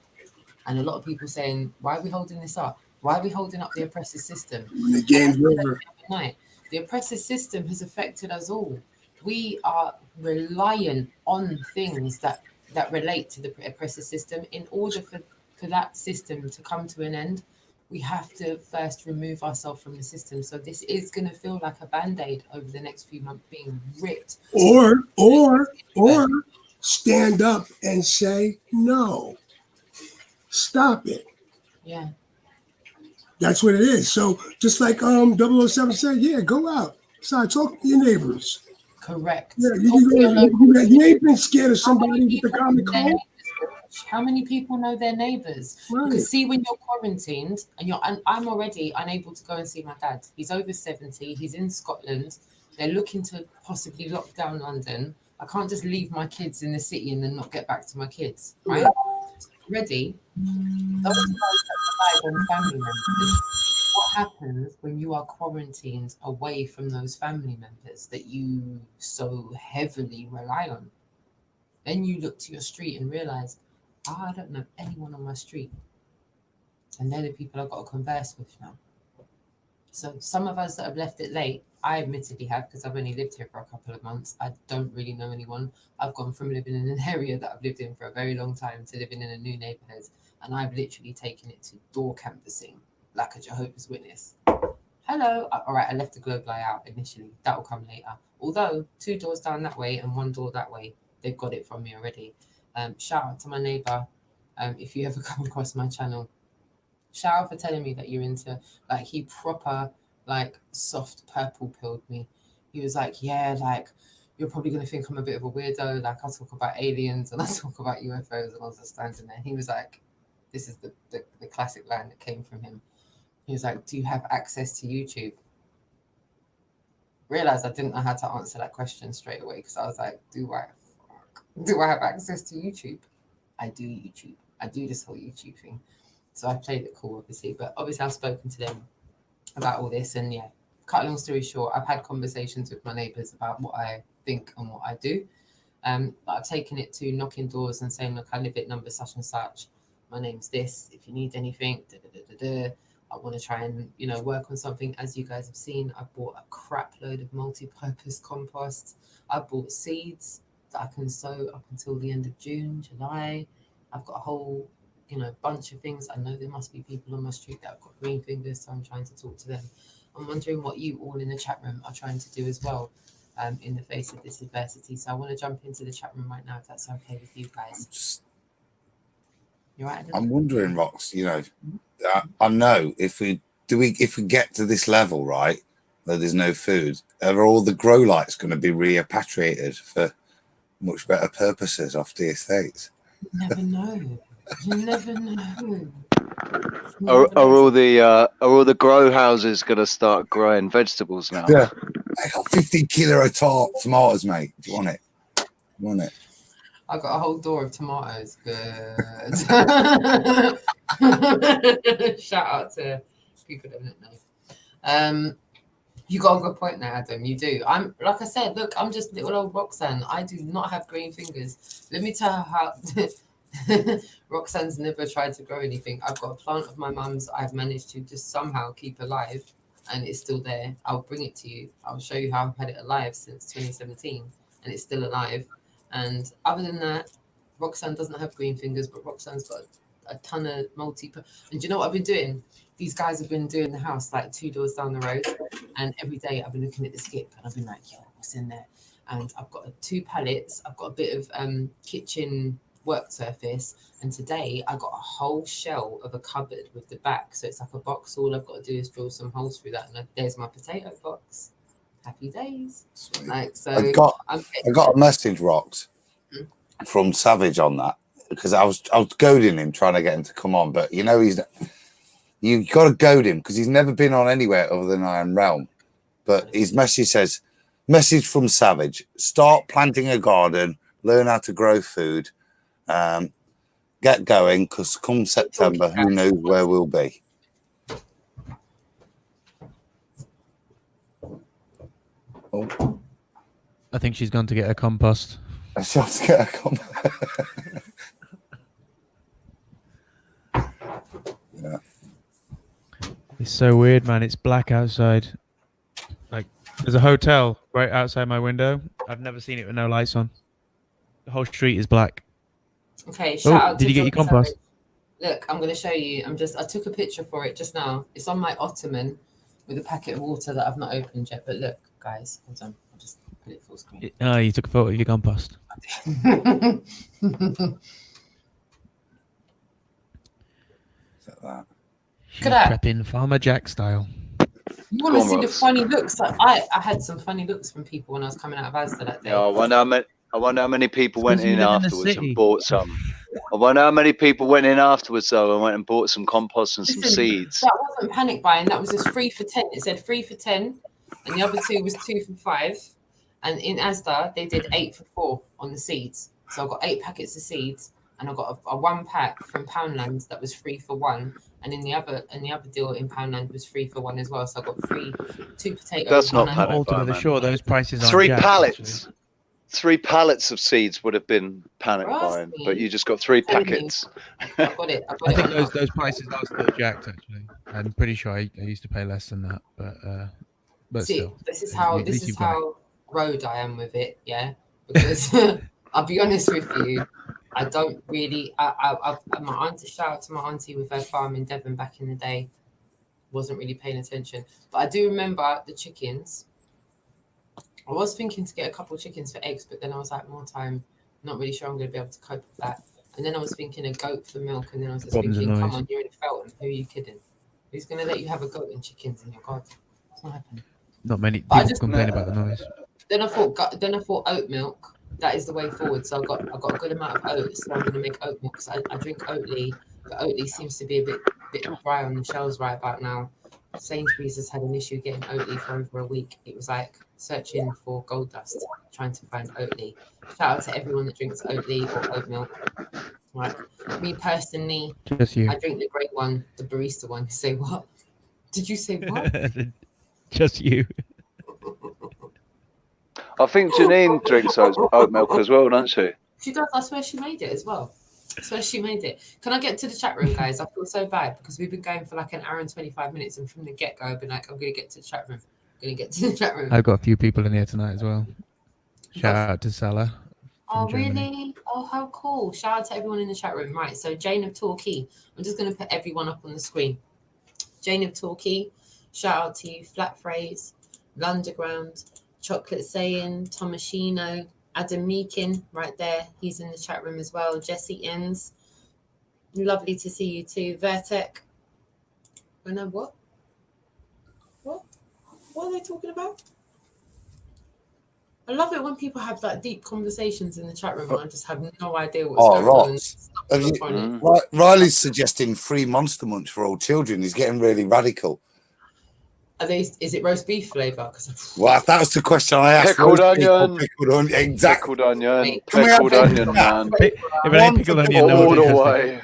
And a lot of people saying, why are we holding this up? Why are we holding up the oppressive system? The game's over. The oppressive system has affected us all. We are reliant on things that relate to the oppressive system. In order for that system to come to an end, we have to first remove ourselves from the system. So this is going to feel like a band-aid over the next few months being ripped. Or stand up and say, no, stop it. Yeah. That's what it is. So just like 007 said, yeah, go out. Start talking to your neighbors. Correct. Yeah, you ain't been scared of somebody with the common cold. How many people know their neighbors? Right. Because see, when you're quarantined and I'm already unable to go and see my dad. He's over 70. He's in Scotland. They're looking to possibly lock down London. I can't just leave my kids in the city and then not get back to my kids, right? Already, those that rely on family members. What happens when you are quarantined away from those family members that you so heavily rely on? Then you look to your street and realize, I don't know anyone on my street. And they're the people I've got to converse with now. So some of us that have left it late, I admittedly have, because I've only lived here for a couple of months. I don't really know anyone. I've gone from living in an area that I've lived in for a very long time to living in a new neighborhood. And I've literally taken it to door canvassing like a Jehovah's Witness. Hello. All right, I left the globe lie out initially. That will come later. Although 2 doors down that way and 1 door that way, they've got it from me already. Shout out to my neighbor. If you ever come across my channel, Shout out for telling me that you're into, like, he proper, like, soft purple pilled me. He was like, yeah, like, you're probably going to think I'm a bit of a weirdo. Like, I talk about aliens and I talk about UFOs, and I was just standing there. He was like, this is the classic line that came from him. He was like, do you have access to YouTube? Realized I didn't know how to answer that question straight away, because I was like, do I have access to YouTube? I do YouTube. I do this whole YouTube thing. So I played it cool, obviously. But obviously I've spoken to them about all this. And yeah, cut a long story short, I've had conversations with my neighbours about what I think and what I do. But I've taken it to knocking doors and saying, look, I live at number such and such. My name's this. If you need anything, I want to try and, you know, work on something. As you guys have seen, I bought a crap load of multi-purpose compost. I bought seeds that I can sow up until the end of June, July. I've got a whole, you know, bunch of things. I know there must be people on my street that have got green fingers, so I'm trying to talk to them. I'm wondering what you all in the chat room are trying to do as well, in the face of this adversity. So I want to jump into the chat room right now, if that's okay with you guys. You right? I'm wondering, Rox, you know, I know if we get to this level, right, where there's no food, are all the grow lights going to be repatriated for much better purposes off the estates? You never know. You never know. Are all the grow houses going to start growing vegetables now? Yeah, I got 50 kilo of tomatoes, mate. Do you want it? You want it? I got a whole door of tomatoes. Good. Shout out to people that don't know. You got a good point there, Adam. You do. I'm, like I said, look, I'm just little old Roxanne. I do not have green fingers. Let me tell her how Roxanne's never tried to grow anything. I've got a plant of my mum's I've managed to just somehow keep alive, and it's still there. I'll bring it to you. I'll show you how I've had it alive since 2017, and it's still alive. And other than that, Roxanne doesn't have green fingers, but Roxanne's got a ton of and do you know what I've been doing? These guys have been doing the house like 2 doors down the road, and every day I've been looking at the skip and I've been like, yo, what's in there? And I've got 2 pallets. I've got a bit of kitchen work surface, and today I got a whole shell of a cupboard with the back, so it's like a box. All I've got to do is drill some holes through that, and there's my potato box. Happy days. Sweet. Like, so I got a message, Rox, from Savage on that, because I was goading him, trying to get him to come on, but you know, you got to goad him because he's never been on anywhere other than Iron Realm. But his message says, message from Savage: start planting a garden, learn how to grow food, get going, because come September, who knows where we'll be. Oh, I think she's gone to get her compost. I shall get a compost. Yeah. It's so weird, man. It's black outside. Like, there's a hotel right outside my window. I've never seen it with no lights on. The whole street is black. Okay, shout out to did you get your compost? Savage. Look, I'm going to show you. I took a picture for it just now. It's on my ottoman with a packet of water that I've not opened yet. But look, guys, hold on. I'll just put it full screen. Oh, you took a photo of your compost. Look at that. Prepping Farmer Jack style. You want to see the funny looks? Like, I had some funny looks from people when I was coming out of Asda that day. Yeah, I wonder how many people went in afterwards and bought some. I wonder how many people went in afterwards though and went and bought some compost and some seeds. That wasn't panic buying. That was just 3 for 10. It said 3 for 10, and the other 2 was 2 for 5. And in Asda, they did 8 for 4 on the seeds. So I got 8 packets of seeds, and I got a 1 pack from Poundland that was 3 for 1. And in the other deal in Poundland was 3 for 1 as well. So I got 2 potatoes. That's not panic altogether sure those prices are 3 pallets. Actually. 3 pallets of seeds would have been panic buying, but you just got 3 packets. I got it. I think those prices are still jacked. Actually, I'm pretty sure I used to pay less than that, but see, still. This is how road I am with it. Yeah, because I'll be honest with you. I don't really. My auntie, shout out to my auntie with her farm in Devon back in the day. Wasn't really paying attention, but I do remember the chickens. I was thinking to get a couple of chickens for eggs, but then I was like, more time. Not really sure I'm going to be able to cope with that. And then I was thinking a goat for milk, and then I was just Problems thinking, and come noise. on, you're in Felton. Who are you kidding? Who's going to let you have a goat and chickens in your garden? It's not happening. Not many But I people just complain about the noise. then I thought oat milk. That is the way forward. So I got a good amount of oats. So I'm going to make oat milk because I drink Oatly, but Oatly seems to be a bit dry on the shelves right about now. Sainsbury's has had an issue getting Oatly for over a week. It was like searching for gold dust trying to find Oatly. Shout out to everyone that drinks Oatly or oat milk. Like me personally, Just you. I drink the great one, the barista one. Say what? Did you say what? Just you. I think Janine drinks oat milk as well, doesn't she? She does. I swear she made it as well. I swear she made it. Can I get to the chat room, guys? I feel so bad because we've been going for like an hour and 25 minutes, and from the get-go, I've been like, I'm going to get to the chat room. I'm going to get to the chat room. I've got a few people in here tonight as well. Shout out to Salah. Oh, Germany. really? Oh, how cool. Shout out to everyone in the chat room. Right, so Jane of Torquay. I'm just going to put everyone up on the screen. Jane of Torquay, shout out to you. Flat Phrase, Lunderground, Chocolate Saying, Tomasino, Adam Meakin, right there. He's in the chat room as well. Jesse Enns. Lovely to see you too. Vertec. Oh, no, what? What? What are they talking about? I love it when people have like deep conversations in the chat room and I just have no idea what's going on. Ross. Riley's suggesting free Monster Munch for all children. He's getting really radical. Is it roast beef flavour? Well, that was the question I asked. Pickled onion. Pickled onion. Exactly. Pickled onion. Can we have Pickled onion, man. If it ain't pickled onion, no All one's the interested. way.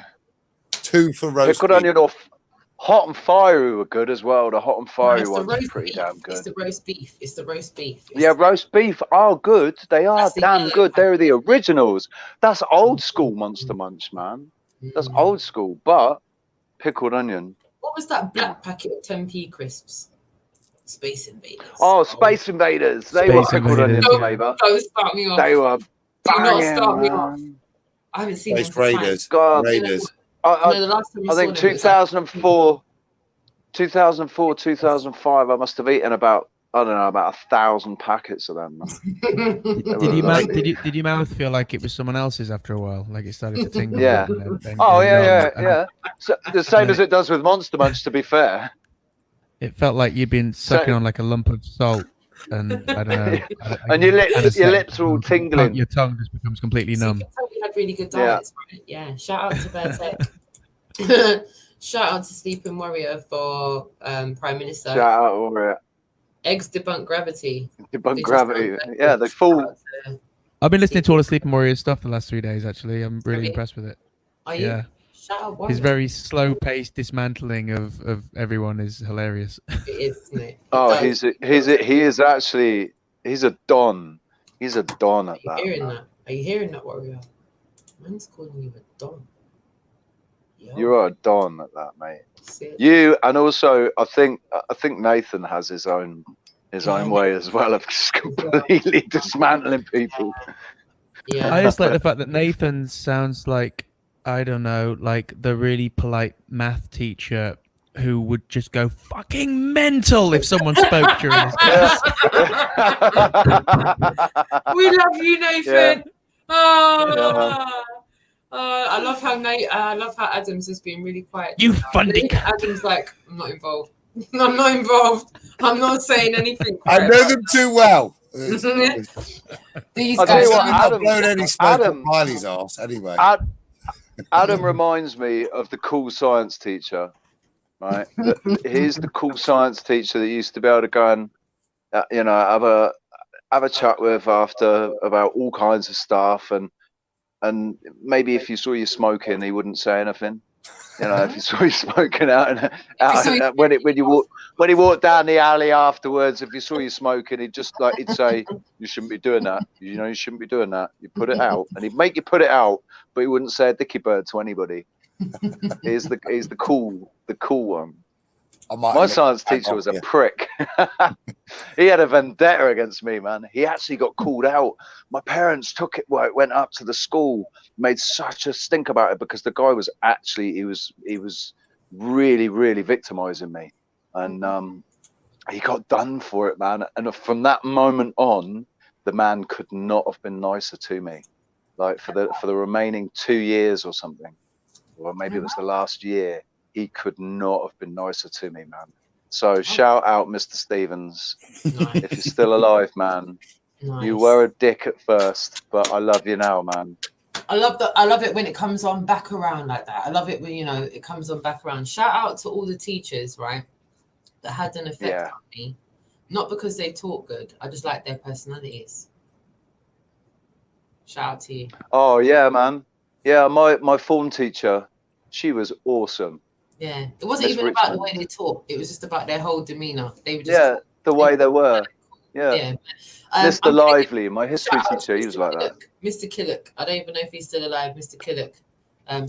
2 for roast Pickled beef. onion or hot and fiery were good as well. The hot and fiery it's the ones are roast pretty beef. damn good. It's the roast beef. It's the roast beef. Yeah, roast beef are good. They are That's the damn yellow good. packet. They're the originals. That's old school Monster Munch, man. That's old school. But pickled onion. What was that black packet of 10p crisps? Space Invaders. Oh, Space Invaders. They were pickled onion flavour. Don't start me off. They were Do not banging, start me off. man. I haven't seen Space them for time. Raiders. God. Raiders. No, the last time we I saw think them, it was like- 2004, 2005, I must have eaten about 1,000 packets of them. Did your mouth feel like it was someone else's after a while? Like it started to tingle? Yeah. and Oh, go yeah. numb, So, the same as it does with Monster Munch, to be fair. It felt like you'd been sucking on like a lump of salt, and I don't know. And your lips are all tingling. Your tongue just becomes completely numb. We had really good diets, right? Yeah. Shout out to Vertec. Shout out to Sleeping Warrior for Prime Minister. Shout out Warrior. Eggs debunk gravity. Debunk gravity. Yeah, they fall. I've been listening to all the Sleeping Warriors stuff the last 3 days. Actually, I'm really impressed with it. Are you? Yeah. Shout out Warrior. His very slow-paced dismantling of everyone is hilarious. It is, isn't it? Oh, he is actually he's a don. He's a don at that. Are you hearing that, Warrior? Man's calling you a don. Yo. You are a don at that, mate. You, and also I think Nathan has his own way as well of just completely dismantling people. Yeah. I just like the fact that Nathan sounds like, I don't know, like the really polite math teacher who would just go fucking mental if someone spoke during his class. We love you, Nathan. Yeah. Oh. I love how Adams has been really quiet. You funny cunt. Adams like, I'm not involved. I'm not involved. I'm not saying anything. I know them too well. These I'll tell guys you what, are I've blown any smoke up Riley's arse anyway. Adam reminds me of the cool science teacher, right? He's the cool science teacher that used to be able to go and, have a chat with after about all kinds of stuff, and maybe if you saw you smoking, he wouldn't say anything. If you saw you smoking when he walked down the alley afterwards, if you saw you smoking, he'd say, "You shouldn't be doing that. You shouldn't be doing that. You put it out," and he'd make you put it out, but he wouldn't say a dicky bird to anybody. He's the cool one. My science teacher was a prick. He had a vendetta against me, man. He actually got called out. My parents took it. Well, it went up to the school, made such a stink about it because the guy was actually he was really, really victimizing me, and he got done for it, man. And from that moment on, the man could not have been nicer to me. like for the remaining 2 years or something, or maybe it was the last year. He could not have been nicer to me, man. So shout out, Mr. Stevens, Nice. if you're still alive, man. Nice. You were a dick at first, but I love you now, man. I love it when it comes on back around like that. I love it when, you know, it comes on back around. Shout out to all the teachers, right, that had an effect on me. Not because they taught good. I just like their personalities. Shout out to you. Oh yeah, man. Yeah, my form teacher, she was awesome. Yeah, it wasn't Miss even about the Richmond. way they taught. It was just about their whole demeanor. They were just the way they were. Yeah. Mr. Lively, my history teacher, he was like that. Mr. Killock. I don't even know if he's still alive. Mr. Killock,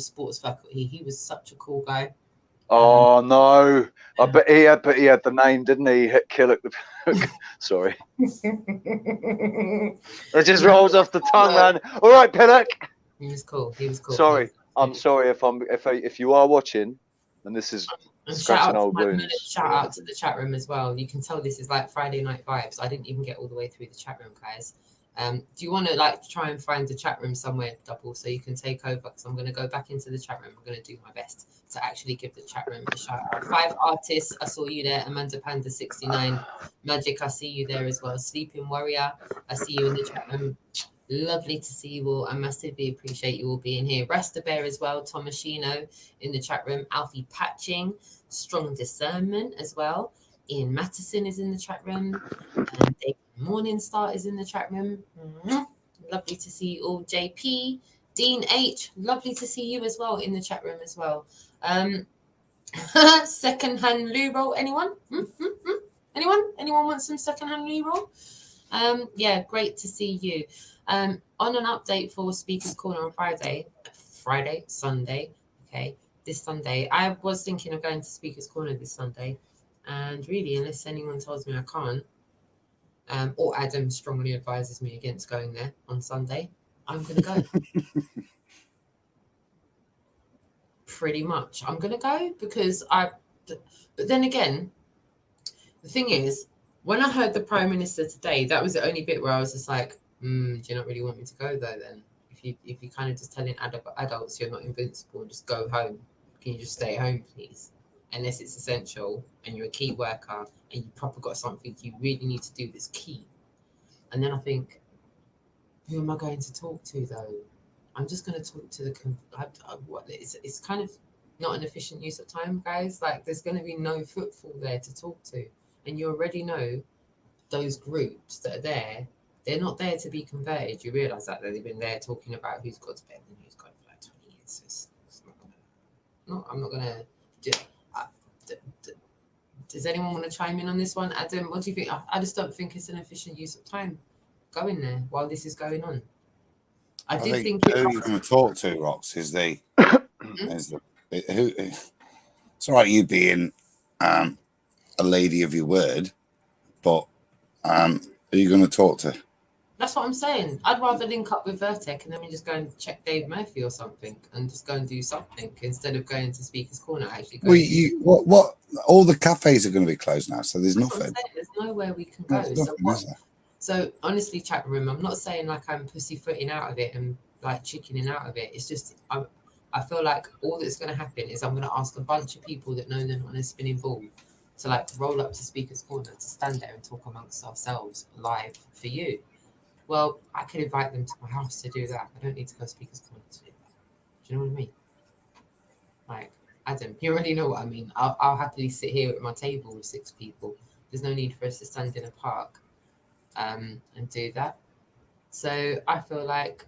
sports faculty. He was such a cool guy. Oh no! I bet he had the name, didn't he? Killock. Sorry. It just rolls off the tongue, man. All right, Pillock. He was cool. Sorry, I'm sorry if you are watching, and this is scratching old wounds. Shout out to the chat room as well. You can tell this is like Friday night vibes. I didn't even get all the way through the chat room, guys. Do you want to like try and find the chat room somewhere, Double, so you can take over? Because I'm going to go back into the chat room. I'm going to do my best to actually give the chat room a shout out. 5 artists, I saw you there. Amanda Panda 69, Magic, I see you there as well. Sleeping Warrior, I see you in the chat room. Lovely to see you all. I massively appreciate you all being here. Rasta Bear as well. Tomashino in the chat room. Alfie Patching, Strong Discernment as well. Ian Matteson is in the chat room. And David Morningstar is in the chat room. Lovely to see you all. JP, Dean H, lovely to see you as well in the chat room as well. Secondhand loo roll. Anyone? Anyone want some secondhand loo roll? Yeah, great to see you. On an update for Speaker's Corner on Sunday. Okay, this Sunday. I was thinking of going to Speaker's Corner this Sunday, and really, unless anyone tells me I can't, or Adam strongly advises me against going there on Sunday, I'm going to go. Pretty much, I'm going to go because but then again, the thing is, when I heard the Prime Minister today, that was the only bit where I was just like, do you not really want me to go though then? If you kind of just telling adults you're not invincible and just go home, can you just stay home please? Unless it's essential and you're a key worker and you proper got something you really need to do that's key. And then I think, who am I going to talk to though? I'm just going to talk to it's kind of not an efficient use of time, guys. Like there's going to be no footfall there to talk to. And you already know those groups that are there, they're not there to be converted. You realise that they've been there talking about who's got better and who's got for like 20 years. So it's I'm not going to do does anyone want to chime in on this one? Adam, what do you think? I just don't think it's an efficient use of time going there while this is going on. I think who you're going to talk to, Rox, is it's all right you being a lady of your word, but who are you going to talk to? That's what I'm saying. I'd rather link up with Vertec and then we just go and check Dave Murphy or something and just go and do something instead of going to Speaker's Corner. Actually, what? All the cafes are going to be closed now, so there's nothing. There's nowhere we can go. So honestly, chat room, I'm not saying like I'm pussyfooting out of it and like chickening out of it. It's just I feel like all that's going to happen is I'm going to ask a bunch of people that know they're not on a spinning ball to like roll up to Speaker's Corner to stand there and talk amongst ourselves live for you. Well, I could invite them to my house to do that. I don't need to go Speaker's Corner to do that. Do you know what I mean? Like, Adam, you already know what I mean. I'll happily sit here at my table with 6 people. There's no need for us to stand in a park and do that. So I feel like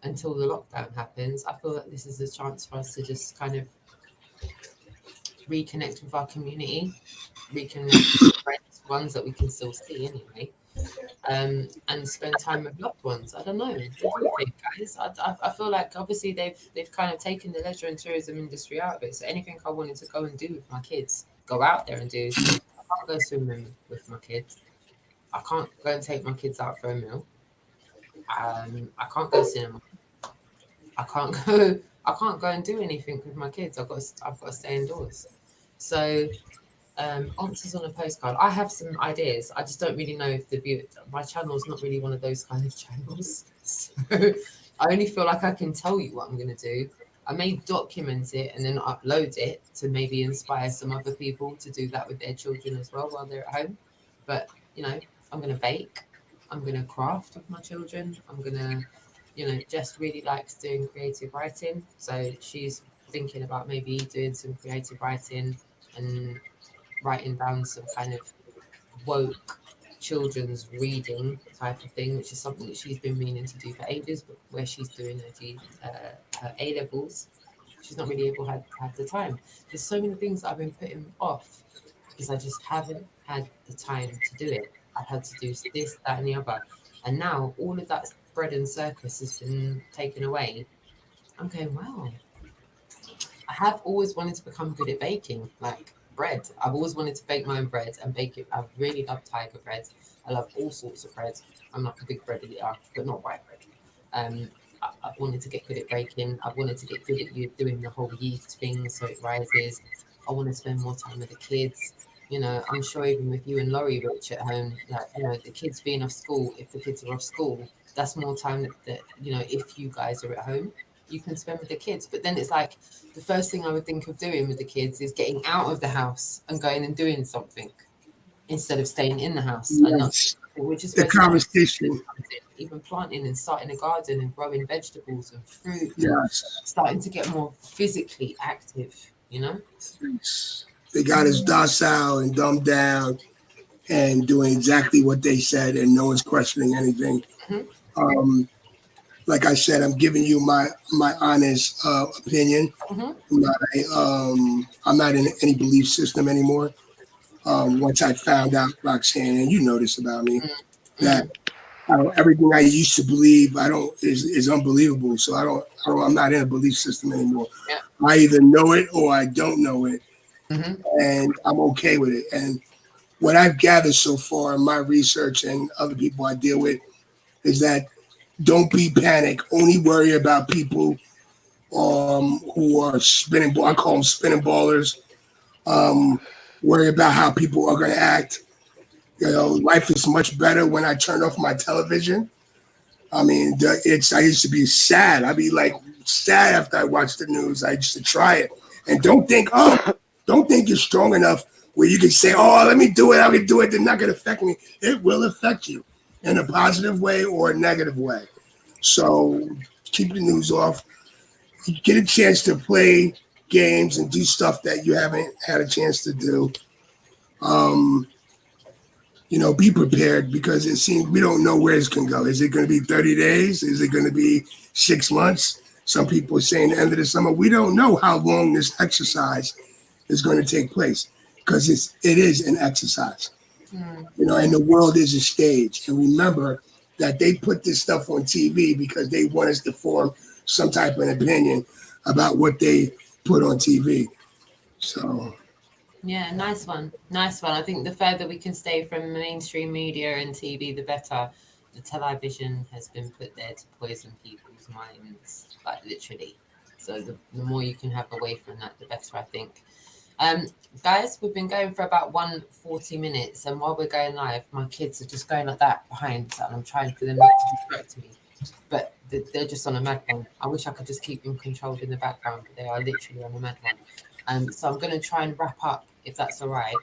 until the lockdown happens, I feel like this is a chance for us to just kind of reconnect with our community, reconnect with friends, ones that we can still see anyway. And spend time with loved ones. I don't know. What do you think, guys? I feel like obviously they've kind of taken the leisure and tourism industry out of it. So anything I wanted to go and do with my kids, go out there and do. I can't go swimming with my kids. I can't go and take my kids out for a meal. I can't go cinema. I can't go and do anything with my kids. I've got to stay indoors. So answers on a postcard. I have some ideas. I just don't really know if my channel is not really one of those kind of channels. So I only feel like I can tell you what I'm going to do. I may document it and then upload it to maybe inspire some other people to do that with their children as well while they're at home. But, you know, I'm going to bake. I'm going to craft with my children. I'm going to, you know, Jess really likes doing creative writing. So she's thinking about maybe doing some creative writing and writing down some kind of woke children's reading type of thing, which is something that she's been meaning to do for ages, but where she's doing her A levels, she's not really able to have the time. There's so many things that I've been putting off because I just haven't had the time to do it. I've had to do this, that, and the other. And now all of that bread and circus has been taken away. I'm going, wow. I have always wanted to become good at baking, like bread. I've always wanted to bake my own bread and bake it. I really love tiger bread. I love all sorts of bread. I'm not a big bread eater, but not white bread. I wanted to get good at baking. I wanted to get good at doing the whole yeast thing so it rises. I want to spend more time with the kids. You know, I'm sure even with you and Laurie, Rich, at home, like, you know, the kids being off school, if the kids are off school, that's more time that you know, if you guys are at home, you can spend with the kids. But then it's like the first thing I would think of doing with the kids is getting out of the house and going and doing something instead of staying in the house. Yes. And not, which is The conversation. even planting and starting a garden and growing vegetables and fruit. Yes. And starting to get more physically active, you know? They got us docile and dumbed down and doing exactly what they said, and no one's questioning anything. Mm-hmm. Like I said, I'm giving you my honest opinion. Mm-hmm. I'm not in any belief system anymore. Once I found out, Roxanne, and you know this about me, that everything I used to believe is unbelievable. So I'm not in a belief system anymore. Yeah. I either know it or I don't know it, Mm-hmm. and I'm okay with it. And what I've gathered so far in my research and other people I deal with is that don't be panic. Only worry about people who are spinning. I call them spinning ballers. Worry about how people are going to act. You know, life is much better when I turn off my television. I mean, I used to be sad. I'd be like sad after I watched the news. I used to try it. And don't think you're strong enough where you can say, oh, let me do it. I can do it. They're not going to affect me. It will affect you in a positive way or a negative way. So keep the news off. You get a chance to play games and do stuff that you haven't had a chance to do. You know, be prepared because it seems we don't know where it's going to go. Is it going to be 30 days? Is it going to be 6 months? Some people are saying the end of the summer. We don't know how long this exercise is going to take place because it is an exercise. You know, and the world is a stage. And remember that they put this stuff on TV because they want us to form some type of opinion about what they put on TV. So. Yeah, nice one. Nice one. I think the further we can stay from mainstream media and TV, the better. The television has been put there to poison people's minds, like literally. So the more you can have away from that, the better, I think. Guys, we've been going for about 140 minutes, and while we're going live, my kids are just going like that behind, and I'm trying for them not to distract me. But they're just on a mad one. I wish I could just keep them controlled in the background, but they are literally on a mad one. So I'm going to try and wrap up, if that's all right.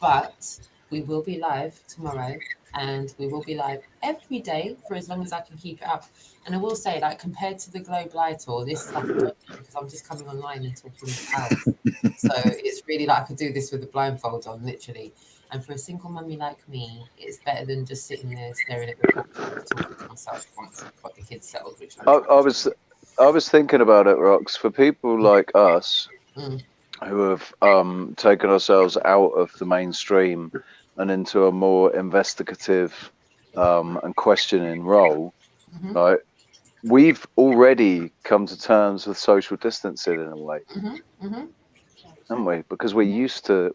But we will be live tomorrow, and we will be live every day for as long as I can keep it up. And I will say, like, compared to the GLOBALIST tour, this is like a joke because I'm just coming online and talking out. So it's really like I could do this with a blindfold on, literally. And for a single mummy like me, it's better than just sitting there staring at the book talking to myself once I've got the kids settled. Which I was thinking about it, Rox. For people like us who have taken ourselves out of the mainstream and into a more investigative and questioning role, like we've already come to terms with social distancing in a way, haven't we? Because we're used to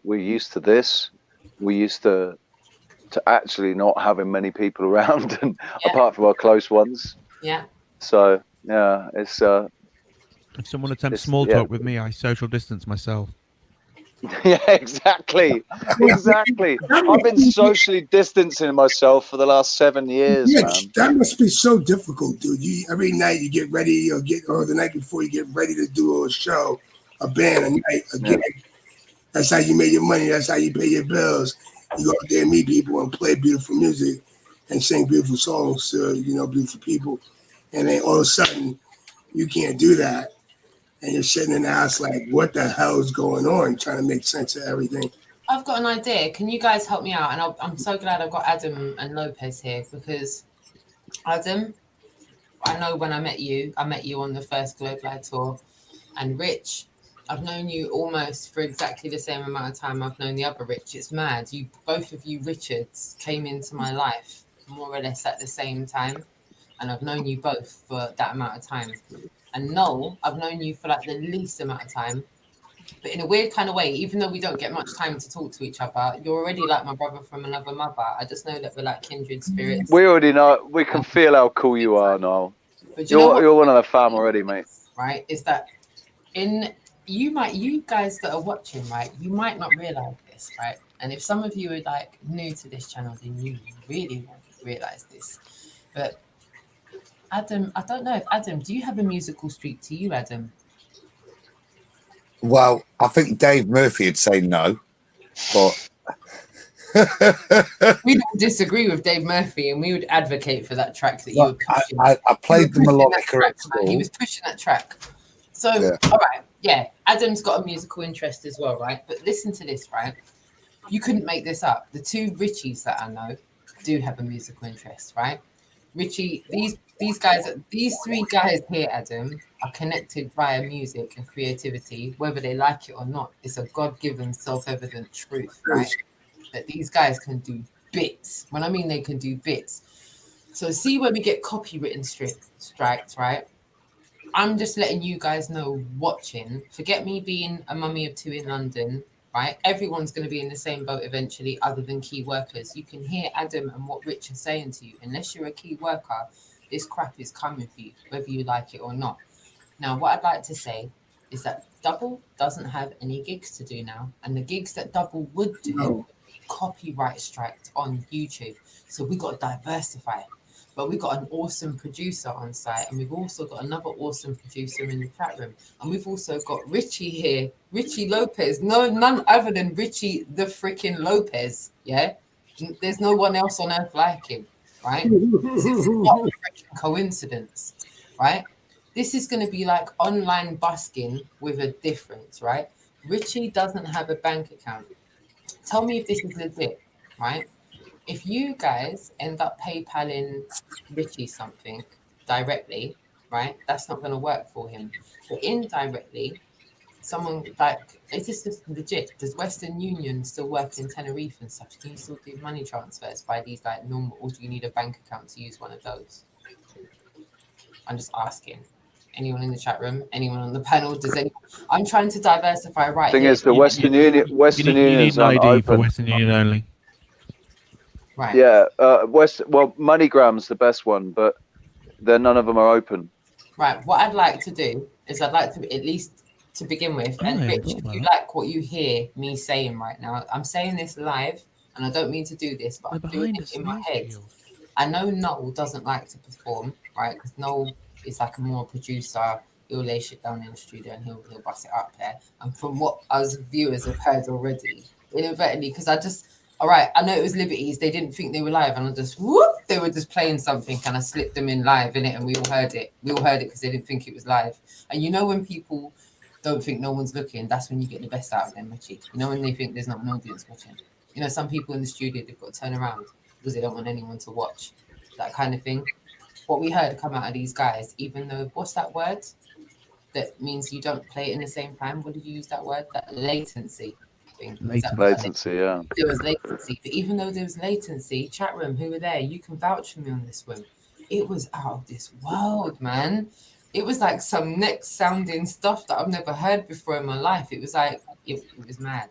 this. We're used to actually not having many people around, and apart from our close ones. Yeah. So yeah, it's. If someone attempts small talk with me, I social distance myself. Yeah, exactly. Exactly. I've been socially distancing myself for the last 7 years, Yeah, man. that must be so difficult, dude. Every night you get ready, or the night before you get ready to do a show, a band, a night, a gig. That's how you make your money. That's how you pay your bills. You go out there and meet people and play beautiful music and sing beautiful songs to, beautiful people. And then all of a sudden, you can't do that. And you're sitting in the house like, what the hell is going on? Trying to make sense of everything. I've got an idea. Can you guys help me out? And I'm so glad I've got Adam and Lopez here, because Adam, I know when I met you on the first GLOBALIST tour. And Rich, I've known you almost for exactly the same amount of time I've known the other Rich. It's mad. Both of you Richards came into my life more or less at the same time. And I've known you both for that amount of time. And Noel, I've known you for like the least amount of time. But in a weird kind of way, even though we don't get much time to talk to each other, you're already like my brother from another mother. I just know that we're like kindred spirits. We already know. We can feel how cool you are, Noel. But You're one of the fam already, mate. Right? Is that you guys that are watching, right? You might not realize this, right? And if some of you are like new to this channel, then you really won't realize this. But Adam, I don't know if Adam, do you have a musical streak to you, Adam? Well, I think Dave Murphy would say no, but we don't disagree with Dave Murphy, and we would advocate for that track that you were pushing. I played the melodica at school. He was pushing that track. So, all right, yeah, Adam's got a musical interest as well, right? But listen to this, right? You couldn't make this up. The two Richies that I know do have a musical interest, right? Richie, these three guys here, Adam, are connected via music and creativity, whether they like it or not. It's a God-given, self-evident truth, right? That these guys can do bits. When I mean they can do bits. So see where we get copywritten strikes, right? I'm just letting you guys know, watching. Forget me being a mummy of two in London, right? Everyone's going to be in the same boat eventually, other than key workers. You can hear Adam and what Rich is saying to you. Unless you're a key worker, this crap is coming for you, whether you like it or not. Now, what I'd like to say is that Double doesn't have any gigs to do now. And the gigs that Double would do, copyright striked on YouTube. So we got to diversify. But we've got an awesome producer on site, and we've also got another awesome producer in the chat room. And we've also got Richie here, Richie Lopez. No, none other than Richie the freaking Lopez. Yeah, there's no one else on earth like him, right? This is not a freaking coincidence, right? This is going to be like online busking with a difference, right? Richie doesn't have a bank account. Tell me if this is legit, right? If you guys end up PayPaling Richie something directly, right, that's not going to work for him. But indirectly, someone like, is this just legit? Does Western Union still work in Tenerife and stuff? Can you still do money transfers by these like normal, or do you need a bank account to use one of those? I'm just asking. Anyone in the chat room? Anyone on the panel? Does anyone? I'm trying to diversify right Thing here. is, the Western Union, you need an ID for Western Union only. Right. Yeah, MoneyGram's the best one, but none of them are open. Right. What I'd like to do is I'd like to, at least to begin with, and Rich, if you like what you hear me saying right now, I'm saying this live, and I don't mean to do this, but I'm doing it in my head. I know Noel doesn't like to perform, right? Because Noel is like a more producer. He'll lay shit down in the studio and he'll bust it up there. And from what us viewers have heard already, inadvertently, because all right, I know it was Liberties. They didn't think they were live, and I just they were just playing something, and I slipped them in live in it, and we all heard it. We all heard it because they didn't think it was live. And you know when people don't think no one's looking, that's when you get the best out of them, Richie. You know when they think there's not an audience watching. You know, some people in the studio, they've got to turn around because they don't want anyone to watch, that kind of thing. What we heard come out of these guys, even though, what's that word that means you don't play it in the same time? What did you use that word? That latency. Latency, yeah. There was latency, but even though there was latency, chat room, who were there, you can vouch for me on this one. It was out of this world, man. It was like some next sounding stuff that I've never heard before in my life. It was like, it was mad.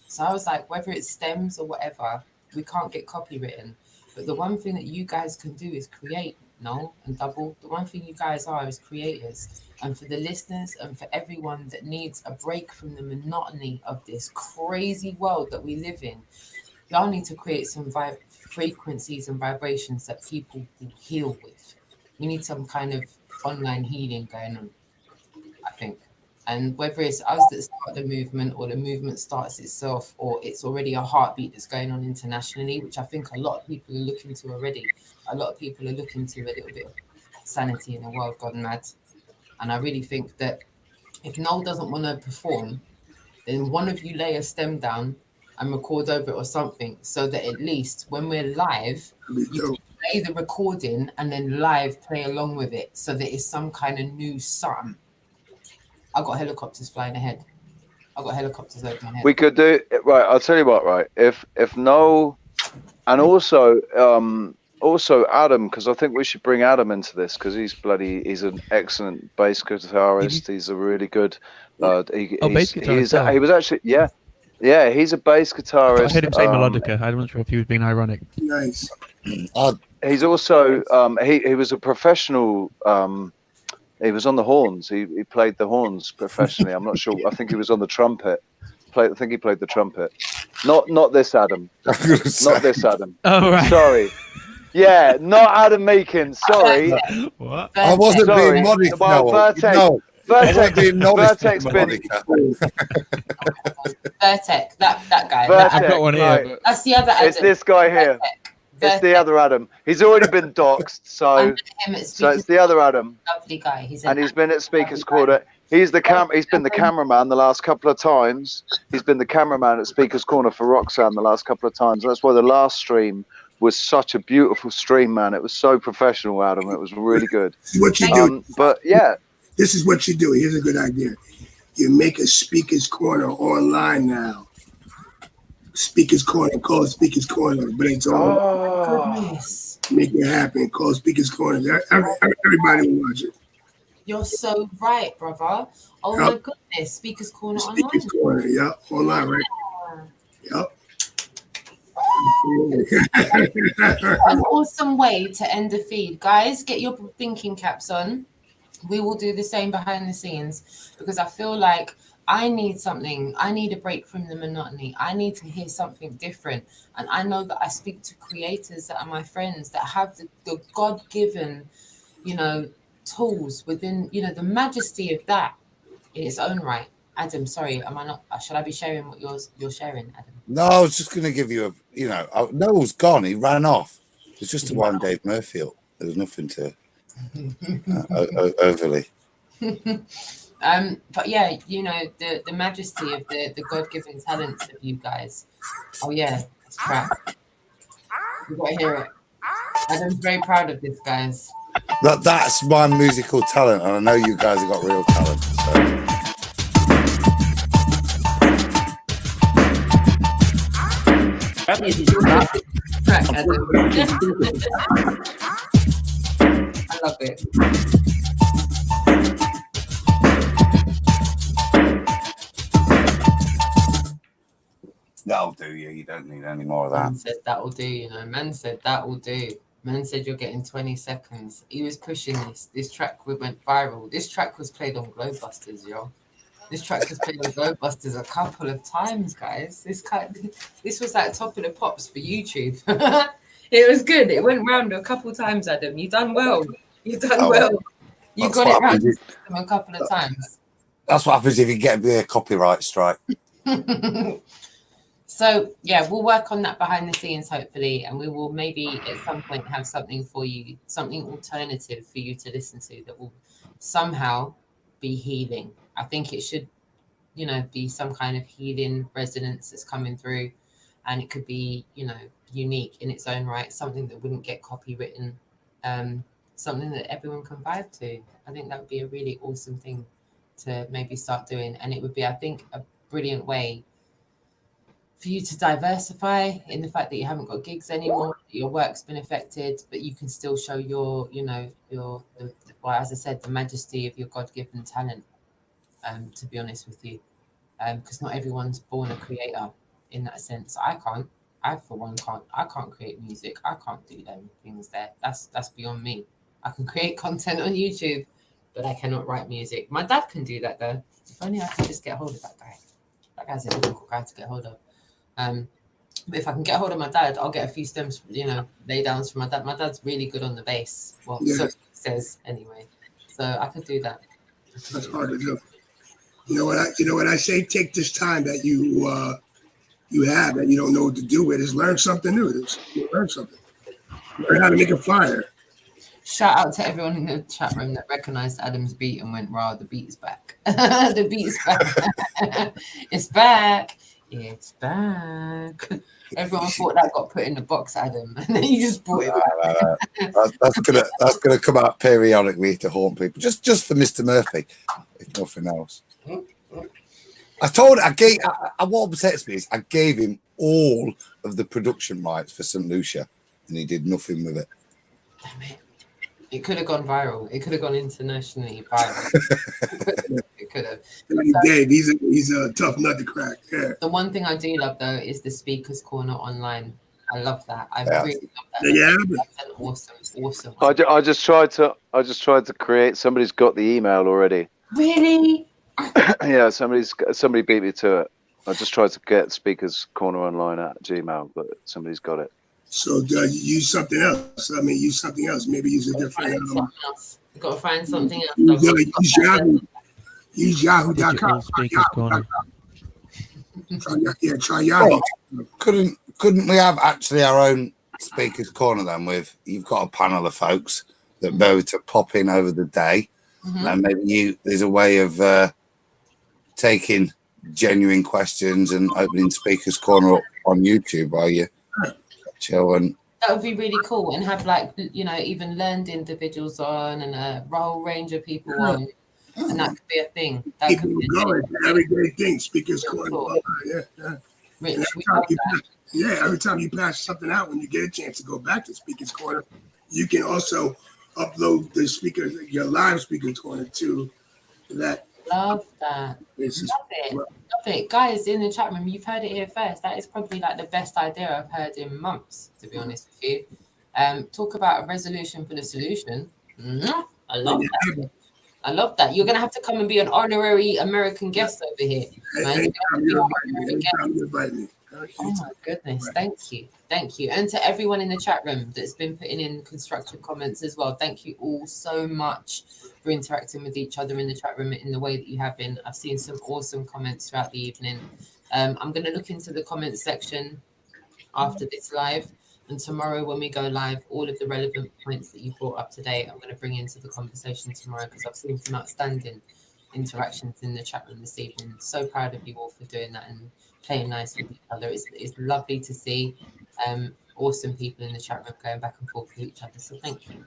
So I was like, whether it's stems or whatever, we can't get copywritten. But the one thing that you guys can do is create No, and Double. The one thing you guys are is creators. And for the listeners and for everyone that needs a break from the monotony of this crazy world that we live in, y'all need to create some frequencies and vibrations that people will heal with. We need some kind of online healing going on, I think. And whether it's us that start the movement or the movement starts itself, or it's already a heartbeat that's going on internationally, which I think a lot of people are looking to already. A lot of people are looking to a little bit of sanity in a world gone mad. And I really think that if Noel doesn't want to perform, then one of you lay a stem down and record over it or something, so that at least when we're live, you can play the recording and then live play along with it, so that it's some kind of new something. I got helicopters flying ahead. I got helicopters over my head. We could do it, right. I'll tell you what. Right, if Noel, and also Adam, because I think we should bring Adam into this, because he's an excellent bass guitarist. He's a really good. Bass guitarist. He was actually he's a bass guitarist. I heard him say melodica. I wasn't sure if he was being ironic. Nice. He's also he was a professional. He was on the horns. He played the horns professionally. I'm not sure. I think he was on the trumpet. I think he played the trumpet. Not this Adam. Not this Adam. Oh, right. Sorry. Yeah, not Adam Meakin. Sorry. What? I wasn't being modest. Well, Vertex been. Vertex, that guy. Vertex, I've got one here. right. But... That's the other Adam. It's this guy here. It's the other Adam. He's already been doxxed, so it's the other Adam. Lovely guy. He's been at Speaker's Corner. He's been the cameraman the last couple of times. He's been the cameraman at Speaker's Corner for Roxanne the last couple of times. That's why the last stream was such a beautiful stream, man. It was so professional, Adam. It was really good. What you do? But yeah, this is what you do. Here's a good idea. You make a Speaker's Corner online now. Speaker's Corner, call it Speaker's Corner, but it's all goodness. Make it happen. Call Speaker's Corner. Everybody will watch it. You're so right, brother. Oh my goodness, Speaker's Corner online. Speaker's Corner, yeah, online, right? Yep. An awesome way to end the feed, guys. Get your thinking caps on. We will do the same behind the scenes, because I feel like I need something. I need a break from the monotony. I need to hear something different. And I know that I speak to creators that are my friends that have the God-given, tools within, the majesty of that in its own right. Adam, sorry, am I not? Should I be sharing what you're sharing, Adam? No, I was just going to give you Noel's gone. He ran off. It's just a one Dave Murphy. There was nothing to overly. But yeah, the majesty of the God-given talents of you guys. Oh yeah, it's crap. You gotta hear it. I'm very proud of this, guys. That's my musical talent, and I know you guys have got real talent. So. Track, Adam. I love it. That'll do you. You don't need any more of that. Man said that will do, Man said that will do. Man said you're getting 20 seconds. He was pushing this. This track went viral. This track was played on Globebusters, yo. This track was played on Globebusters a couple of times, guys. This was like top of the pops for YouTube. It was good. It went round a couple of times, Adam. You done well. You done well. You got it round a couple of times. That's what happens if you get a copyright strike. So yeah, we'll work on that behind the scenes, hopefully, and we will maybe at some point have something for you, something alternative for you to listen to that will somehow be healing. I think it should, be some kind of healing resonance that's coming through, and it could be, unique in its own right, something that wouldn't get copywritten, something that everyone can vibe to. I think that would be a really awesome thing to maybe start doing, and it would be, I think, a brilliant way for you to diversify in the fact that you haven't got gigs anymore, your work's been affected, but you can still show your, as I said, the majesty of your God-given talent, to be honest with you, because not everyone's born a creator in that sense. I for one can't create music. I can't do them things there. That's beyond me. I can create content on YouTube, but I cannot write music. My dad can do that though. If only I could just get hold of that guy. That guy's a difficult guy to get hold of. But if I can get hold of my dad, I'll get a few stems, lay downs from my dad. My dad's really good on the bass. Well, so he says anyway. So I could do that. That's hard to do. You know what I say? Take this time that you have that you don't know what to do with is learn something new. Learn something. Learn how to make a fire. Shout out to everyone in the chat room that recognized Adam's beat and went, "Wow, the beat is back." The beat is back. It's back. It's back. Everyone thought that got put in the box, Adam, and then you just brought it back. That's gonna come out periodically to haunt people, just for Mr. Murphy, if nothing else. What upsets me is I gave him all of the production rights for St. Lucia, and he did nothing with it. Damn it. It could have gone viral. It could have gone internationally viral. It could have. Dave, he's a tough nut to crack. Yeah. The one thing I do love though is the Speakers Corner online. I love that. I really love that. Yeah. That's an awesome. I just tried to create. Somebody's got the email already. Really? Yeah, somebody beat me to it. I just tried to get Speakers Corner online at Gmail, but somebody's got it. So use something else. Use something else. Maybe use a different. You've got to find something else. Use Yahoo. Use Yahoo.com. Speakers Corner. Try Yahoo. Couldn't we have actually our own Speakers Corner then? You've got a panel of folks that vote to pop in over the day, and maybe there's a way of taking genuine questions and opening Speakers Corner up on YouTube while you chill. And that would be really cool, and have even learned individuals on and a whole range of people on, and that could be a thing. That people could be going everyday thing. Speakers Corner. Rich, every time you pass something out, when you get a chance to go back to Speakers Corner, you can also upload your live Speakers Corner to that. Love that. Love it. Guys in the chat room, you've heard it here first. That is probably like the best idea I've heard in months, to be honest with you. Talk about a resolution for the solution. I love that. I love that. You're going to have to come and be an honorary American guest over here. Man. Oh my goodness. Thank you. And to everyone in the chat room that's been putting in constructive comments as well. Thank you all so much for interacting with each other in the chat room in the way that you have been. I've seen some awesome comments throughout the evening. I'm going to look into the comments section after this live. And tomorrow when we go live, all of the relevant points that you brought up today, I'm going to bring into the conversation tomorrow, because I've seen some outstanding interactions in the chat room this evening. So proud of you all for doing that and playing nice with each other. It's lovely to see awesome people in the chat room going back and forth with each other. So thank you.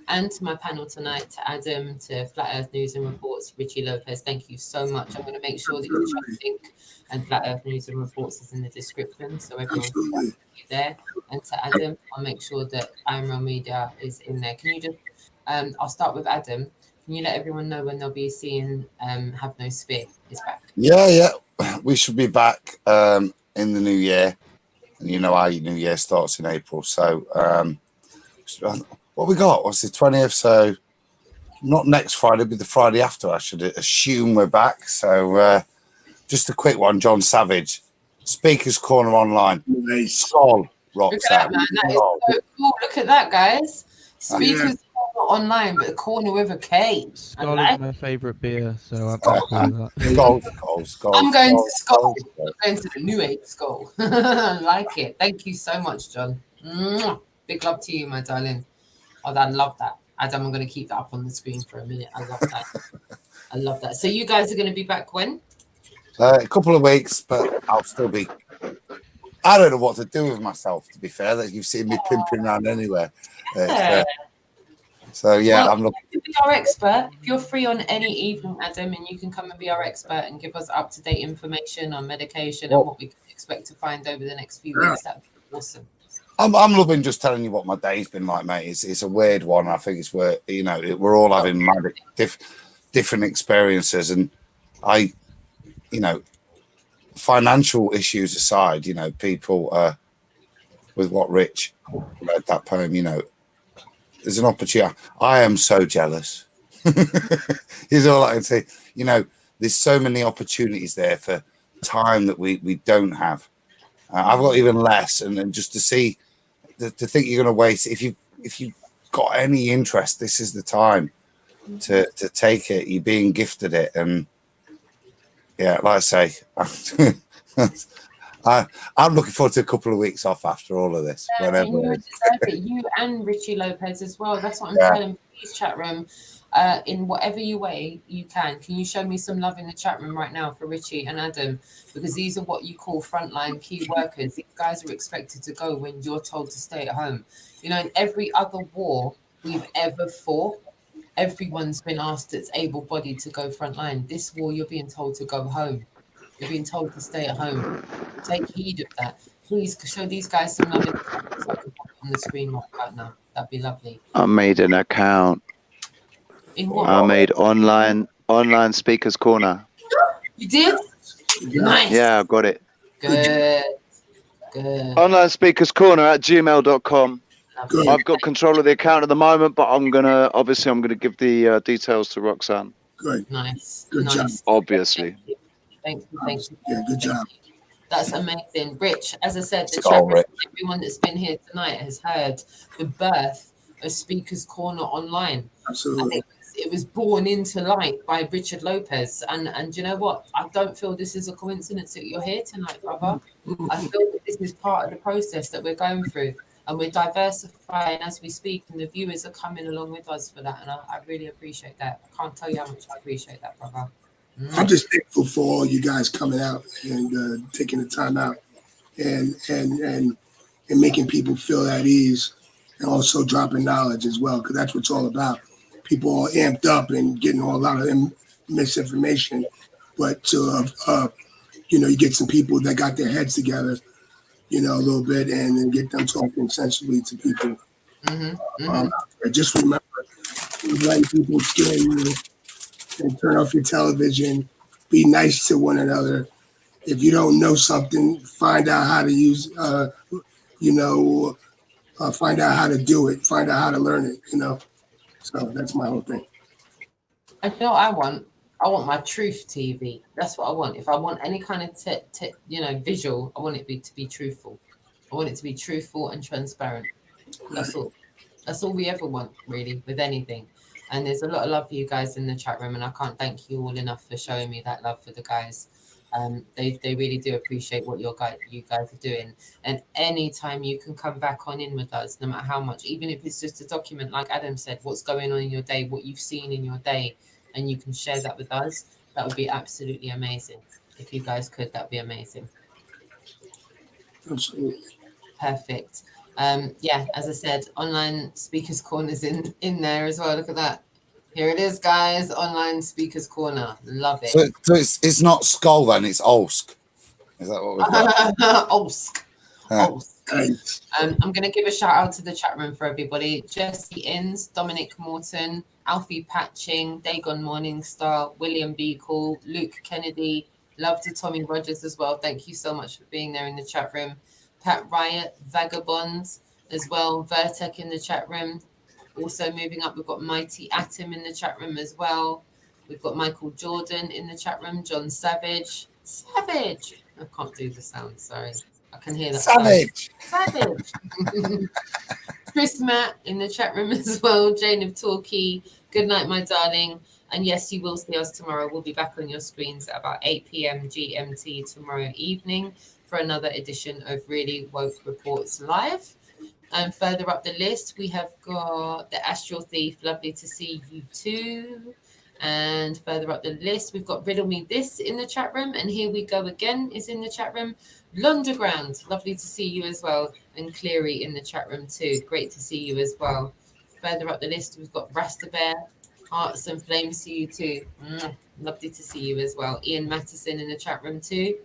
And to my panel tonight, to Adam, to Flat Earth News and Reports, Richie Lopez, thank you so much. I'm going to make sure that your chat link and Flat Earth News and Reports is in the description, so everyone can see you there. And to Adam, I'll make sure that IMRL Media is in there. Can you just, I'll start with Adam. Can you let everyone know when they'll be seeing Have No Spear is back? Yeah. We should be back in the new year. And you know our new year starts in April. So what we got? What's the 20th? So not next Friday, but the Friday after, I should assume we're back. So just a quick one, John Savage, Speakers Corner Online. Sol, Roxanne. Look at that, man. That is so cool. Look at that, guys. Speakers Corner Online, but a corner with a K. Skull is my favourite beer, so I'm happy with that. Skull. I'm going to Skull. I'm going to the New Age Skull. I like it. Thank you so much, John. Big love to you, my darling. Oh, I love that. Adam, I'm going to keep that up on the screen for a minute. I love that. So you guys are going to be back when? A couple of weeks, but I'll still be. I don't know what to do with myself, to be fair. That you've seen me pimping around anywhere. So yeah, well, I'm looking. You can be our expert. If you're free on any evening, Adam, and you can come and be our expert and give us up-to-date information on medication and what we can expect to find over the next few weeks, that'd be awesome. I'm loving just telling you what my day's been like, mate. It's a weird one. I think it's where we're all having different experiences, and financial issues aside, people with what Rich read that poem, there's an opportunity. I am so jealous. Is all I can say. You know, there's so many opportunities there for time that we don't have. I've got even less, and just to see, to think you're going to waste. If you got any interest, this is the time to take it. You're being gifted it, and yeah, like I say, I'm looking forward to a couple of weeks off after all of this. Whenever you deserve it. You and Richie Lopez as well. That's what I'm telling. Please, chat room, in whatever you way you can you show me some love in the chat room right now for Richie and Adam, because these are what you call frontline key workers. These guys are expected to go when you're told to stay at home. You know, in every other war we've ever fought, everyone's been asked that's able-bodied to go frontline. This war, you're being told to go home. You're being told to stay at home. Take heed of that. Please show these guys some love in the chat room so I can put it on the screen right now. That'd be lovely. I made an account. In what? I made online speakers corner. You did? Nice. Yeah, I got it. Good. Online speakers corner at gmail.com. Good. I've got control of the account at the moment, but I'm gonna give the details to Roxanne. Good. Nice. Good job. Obviously. Thank you. Yeah, good job. That's amazing. Rich, as I said, the Go chat on, room, Rich. everyone that's been here tonight has heard the birth of Speakers Corner Online. Absolutely. And it was born into light by Richard Lopez. And you know what? I don't feel this is a coincidence that you're here tonight, brother. I feel that this is part of the process that we're going through. And we're diversifying as we speak, and the viewers are coming along with us for that. And I really appreciate that. I can't tell you how much I appreciate that, brother. I'm just thankful for all you guys coming out and taking the time out and making people feel at ease, and also dropping knowledge as well, because that's what it's all about. People all amped up and getting a lot of misinformation, but you get some people that got their heads together, a little bit, and then get them talking sensibly to people. Just remember, letting people skin you, and turn off your television. Be nice to one another. If you don't know something, find out how to use, find out how to do it. Find out how to learn it, So that's my whole thing. And you know what I want? I want my truth TV. That's what I want. If I want any kind of visual, I want it to be truthful. I want it to be truthful and transparent. That's all. That's all we ever want, really, with anything. And there's a lot of love for you guys in the chat room, and I can't thank you all enough for showing me that love for the guys. They really do appreciate what you guys are doing. And anytime you can come back on in with us, no matter how much, even if it's just a document, like Adam said, what's going on in your day, what you've seen in your day, and you can share that with us, that would be absolutely amazing. If you guys could, that'd be amazing. Absolutely. Perfect. As I said, online speakers corners in there as well. Look at that. Here it is, guys. Online speakers corner. Love it. So it's not Skull then, it's Olsk. Is that what we've got? Olsk. Olsk. I'm going to give a shout out to the chat room for everybody. Jesse Inns, Dominic Morton, Alfie Patching, Dagon Morningstar, William B. Cool, Luke Kennedy. Love to Tommy Rogers as well. Thank you so much for being there in the chat room. Pat Riot, Vagabonds as well. Vertec in the chat room. Also moving up, we've got Mighty Atom in the chat room as well. We've got Michael Jordan in the chat room. John Savage. Savage. I can't do the sound, sorry. I can hear that. Savage. Savage. Chris Matt in the chat room as well. Jane of Torquay. Good night, my darling. And yes, you will see us tomorrow. We'll be back on your screens at about 8 p.m. GMT tomorrow evening for another edition of Really Woke Reports Live. And further up the list, we have got the Astral Thief. Lovely to see you too. And further up the list, we've got Riddle Me This in the chat room. And Here We Go Again is in the chat room. Lunderground, lovely to see you as well. And Cleary in the chat room too. Great to see you as well. Further up the list, we've got Rasta Bear. Hearts and flames to you too. Lovely to see you as well. Ian Mattison in the chat room too.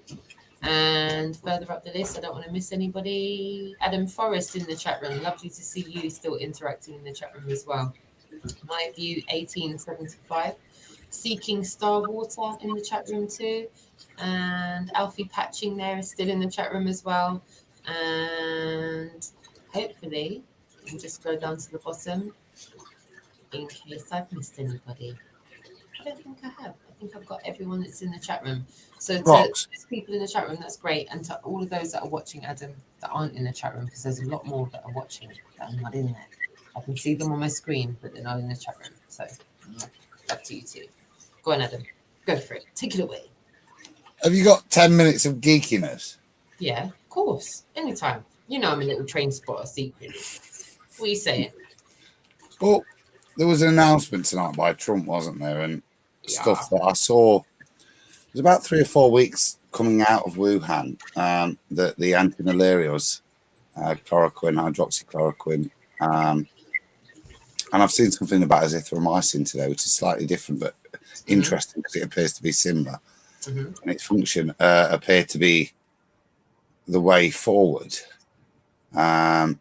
And further up the list, I don't want to miss anybody. Adam Forrest in the chat room. Lovely to see you still interacting in the chat room as well. My View 1875. Seeking Starwater in the chat room too. And Alfie Patching there is still in the chat room as well. And hopefully, we'll just go down to the bottom. in case I've missed anybody. I don't think I have. I think I've got everyone that's in the chat room. So to Rox. those people in the chat room, that's great. And to all of those that are watching, Adam, that aren't in the chat room, because there's a lot more that are watching that are not in there. I can see them on my screen, but they're not in the chat room. So up to you two. Go on, Adam. Go for it. Take it away. Have you got 10 minutes of geekiness? Yeah, of course. Anytime. You know I'm a little train spotter secretly. What are you saying? Well, there was an announcement tonight by Trump, wasn't there? And stuff Yeah. that I saw. It was about 3 or 4 weeks coming out of Wuhan that the anti-malarials, chloroquine, hydroxychloroquine, and I've seen something about azithromycin today, which is slightly different but interesting because it appears to be similar, and its function appeared to be the way forward. And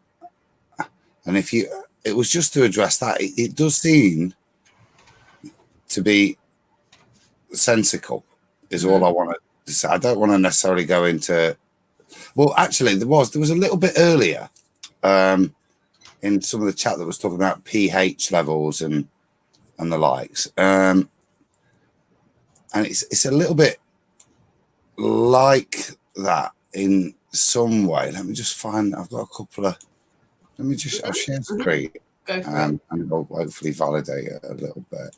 if you, it was just to address that. It does seem to be sensical, is all I want to say. I don't want to necessarily go into. Well, actually, there was a little bit earlier in some of the chat that was talking about pH levels and the likes, and it's a little bit like that in some way. Let me just find. I've got a couple of. Let me just. I'll share screen. Go for And it'll hopefully validate it a little bit.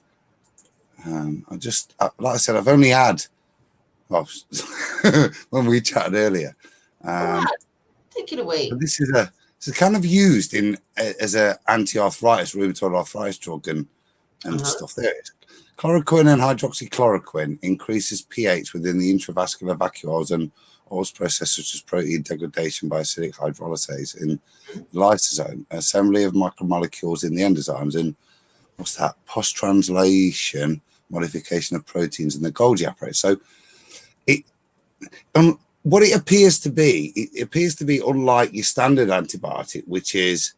Like I said, I've only had, well, when we chatted earlier. Take it away. This is kind of used as a anti-arthritis, rheumatoid arthritis drug and stuff. There it is. Chloroquine and hydroxychloroquine increases pH within the intravascular vacuoles and OS process such as protein degradation by acidic hydrolysase in the lysosome, assembly of macromolecules in the endozymes, and what's that? Post-translation modification of proteins in the Golgi apparatus. So what it appears to be, unlike your standard antibiotic, which is,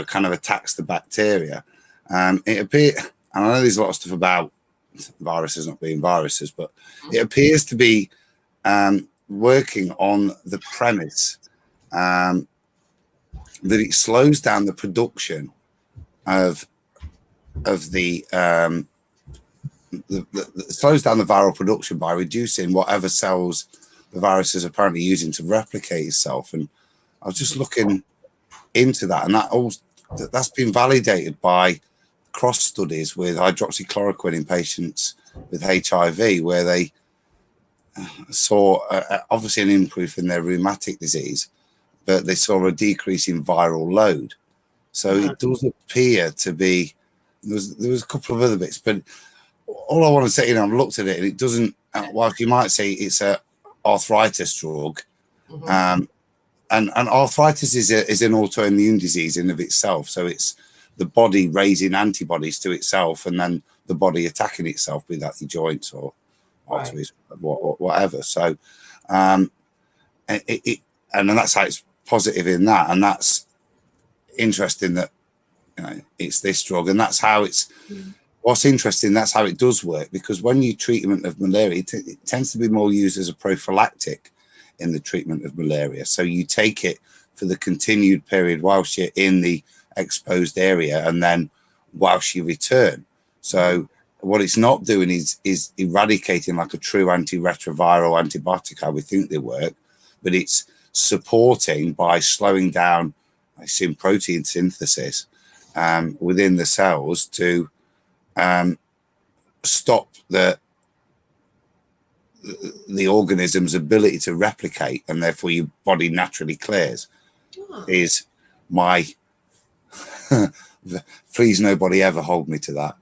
kind of attacks the bacteria. And I know there's a lot of stuff about viruses not being viruses, but it appears to be working on the premise that it slows down the production of the slows down the viral production by reducing whatever cells the virus is apparently using to replicate itself. And I was just looking into that, and that's been validated by cross studies with hydroxychloroquine in patients with HIV, where they saw obviously an improvement in their rheumatic disease, but they saw a decrease in viral load. So it does appear to be. There was a couple of other bits, but all I want to say, I've looked at it, and it doesn't. Whilst you might say it's a arthritis drug, and arthritis is an autoimmune disease in of itself. So it's the body raising antibodies to itself, and then the body attacking itself, be that the joints or arteries, whatever. So, and that's how it's positive in that, and that's interesting that it's this drug, and that's how it's. What's interesting, that's how it does work, because when you treatment of malaria, it tends to be more used as a prophylactic in the treatment of malaria. So you take it for the continued period whilst you're in the exposed area, and then whilst you return. So what it's not doing is eradicating like a true antiretroviral antibiotic, how we think they work, but it's supporting by slowing down, I assume, protein synthesis within the cells to stop the organism's ability to replicate, and therefore your body naturally clears. Is my please nobody ever hold me to that,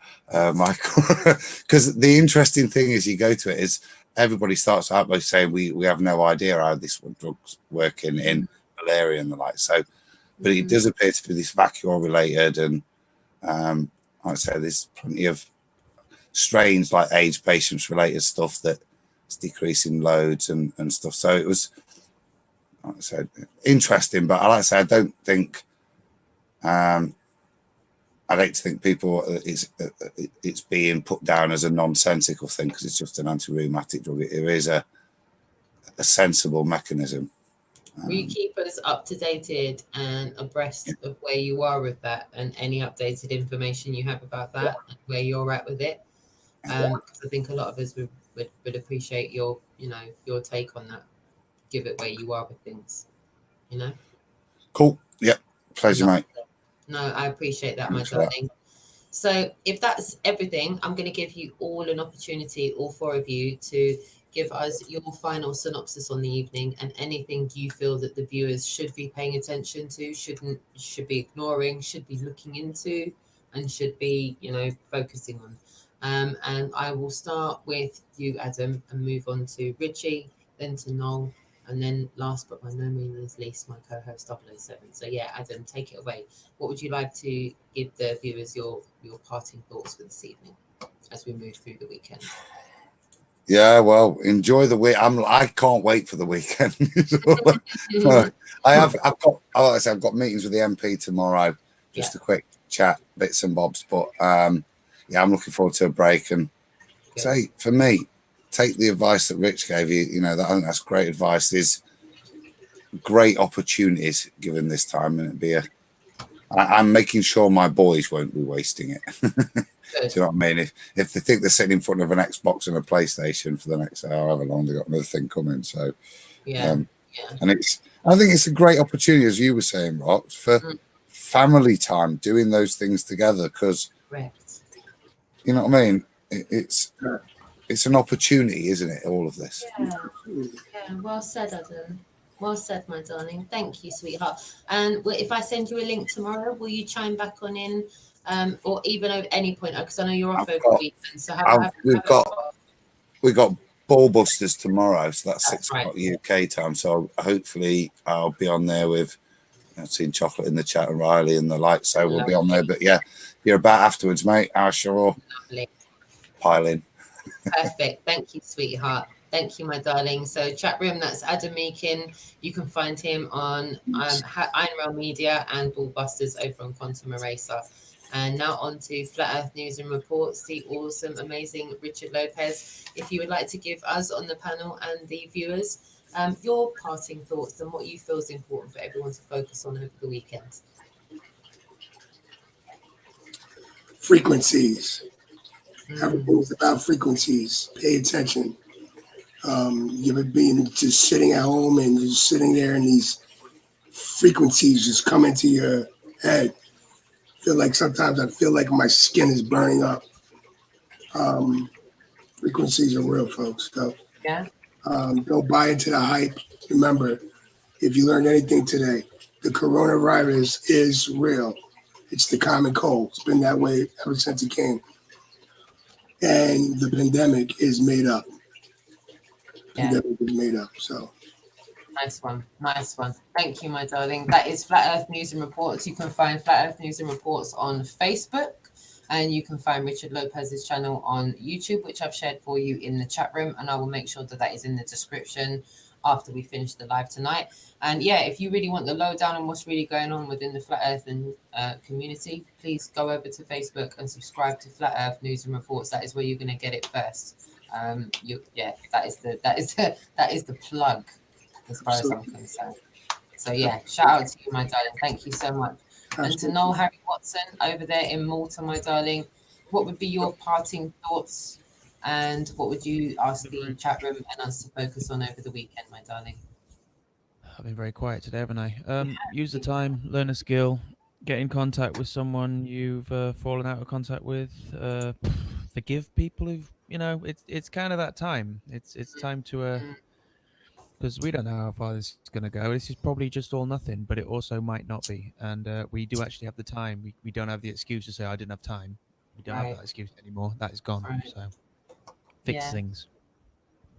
Michael, because the interesting thing is, you go to it, is everybody starts out by saying we have no idea how this drug's working in malaria and the like. So, but it does appear to be this vacuole related, and I'd say there's plenty of strains like AIDS patients related stuff that's decreasing loads and stuff. So it was, like I said, interesting, but like I said, I don't think I'd hate to think people it's being put down as a nonsensical thing because it's just an anti-rheumatic drug. It is a sensible mechanism. Will you keep us up to dated and abreast of where you are with that and any updated information you have about that and where you're at with it? Because I think a lot of us would appreciate your, your take on that. Give it where you are with things, Cool. Yep. Pleasure, mate. No, I appreciate that, Thanks my darling. So if that's everything, I'm going to give you all an opportunity, all four of you, to give us your final synopsis on the evening and anything you feel that the viewers should be paying attention to, should be ignoring, should be looking into, and should be, focusing on. And I will start with you, Adam, and move on to Richie, then to Noel, and then last but by no means least, my co-host 007. So yeah, Adam, take it away. What would you like to give the viewers your parting thoughts for this evening as we move through the weekend? Yeah, well, enjoy the week. I can't wait for the weekend. I've got meetings with the MP tomorrow. Just a quick chat, bits and bobs. But yeah, I'm looking forward to a break. And say for me, take the advice that Rich gave you. I think that's great advice. There's great opportunities given this time, and I'm making sure my boys won't be wasting it. Do you know what I mean? If they think they're sitting in front of an Xbox and a PlayStation for the next however long, they've got another thing coming. So and I think it's a great opportunity, as you were saying, Rox, for family time, doing those things together. Because you know what I mean? It's an opportunity, isn't it? All of this. Yeah. Well said, Adam. Well said, my darling. Thank you, sweetheart. And if I send you a link tomorrow, will you chime back on in, or even at any point? Because I know you're off over the weekend. So we've got Ball Busters tomorrow, so that's 6 o'clock UK time. So hopefully I'll be on there with. I've seen Chocolate in the chat and Riley and the like, so we'll be on there. But yeah, if you're about afterwards, mate, I sure pile in. Perfect. Thank you, sweetheart. Thank you, my darling. So chat room, that's Adam Meakin. You can find him on Iron Rail Media and Ballbusters over on Quantum Eraser. And now on to Flat Earth News and Reports, the awesome, amazing Richard Lopez. If you would like to give us on the panel and the viewers your parting thoughts and what you feel is important for everyone to focus on over the weekend. Frequencies. Everything's about frequencies. Pay attention. You ever been just sitting at home and just sitting there and these frequencies just come into your head? Sometimes I feel like my skin is burning up. Frequencies are real, folks. So don't buy into the hype. Remember, if you learned anything today, the coronavirus is real. It's the common cold. It's been that way ever since it came. And the pandemic is made up. Pandemic is made up. So nice one. Thank you, my darling. That is Flat Earth News and Reports. You can find Flat Earth News and Reports on Facebook, and you can find Richard Lopez's channel on YouTube, which I've shared for you in the chat room, and I will make sure that is in the description after we finish the live tonight. And yeah, if you really want the lowdown on what's really going on within the Flat Earth and community, please go over to Facebook and subscribe to Flat Earth News and Reports. That is where you're going to get it first. That is the plug as far as I'm concerned. So yeah, shout out to you, my darling. Thank you so much. And to Noel Harry Watson over there in Malta, my darling, what would be your parting thoughts? And what would you ask the chat room and us to focus on over the weekend, my darling? I've been very quiet today, haven't I? Use the time, learn a skill, get in contact with someone you've fallen out of contact with. Forgive people who've, it's kind of that time. It's time to, because we don't know how far this is going to go. This is probably just all nothing, but it also might not be. And we do actually have the time. We don't have the excuse to say, I didn't have time. We don't have that excuse anymore. That is gone. So fix things.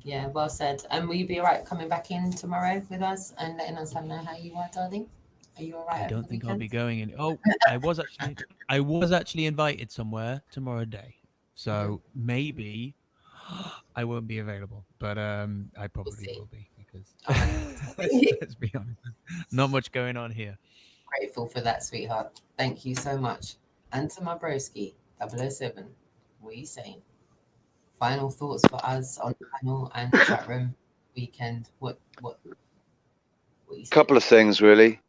Yeah, well said. And will you be all right coming back in tomorrow with us and letting us know how you are, darling? Are you all right? I don't think I'll be going in. Oh, I was actually invited somewhere tomorrow day, so maybe I won't be available. But I probably will be because let's be honest, not much going on here. Grateful for that, sweetheart. Thank you so much. And to my broski 007, what are you saying? Final thoughts for us on the panel and the chat room weekend. What what you said. Couple of things, really.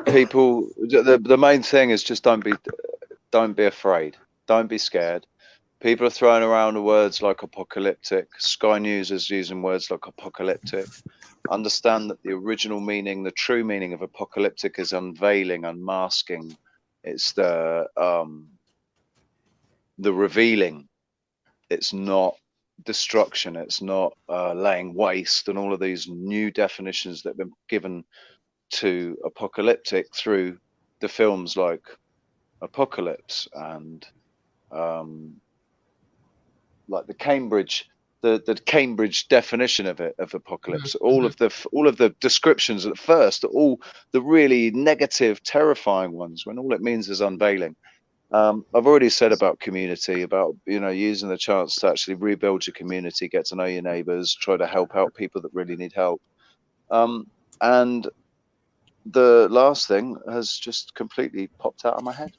People, the main thing is just don't be afraid. Don't be scared. People are throwing around the words like apocalyptic. Sky News is using words like apocalyptic. Understand that the original meaning, the true meaning of apocalyptic is unveiling, unmasking. It's the revealing. It's not destruction. It's not laying waste, and all of these new definitions that have been given to apocalyptic through the films like Apocalypse and like the Cambridge definition of apocalypse. All of the descriptions at first are all the really negative, terrifying ones, when all it means is unveiling. I've already said about community, about using the chance to actually rebuild your community, get to know your neighbors, try to help out people that really need help. And the last thing has just completely popped out of my head.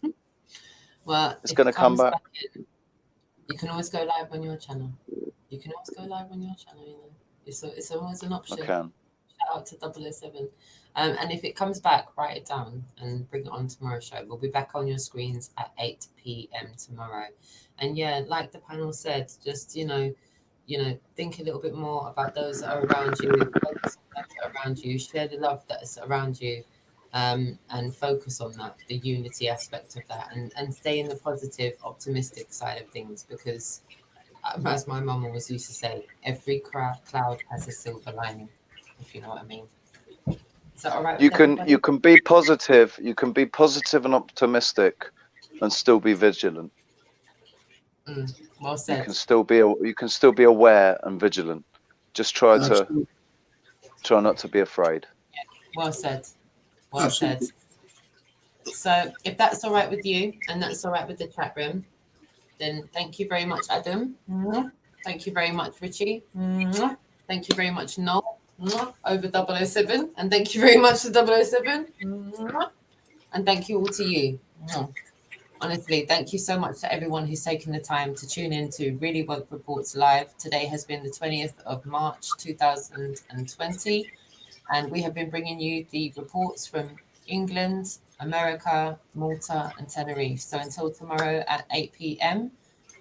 Well, it's going to come back. You can always go live on your channel. It's always an option. I can. Shout out to 007. And if it comes back, write it down and bring it on tomorrow's show. We'll be back on your screens at 8 p.m. tomorrow. And yeah, like the panel said, just think a little bit more about those that are around you, focus on those that are around you, share the love that is around you, and focus on that, the unity aspect of that, and stay in the positive, optimistic side of things, because as my mum always used to say, every cloud has a silver lining, if you know what I mean. Is that all right? You can be positive. You can be positive and optimistic, and still be vigilant. Well said. You can still be aware and vigilant. Just try not to be afraid. Yeah, well said. Well said. So if that's all right with you, and that's all right with the chat room, then thank you very much, Adam. Thank you very much, Richie. Thank you very much, Noel. Over 007. And thank you very much to 007. And thank you all to you. Honestly, thank you so much to everyone who's taken the time to tune in to Really Woke Reports Live. Today has been the 20th of March, 2020. And we have been bringing you the reports from England, America, Malta, and Tenerife. So until tomorrow at 8 p.m.,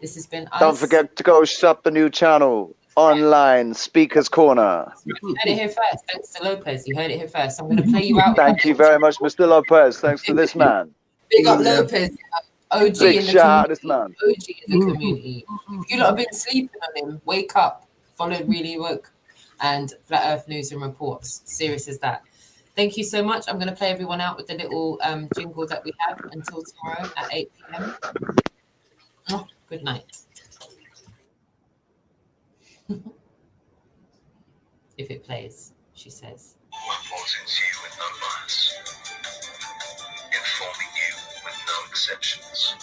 this has been us. Don't forget to go shop the new channel, Online Speakers Corner. You heard it here first. Thanks to Lopez. You heard it here first. I'm going to play you out. Thank you very much, Mr. Lopez. Thanks to this man. Big up Lopez. OG Big in the shout out this community. man. OG in the community. If you lot have been sleeping on him, wake up. Follow Really Woke and Flat Earth News and Reports. Serious as that. Thank you so much. I'm going to play everyone out with the little jingle that we have until tomorrow at 8 p.m. Oh, good night. If it plays, she says. Reporting to you with no bias. Informing you with no exceptions.